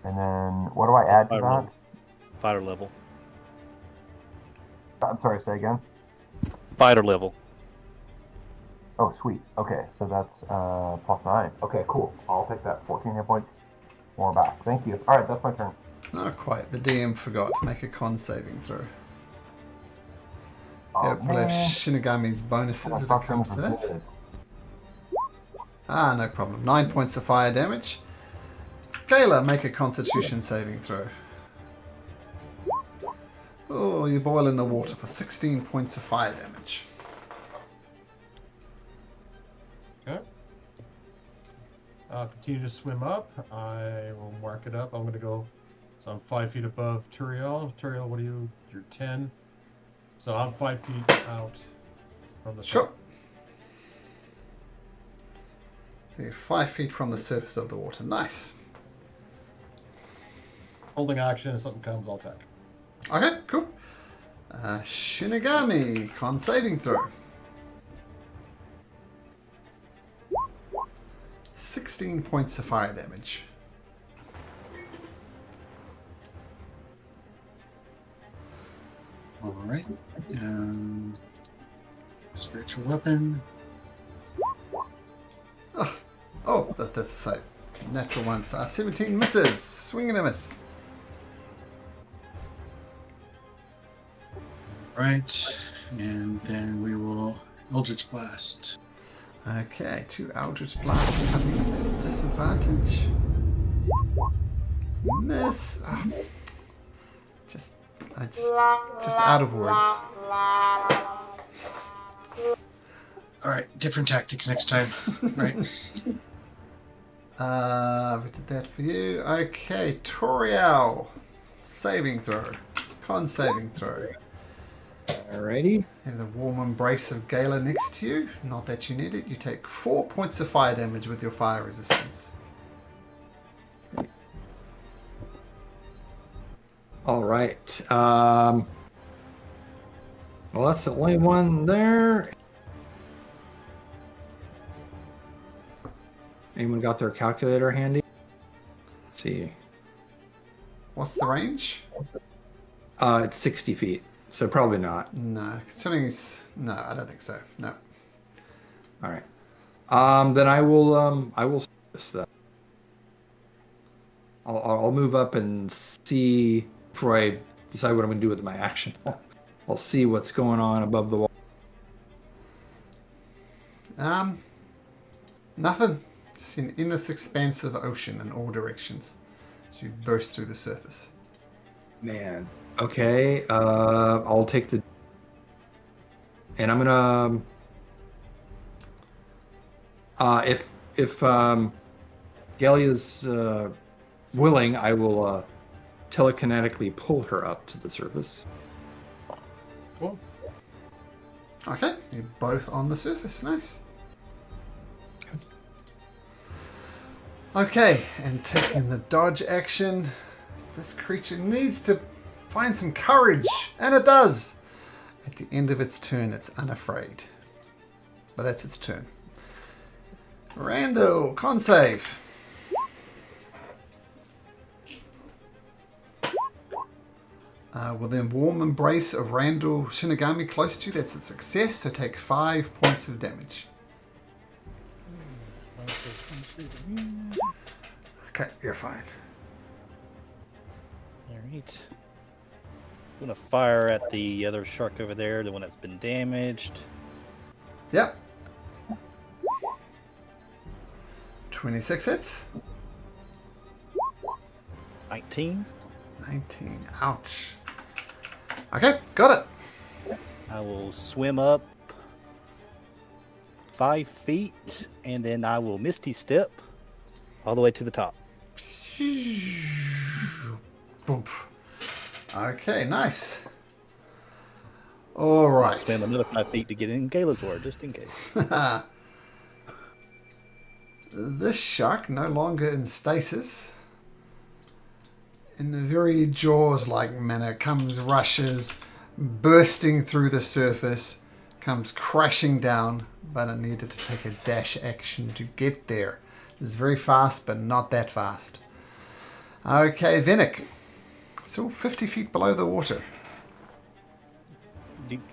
And then, what do I add to Fighter that? level. Fighter level. I'm sorry, say again. Fighter level. Oh, sweet. Okay, so that's +9. Okay, cool. I'll take that. 14 hit points. More back. Thank you. All right, that's my turn. Not quite. The DM forgot. Make a con saving throw. Oh, Yeah, we'll have man. Shinigami's I bonuses if it thought comes things to were that. good. No problem. 9 points of fire damage. Kayla, make a constitution saving throw. Oh, you boil in the water for 16 points of fire damage. Okay. Continue to swim up. I will mark it up. I'm going to go. So I'm 5 feet above Turiel. Turiel, what are you? You're 10. So I'm 5 feet out from the Sure. top. So you're 5 feet from the surface of the water. Nice. Holding action. If something comes, I'll attack. Okay, cool. Shinigami, con saving throw. 16 points of fire damage. All right. Spiritual weapon. Oh, that's a save. Natural one. 17 misses. Swing and a miss. Right. And then we will Eldritch Blast. Okay, 2 Eldritch Blasts coming in at disadvantage. Miss. Just out of words. All right. Different tactics next time. Right. We did that for you. Okay, Toriel. Saving throw. Con saving throw. Alrighty. You have the warm embrace of Gala next to you. Not that you need it. You take 4 points of fire damage with your fire resistance. All right. Well, that's the only one there. Anyone got their calculator handy? Let's see. What's the range? It's 60 feet, so probably not. No, considering he's... No, I don't think so. No. All right. Then I will this. I'll move up and see before I decide what I'm going to do with my action. I'll see what's going on above the wall. Nothing. Just an endless expanse of ocean in all directions as you burst through the surface. Man. Okay. I'll take the. And I'm gonna. If Galia's willing, I will telekinetically pull her up to the surface. Cool. Okay, you're both on the surface. Nice. Okay, and taking the dodge action, this creature needs to find some courage, and it does. At the end of its turn, it's unafraid. But that's its turn. Rando, con save. With the warm embrace of Randall Shinigami close to you, that's a success, so take 5 points of damage. Okay, you're fine. All right. I'm gonna fire at the other shark over there, the one that's been damaged. Yep. 26 hits. 19. 19. Ouch. Okay, got it. I will swim up 5 feet, and then I will Misty Step all the way to the top. Boom. Okay, nice. All I'll right. swim another 5 feet to get in Galazor, just in case. This shark no longer in stasis. In a very Jaws-like manner, rushes, bursting through the surface, comes crashing down, but it needed to take a dash action to get there. It's very fast, but not that fast. Okay, Venick. Still 50 feet below the water.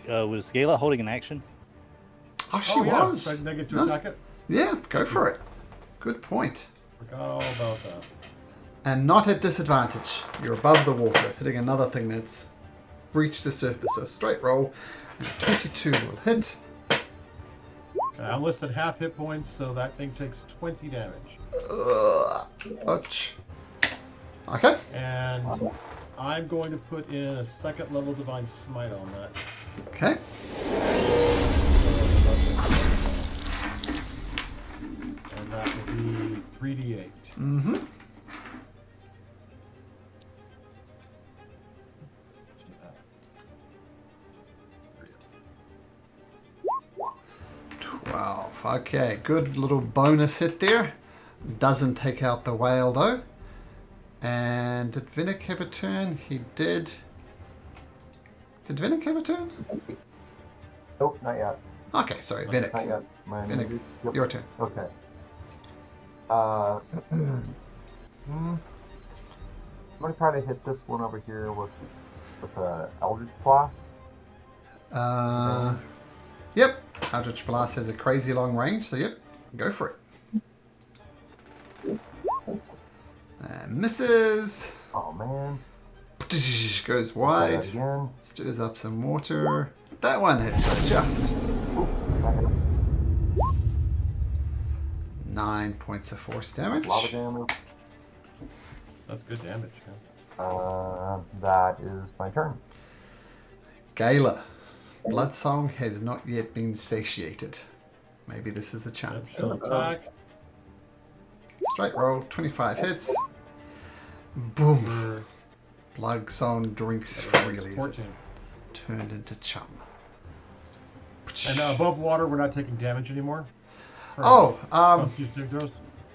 Was Gala holding an action? Oh, she yeah. was. So I get to Huh? attack it? Yeah, go for it. Good point. Forgot all about that. And not at disadvantage. You're above the water, hitting another thing that's breached the surface. So straight roll. And 22 will hit. Okay, I'm listed half hit points, so that thing takes 20 damage. Ouch. Okay. And I'm going to put in a second level Divine Smite on that. Okay. And that will be 3d8. Mm-hmm. Okay, good little bonus hit there. Doesn't take out the whale though. And did Vinnick have a turn? He did. Did Vinnick have a turn? Nope, not yet. Okay, sorry, Vinnick. Not yet. Vinnick, Yep. your turn. Okay. I'm gonna try to hit this one over here with a Eldritch Blast. Uh, yep. Eldritch Blast has a crazy long range, so yep, go for it. And misses. Oh man. Goes Try that wide. again. Stirs up some water. That one hits her just. Oop, that hits. 9 points of force damage. Lava damage. That's good damage. That is my turn. Gala. Bloodsong has not yet been satiated. Maybe this is the chance. So attack. Straight roll, 25 hits. Boom. Bloodsong drinks freely. 14. Turned into chum. And above water, we're not taking damage anymore. Oh, You saving throws?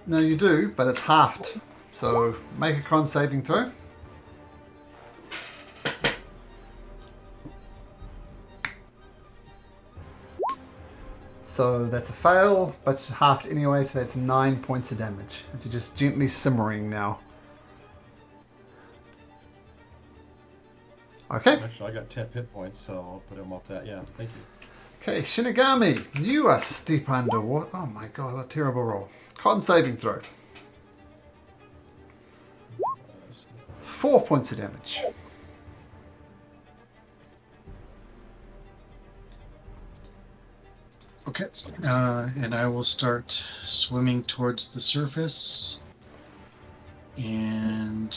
no, you do, but it's halved. So make a con saving throw. So that's a fail, but it's halved anyway, so that's 9 points of damage. As you're just gently simmering now. Okay. Actually, I got 10 hit points, so I'll put him off that. Yeah, thank you. Okay, Shinigami, you are steep underwater. Oh my god, what a terrible roll. Con saving throw. 4 points of damage. Okay, and I will start swimming towards the surface, and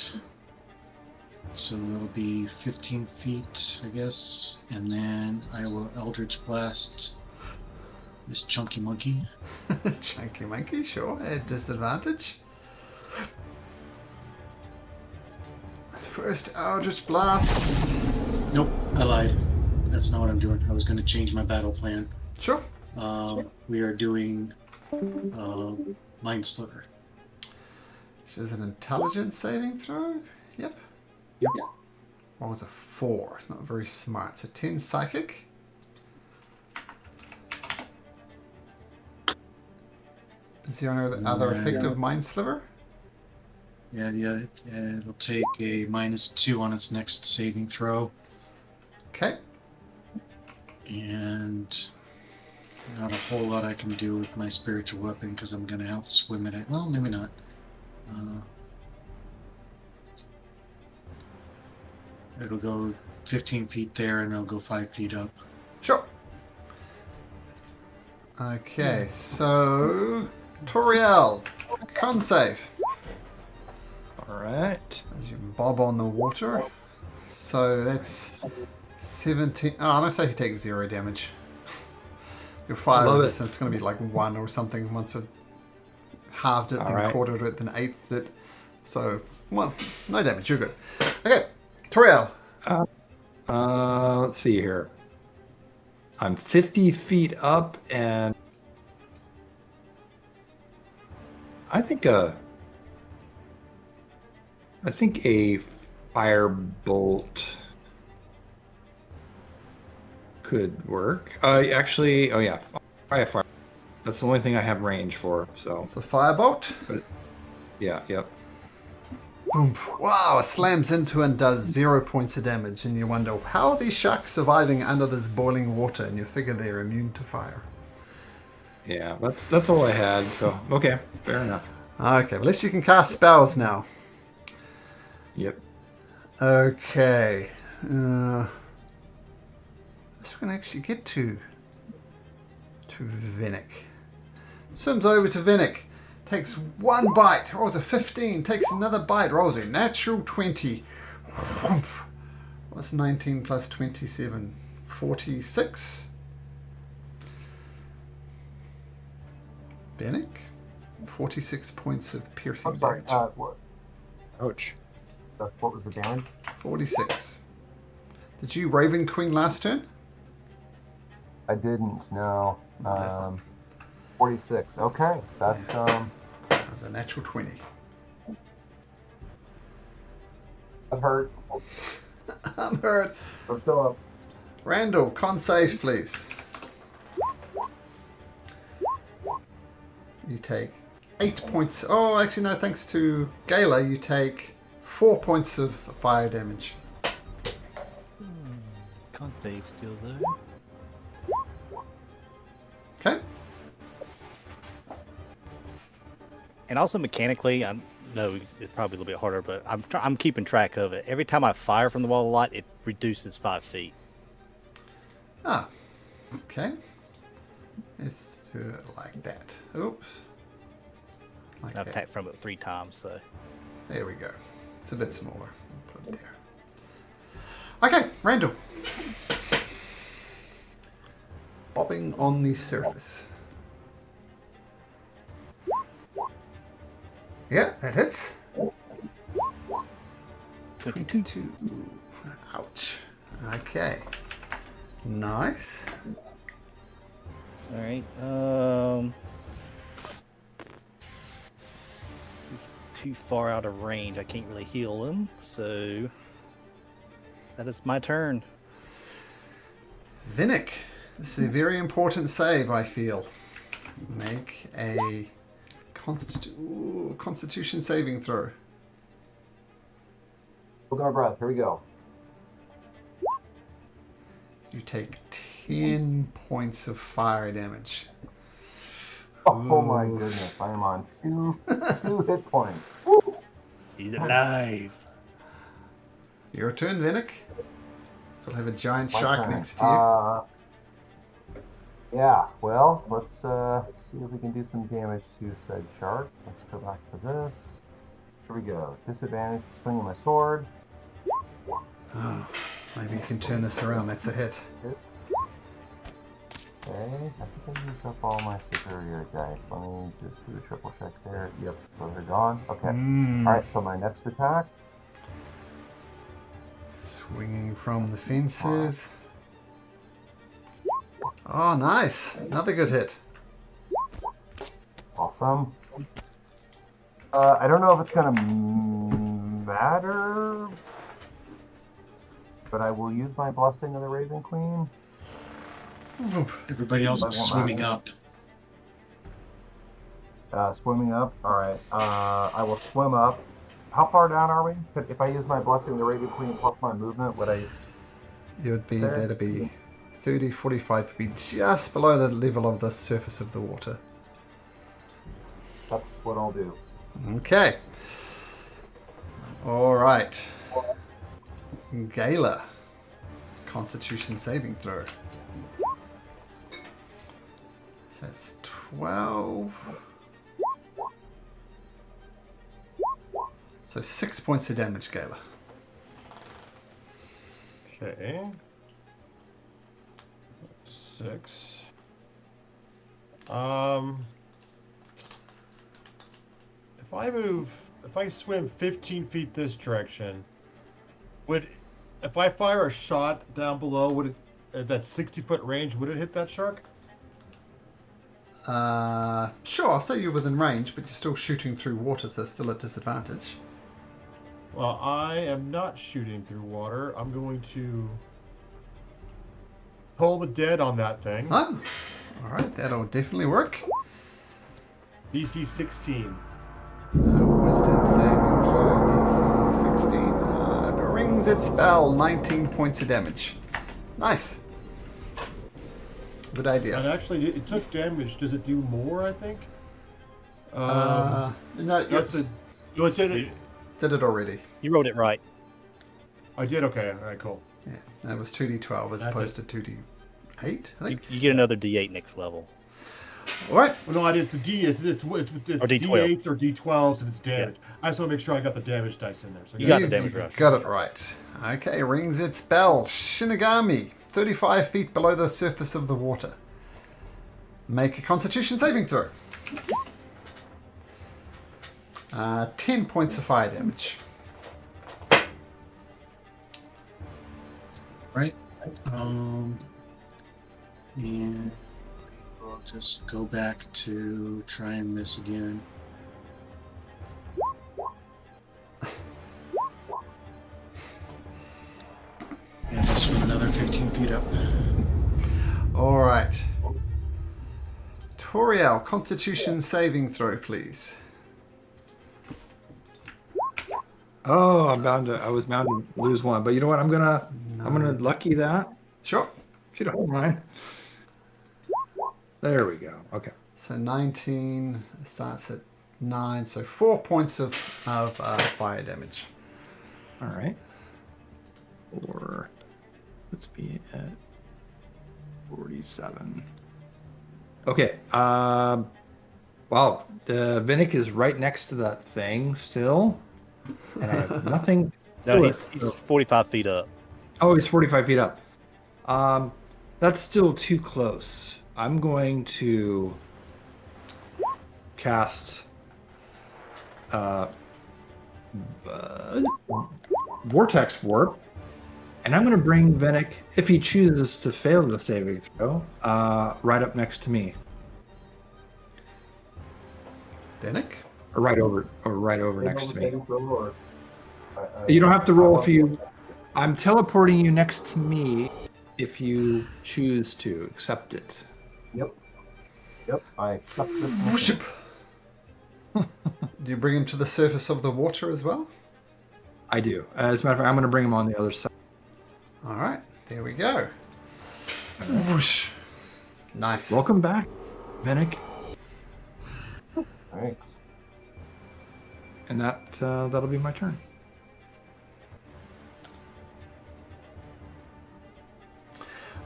so it'll be 15 feet, I guess, and then I will Eldritch Blast this chunky monkey. Chunky monkey, sure, at disadvantage. First Eldritch Blasts. Nope, I lied. That's not what I'm doing. I was going to change my battle plan. Sure. We are doing Mind Sliver. This is an intelligence saving throw. Yep. Yep. What was a 4? It's not very smart. So 10 psychic. Is the other effect of Mind Sliver? Yeah, it'll take a -2 on its next saving throw, Okay. and not a whole lot I can do with my spiritual weapon because I'm going to outswim it. Well, maybe not. It'll go 15 feet there, and I'll go 5 feet up. Sure. Okay, so Toriel, con save All right. as you bob on the water. So that's 17. Oh, I'm gonna say you take 0 damage. Your fire Love it. resistance is gonna be like 1 or something once it halved it, All then right. quartered it, then eighth it. So, well, no damage. You're good. Okay, Toriel. Let's see here. I'm 50 feet up, and I think a firebolt could work. Actually, oh yeah, fire. That's the only thing I have range for. So So firebolt. yeah, yep. Boom. Wow, it slams into and does 0 points of damage, and you wonder how are these sharks surviving under this boiling water, and you figure they're immune to fire. Yeah, that's all I had. So okay, fair enough. Okay, at least you can cast spells now. Yep. Okay. This can actually get to Vinnick. Swims over to Vinnick. Takes 1 bite. Rolls a 15. Takes another bite. Rolls a natural 20. What's 19 plus 27? 46. Vinnick? 46 points of piercing I'm sorry. damage. What? Ouch. What was the damage? 46. Did you Raven Queen last turn? I didn't. No. That's- 46. Okay, that's That was a natural 20. that hurt. I'm hurt. I'm still up. Randall, con save, please. You take 8 points. Oh, actually, no, thanks to Gala, you take 4 points of fire damage. Can't save still though. Okay. And also mechanically, I know it's probably a little bit harder, but I'm keeping track of it. Every time I fire from the wall a lot, it reduces 5 feet. Ah, okay. Let's do it like that. Oops. Like I've that. attacked from it 3 times, so There we go. It's a bit smaller. We'll put it there. Okay, Randall. Bobbing on the surface. Yeah, that hits. 22. Ouch. Okay. Nice. all right. He's too far out of range. I can't really heal him, so that is my turn. Vinnick. This is a very important save, I feel. Make a Constitution saving throw. Hold my breath. Here we go. You take 10 points of fire damage. Oh my Ooh. goodness! I am on two hit points. Woo! He's alive. Your turn, Vinnick. Still have a giant My shark turn. next to you. Yeah. Well, let's see if we can do some damage to said shark. Let's go back to this. Here we go. Disadvantage for swinging my sword. Oh, maybe you can turn this around. That's a hit. Okay, I think I used up all my superior dice. Let me just do a triple check there. Yep, those are gone. Okay. Mm. Alright, so my next attack. Swinging from the fences. Oh, nice. Another good hit. Awesome. I don't know if it's gonna matter, but I will use my blessing of the Raven Queen. Everybody else is swimming up. Swimming up. Alright. I will swim up. How far down are we? If I use my blessing of the Raven Queen plus my movement, would I... That'd be 30, 45 would be just below the level of the surface of the water. That's what I'll do. Okay. All right. Gala, Constitution saving throw. So that's 12. So 6 points of damage, Gala. Okay. 6. If I swim 15 feet this direction, if I fire a shot down below, would it, at that 60-foot range, would it hit that shark? Sure, I'll say you're within range, but you're still shooting through water, so it's still a disadvantage. Well, I am not shooting through water. I'm going to Toll the Dead on that thing. Oh, alright, that'll definitely work. DC 16. Wisdom saving throw, DC 16. It rings its spell, 19 points of damage. Nice. Good idea. And actually, it took damage. Does it do more, I think? No, That's it's, it. did it already. You wrote it right. I did? Okay, alright, cool. Yeah, that was 2d12 as That's opposed to 2d8, I You, think. you get another D8 next level. Alright, Well, no, it's a D. It's D12. D8s or D12s and it's damage. I just want to make sure I got the damage dice in there. So You got the damage rush. got it right. Okay, rings its bell. Shinigami, 35 feet below the surface of the water. Make a Constitution saving throw. 10 points of fire damage. Right. And we'll just go back to trying this again. And just swim another 15 feet up. Alright. Toriel, Constitution saving throw, please. Oh, I was bound to lose one, but you know what? I'm gonna lucky that, Sure. if you don't mind. There we go. Okay. So 19 starts at 9, so 4 points of fire damage. All right. Or let's be at 47. Okay. Wow. Vinnick is right next to that thing still, and I have nothing. No, to he's it. 45 feet up. Oh, he's 45 feet up. That's still too close. I'm going to cast Vortex Warp, and I'm going to bring Vinnick, if he chooses to fail the saving throw, right up next to me, Vinnick? or right over next to me. Or, You don't have to roll if you. I'm teleporting you next to me if you choose to accept it. Yep, I accept this. Whooship. Do you bring him to the surface of the water as well? I do. As a matter of fact, I'm going to bring him on the other side. All right, there we go. Whoosh. Nice. Welcome back, Vinnick. Thanks. And that'll be my turn.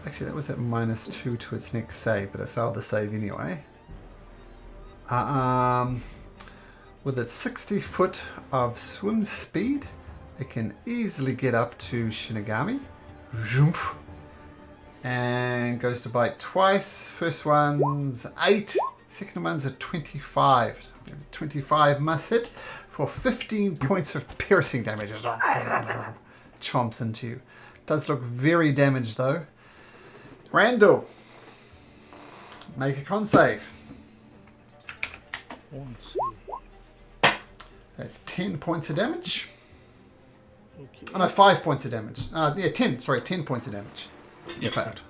Actually, that was at -2 to its next save, but it failed the save anyway. With its 60 foot of swim speed, it can easily get up to Shinigami. Jump. And goes to bite twice. First one's 8. Second one's a 25. 25 must hit for 15 points of piercing damage. Chomps into you. Does look very damaged though. Randall, make a con save. That's 10 points of damage. Okay. Oh no, 5 points of damage. 10. Sorry, 10 points of damage. You failed.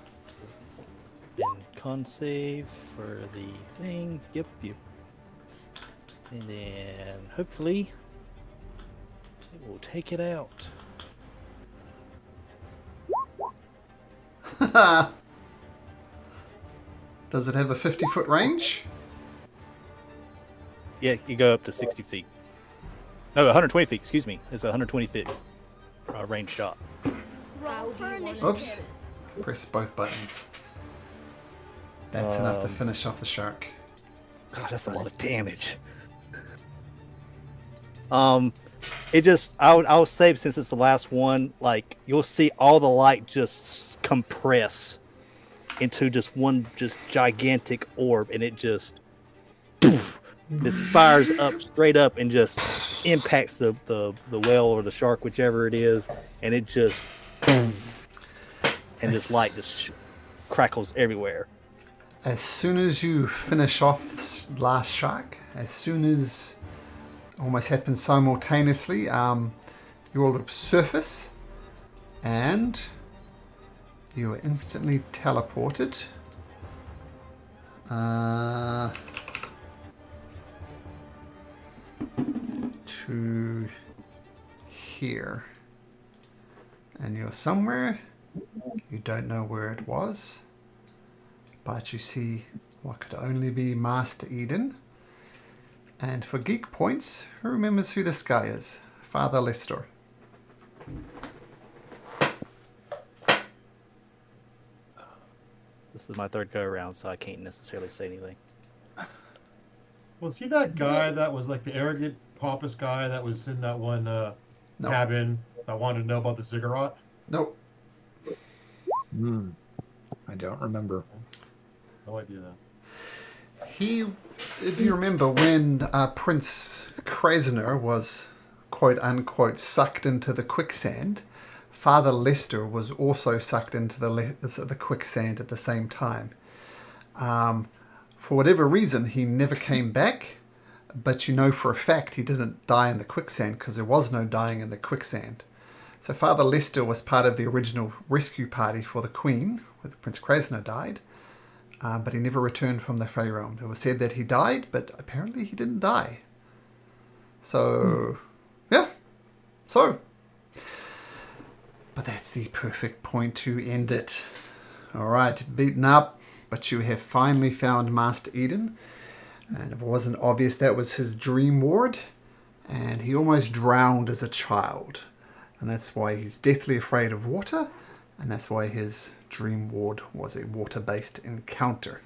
And con save for the thing. Yep. And then hopefully it will take it out. Does it have a 50-foot range? Yeah, you go up to 60 feet. No, 120 feet. Excuse me. It's a 120 feet range shot. Roll for initiative. Oops. Press both buttons. That's enough to finish off the shark. God, that's a lot of damage. It just I'll say since it's the last one, like you'll see all the light just compress into just one just gigantic orb, and it just fires up straight up and just impacts the whale or the shark, whichever it is, and it just and just light just crackles everywhere. As soon as you finish off this last shark, as soon as almost happens simultaneously, you all surface and you are instantly teleported to here, and you're somewhere you don't know where it was, but you see what could only be Master Eden. And for geek points, who remembers who this guy is? Father Lester. This is my third go around, so I can't necessarily say anything. Well, see that guy that was like the arrogant, pompous guy that was in that one cabin that wanted to know about the ziggurat? Nope. I don't remember. No idea that. He, if you remember, when Prince Krasner was quote unquote sucked into the quicksand, Father Lester was also sucked into the quicksand at the same time. For whatever reason, he never came back, but you know for a fact he didn't die in the quicksand because there was no dying in the quicksand. So Father Lester was part of the original rescue party for the Queen, where Prince Krasner died, but he never returned from the Fey Realm. It was said that he died, but apparently he didn't die. So, yeah. So, but that's the perfect point to end it. Alright, beaten up, but you have finally found Master Eden. And if it wasn't obvious, that was his dream ward. And he almost drowned as a child. And that's why he's deathly afraid of water. And that's why his dream ward was a water-based encounter.